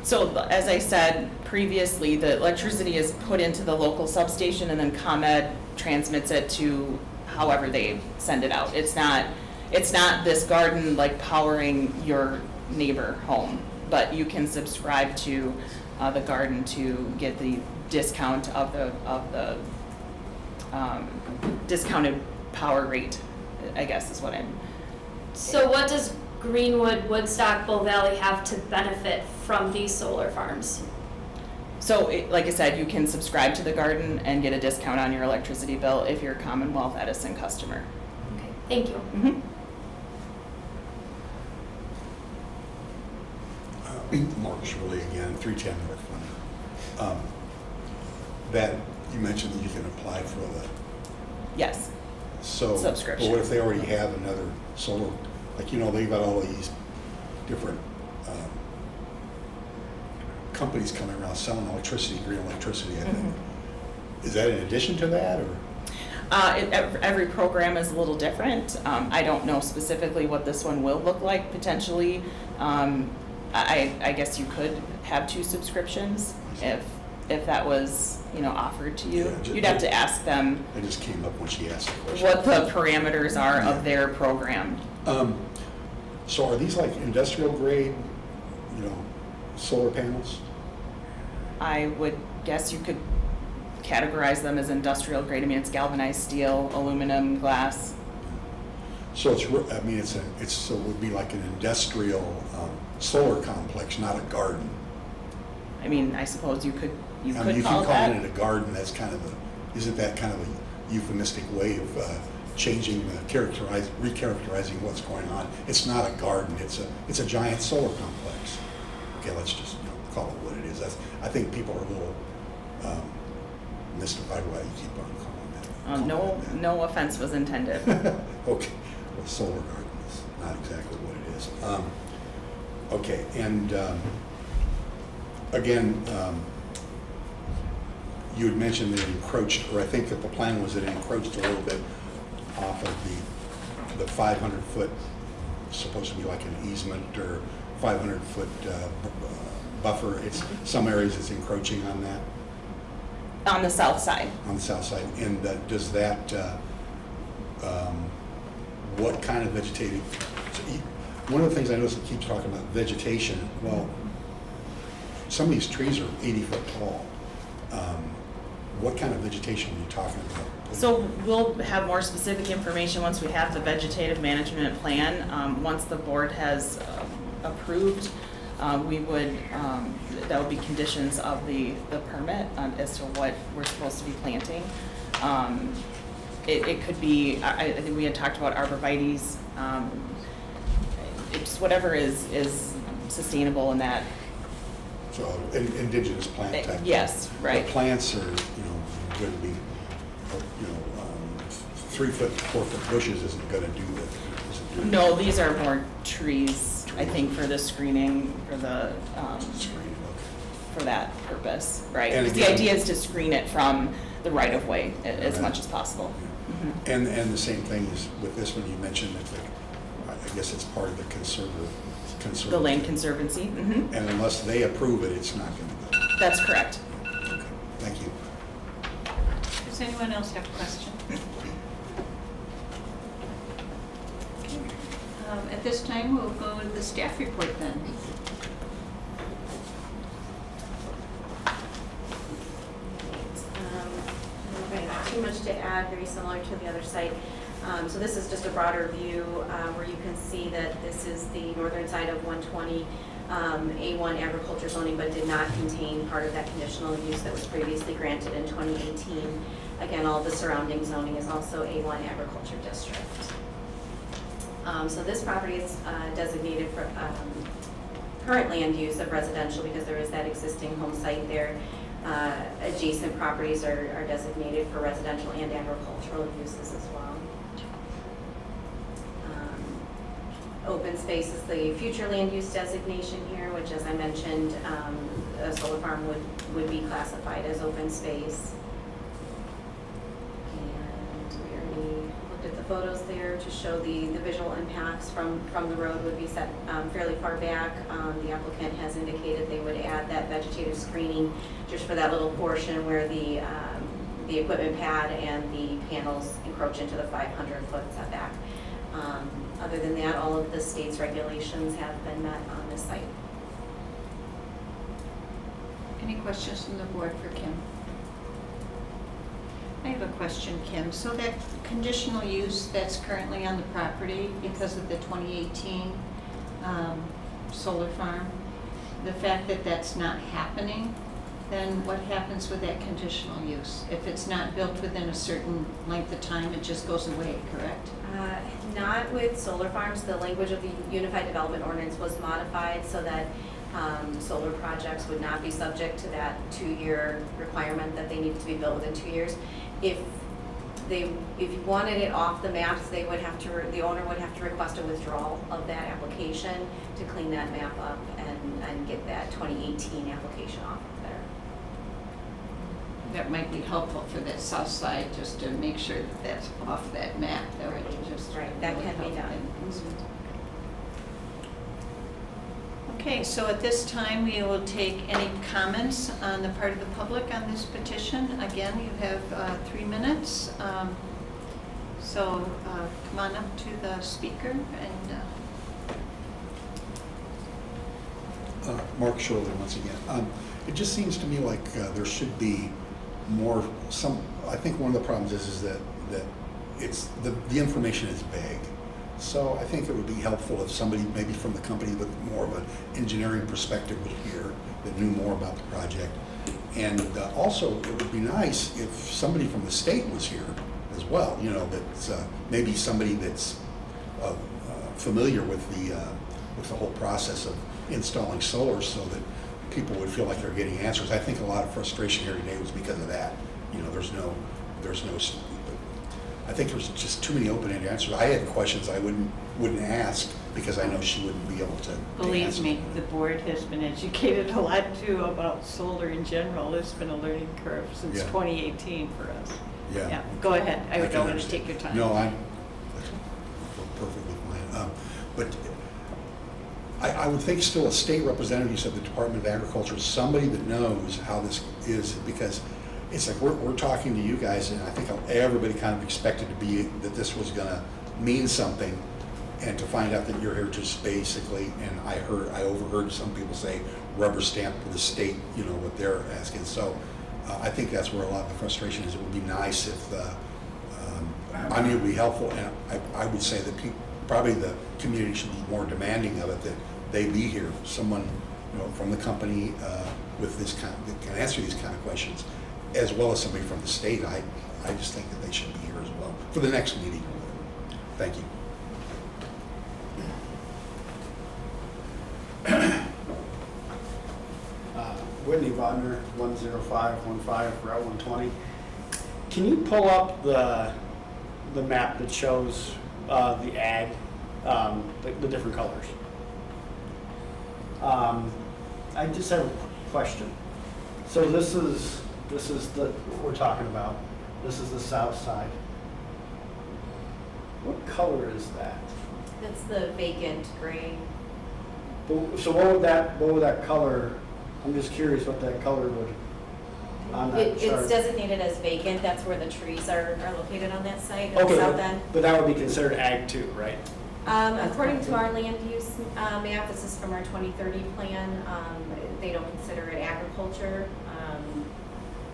So as I said previously, the electricity is put into the local substation and then ComEd transmits it to however they send it out. It's not this garden like powering your neighbor home, but you can subscribe to the garden to get the discount of the discounted power rate, I guess is what I'm. So what does Greenwood, Woodstock, Bull Valley have to benefit from these solar farms? So, like I said, you can subscribe to the garden and get a discount on your electricity bill if you're a Commonwealth Edison customer. Okay, thank you. Mm-hmm. Mark Shirley again, 310 North Fleming. That, you mentioned that you can apply for the. Yes. So, Subscription. but what if they already have another solar, like, they've got all these different companies coming around selling electricity, green electricity, I think. Mm-hmm. Is that in addition to that, or? Every program is a little different. I don't know specifically what this one will look like potentially. I guess you could have 2 subscriptions if that was, offered to you. Yeah, You'd have to ask them I just came up when she asked the question. what the parameters are of their program. So are these like industrial grade, solar panels? I would guess you could categorize them as industrial grade. I mean, it's galvanized steel, aluminum, glass. So so it would be like an industrial solar complex, not a garden. I mean, I suppose you could You call keep it calling that. it a garden, that's isn't that kind of a euphemistic way of changing, recharacterizing what's going on? It's not a garden, it's a giant solar complex. Okay, let's just call it what it is. I think people are a little mystified why you keep on calling that. No offense was intended. Okay, well, solar garden is not exactly what it is. Okay, and again, you had mentioned that it encroached, or I think that the plan was that it encroached a little bit off of the 500-foot, supposed to be like an easement or 500-foot buffer. Some areas it's encroaching on that. On the south side. On the south side. And does that, what kind of vegetative, one of the things I noticed it keeps talking about vegetation. Well, some of these trees are 80 foot tall. What kind of vegetation are you talking about? So we'll have more specific information once we have the vegetative management plan. Once the board has approved, we would, that would be conditions of the permit as to what we're supposed to be planting. It could be, I think we had talked about arborvitaes, it's whatever is sustainable in that. So indigenous plant type. Yes, right. The plants are, going to be, 3 foot, 4 foot bushes isn't going to do it. No, these are more trees, I think, for the screening, for the, for that purpose, right? And Because the again- idea is to screen it from the right-of-way as much as possible. Mhm. And the same thing is with this one, you mentioned that I guess it's part of the conservative. The Land Conservancy, mhm. And unless they approve it, it's not going to go. That's correct. Okay, thank you. Does anyone else have a question? At this time, we'll go to the staff report then. Okay, not too much to add, very similar to the other site. So this is just a broader view where you can see that this is the northern side of 120 A1 agriculture zoning, but did not contain part of that conditional use that was previously granted in 2018. Again, all the surrounding zoning is also A1 agriculture district. So this property is designated for current land use of residential because there is that existing home site there. Adjacent properties are designated for residential and agricultural uses as well. Open space is the future land use designation here, which, as I mentioned, a solar farm would be classified as open space. And we already looked at the photos there to show the visual impacts from the road would be set fairly far back. The applicant has indicated they would add that vegetative screening just for that little portion where the equipment pad and the panels encroach into the 500-foot setback. Other than that, all of the state's regulations have been met on this site. Any questions from the board for Kim? I have a question, Kim. So that conditional use that's currently on the property because of the 2018 solar farm, the fact that that's not happening, then what happens with that conditional use? If it's not built within a certain length of time, it just goes away, correct? Not with solar farms. The language of the Unified Development Ordinance was modified so that solar projects would not be subject to that 2-year requirement that they needed to be built within 2 years. If you wanted it off the maps, they would have to, the owner would have to request a withdrawal of that application to clean that map up and get that 2018 application off of there. That might be helpful for that south side, just to make sure that that's off that map. That would just Right, that really can be help done. them. Okay, so at this time, we will take any comments on the part of the public on this petition. Again, you have 3 minutes. So come on up to the speaker and Mark Shirley, once again. It just seems to me like there should be more, I think one of the problems is that it's, the information is vague. So I think it would be helpful if somebody maybe from the company with more of an engineering perspective was here that knew more about the project. And also, it would be nice if somebody from the state was here as well, you know, that's maybe somebody that's familiar with the whole process of installing solar so that people would feel like they're getting answers. I think a lot of frustration here today was because of that. You know, I think there's just too many open-ended answers. I had questions I wouldn't ask because I know she wouldn't be able to believe answer me, them. the board has been educated a lot too about solar in general. It's been a learning curve since Yeah. 2018 for us. Yeah. Go ahead. I can don't want to understand. take your time. No, I'm perfectly fine. But I would think still a state representative, you said the Department of Agriculture, somebody that knows how this is, because it's like we're talking to you guys, and I think everybody kind of expected to be that this was going to mean something, and to find out that you're here just basically, and I overheard some people say rubber stamp to the state, you know, what they're asking. So I think that's where a lot of the frustration is. It would be nice if, I mean, it would be helpful, and I would say that probably the community should be more demanding of it, that they be here, someone, you know, from the company with this kind that can answer these kind of questions, as well as somebody from the state. I just think that they should be here as well for the next meeting. Thank you. Whitney Bodner, 10515 Route 120. Can you pull up the map that shows the ag, the different colors? I just have a question. So this is what we're talking about. This is the south side. What color is that? That's the vacant gray. So what would that color? I'm just curious what that color would on that chart. It's designated as vacant. That's where the trees are located on that site, Okay, south end. but that would be considered ag too, right? According to our land use map, this is from our 2030 plan, they don't consider it agriculture.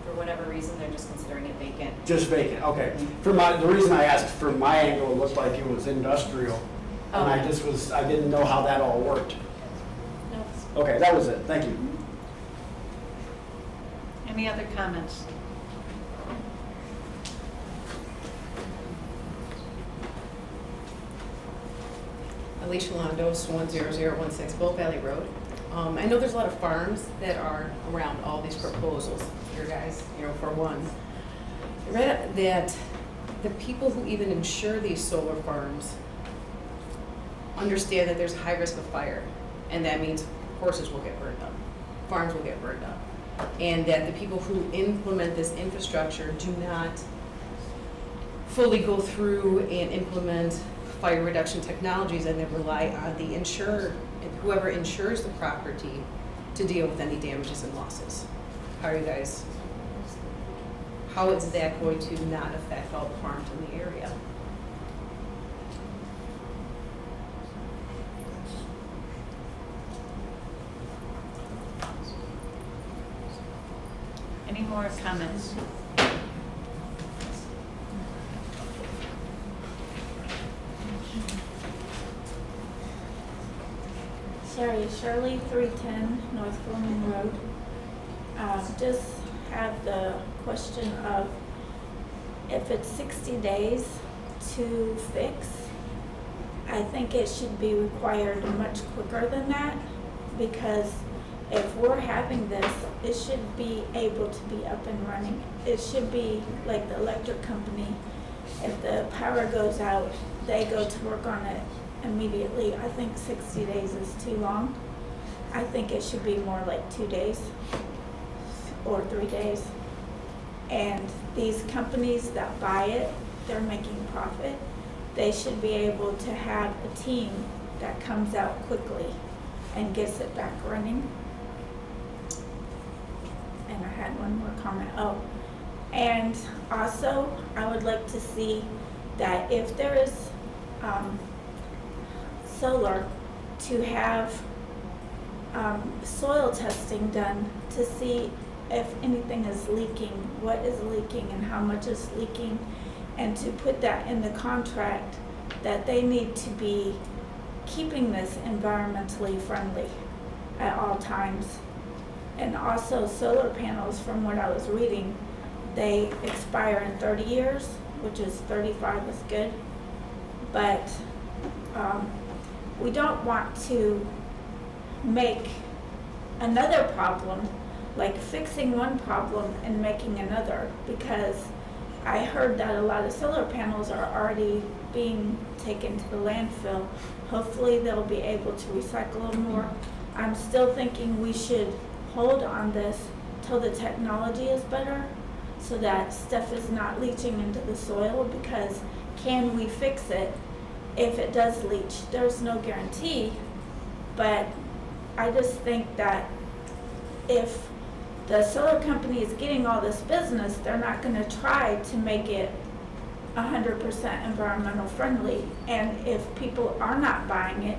For whatever reason, they're just considering it vacant. Just vacant, okay. The reason I asked, from my angle, it looked like it was industrial. And I didn't know how that all worked. No. Okay, that was it, thank you. Any other comments? Alicia Londos, 10016 Bull Valley Road. I know there's a lot of farms that are around all these proposals, your guys, for one. I read that the people who even insure these solar farms understand that there's high risk of fire, and that means horses will get burned up, farms will get burned up, and that the people who implement this infrastructure do not fully go through and implement fire reduction technologies, and they rely on the insurer, whoever insures the property, to deal with any damages and losses. How is that going to not affect all the farms in the area? Any more comments? Sorry, Shirley, 310 North Fleming Road. Just have the question of if it's 60 days to fix, I think it should be required much quicker than that, because if we're having this, it should be able to be up and running. It should be like the electric company. If the power goes out, they go to work on it immediately. I think 60 days is too long. I think it should be more like 2 days or 3 days. And these companies that buy it, they're making profit. They should be able to have a team that comes out quickly and gets it back running. And I had one more comment. Oh, and also I would like to see that if there is solar, to have soil testing done to see if anything is leaking, what is leaking and how much is leaking, and to put that in the contract that they need to be keeping this environmentally friendly at all times. And also solar panels, from what I was reading, they expire in 30 years, which is 35 is good. But we don't want to make another problem, like fixing one problem and making another, because I heard that a lot of solar panels are already being taken to the landfill. Hopefully they'll be able to recycle them more. I'm still thinking we should hold on this till the technology is better, so that stuff is not leaching into the soil, because can we fix it if it does leach? There's no guarantee, but I just think that if the solar company is getting all this business, they're not going to try to make it 100% environmental friendly. And if people are not buying it,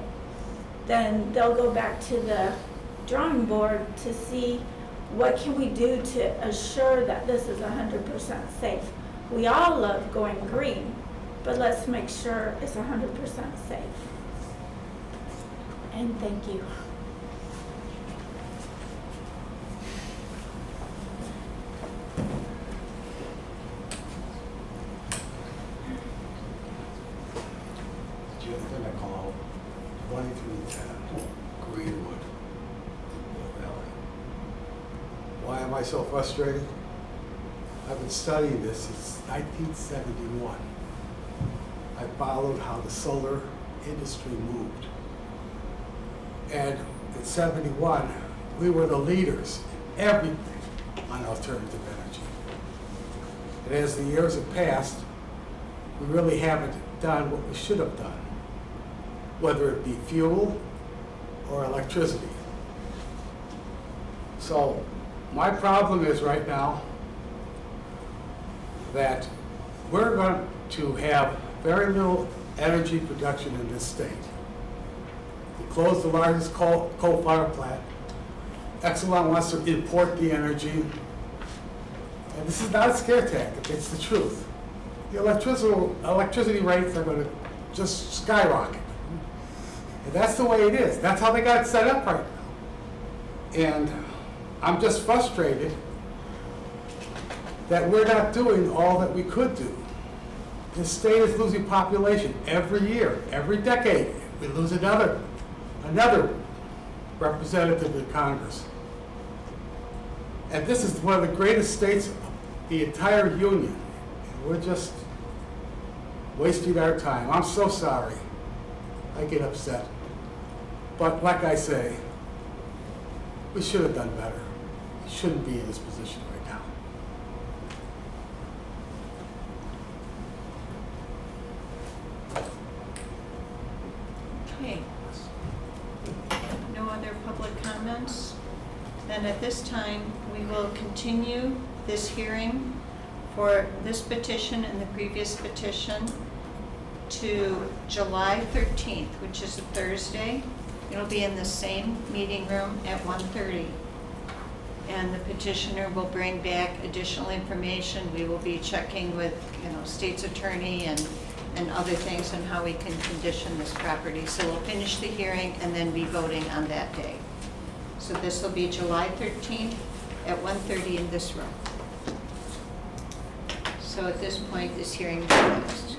then they'll go back to the drawing board to see what can we do to assure that this is 100% safe. We all love going green, but let's make sure it's 100% safe. And thank you. Jim Pinnacle, 2310 Greenwood Valley. Why am I so frustrated? I've been studying this since 1971. I followed how the solar industry moved. And in 71, we were the leaders in everything on alternative energy. And as the years have passed, we really haven't done what we should have done, whether it be fuel or electricity. So my problem is right now that we're going to have very little energy production in this state. We closed the largest coal-fired plant. Exelon wants to import the energy. And this is not a scare tactic, it's the truth. The electricity rates are going to just skyrocket. And that's the way it is. That's how they got it set up right now. And I'm just frustrated that we're not doing all that we could do. The state is losing population every year, every decade. we lose another representative in Congress. And this is one of the greatest states of the entire union. And we're just wasting our time. I'm so sorry. I get upset. But like I say, we should have done better. We shouldn't be in this position right now. Okay. No other public comments? Then at this time, we will continue this hearing for this petition and the previous petition to July 13th, which is a Thursday. It'll be in the same meeting room at 1:30. And the petitioner will bring back additional information. We will be checking with, state's attorney and other things on how we can condition this property. So we'll finish the hearing and then be voting on that day. So this will be July 13th at 1:30 in this room. So at this point, this hearing is closed.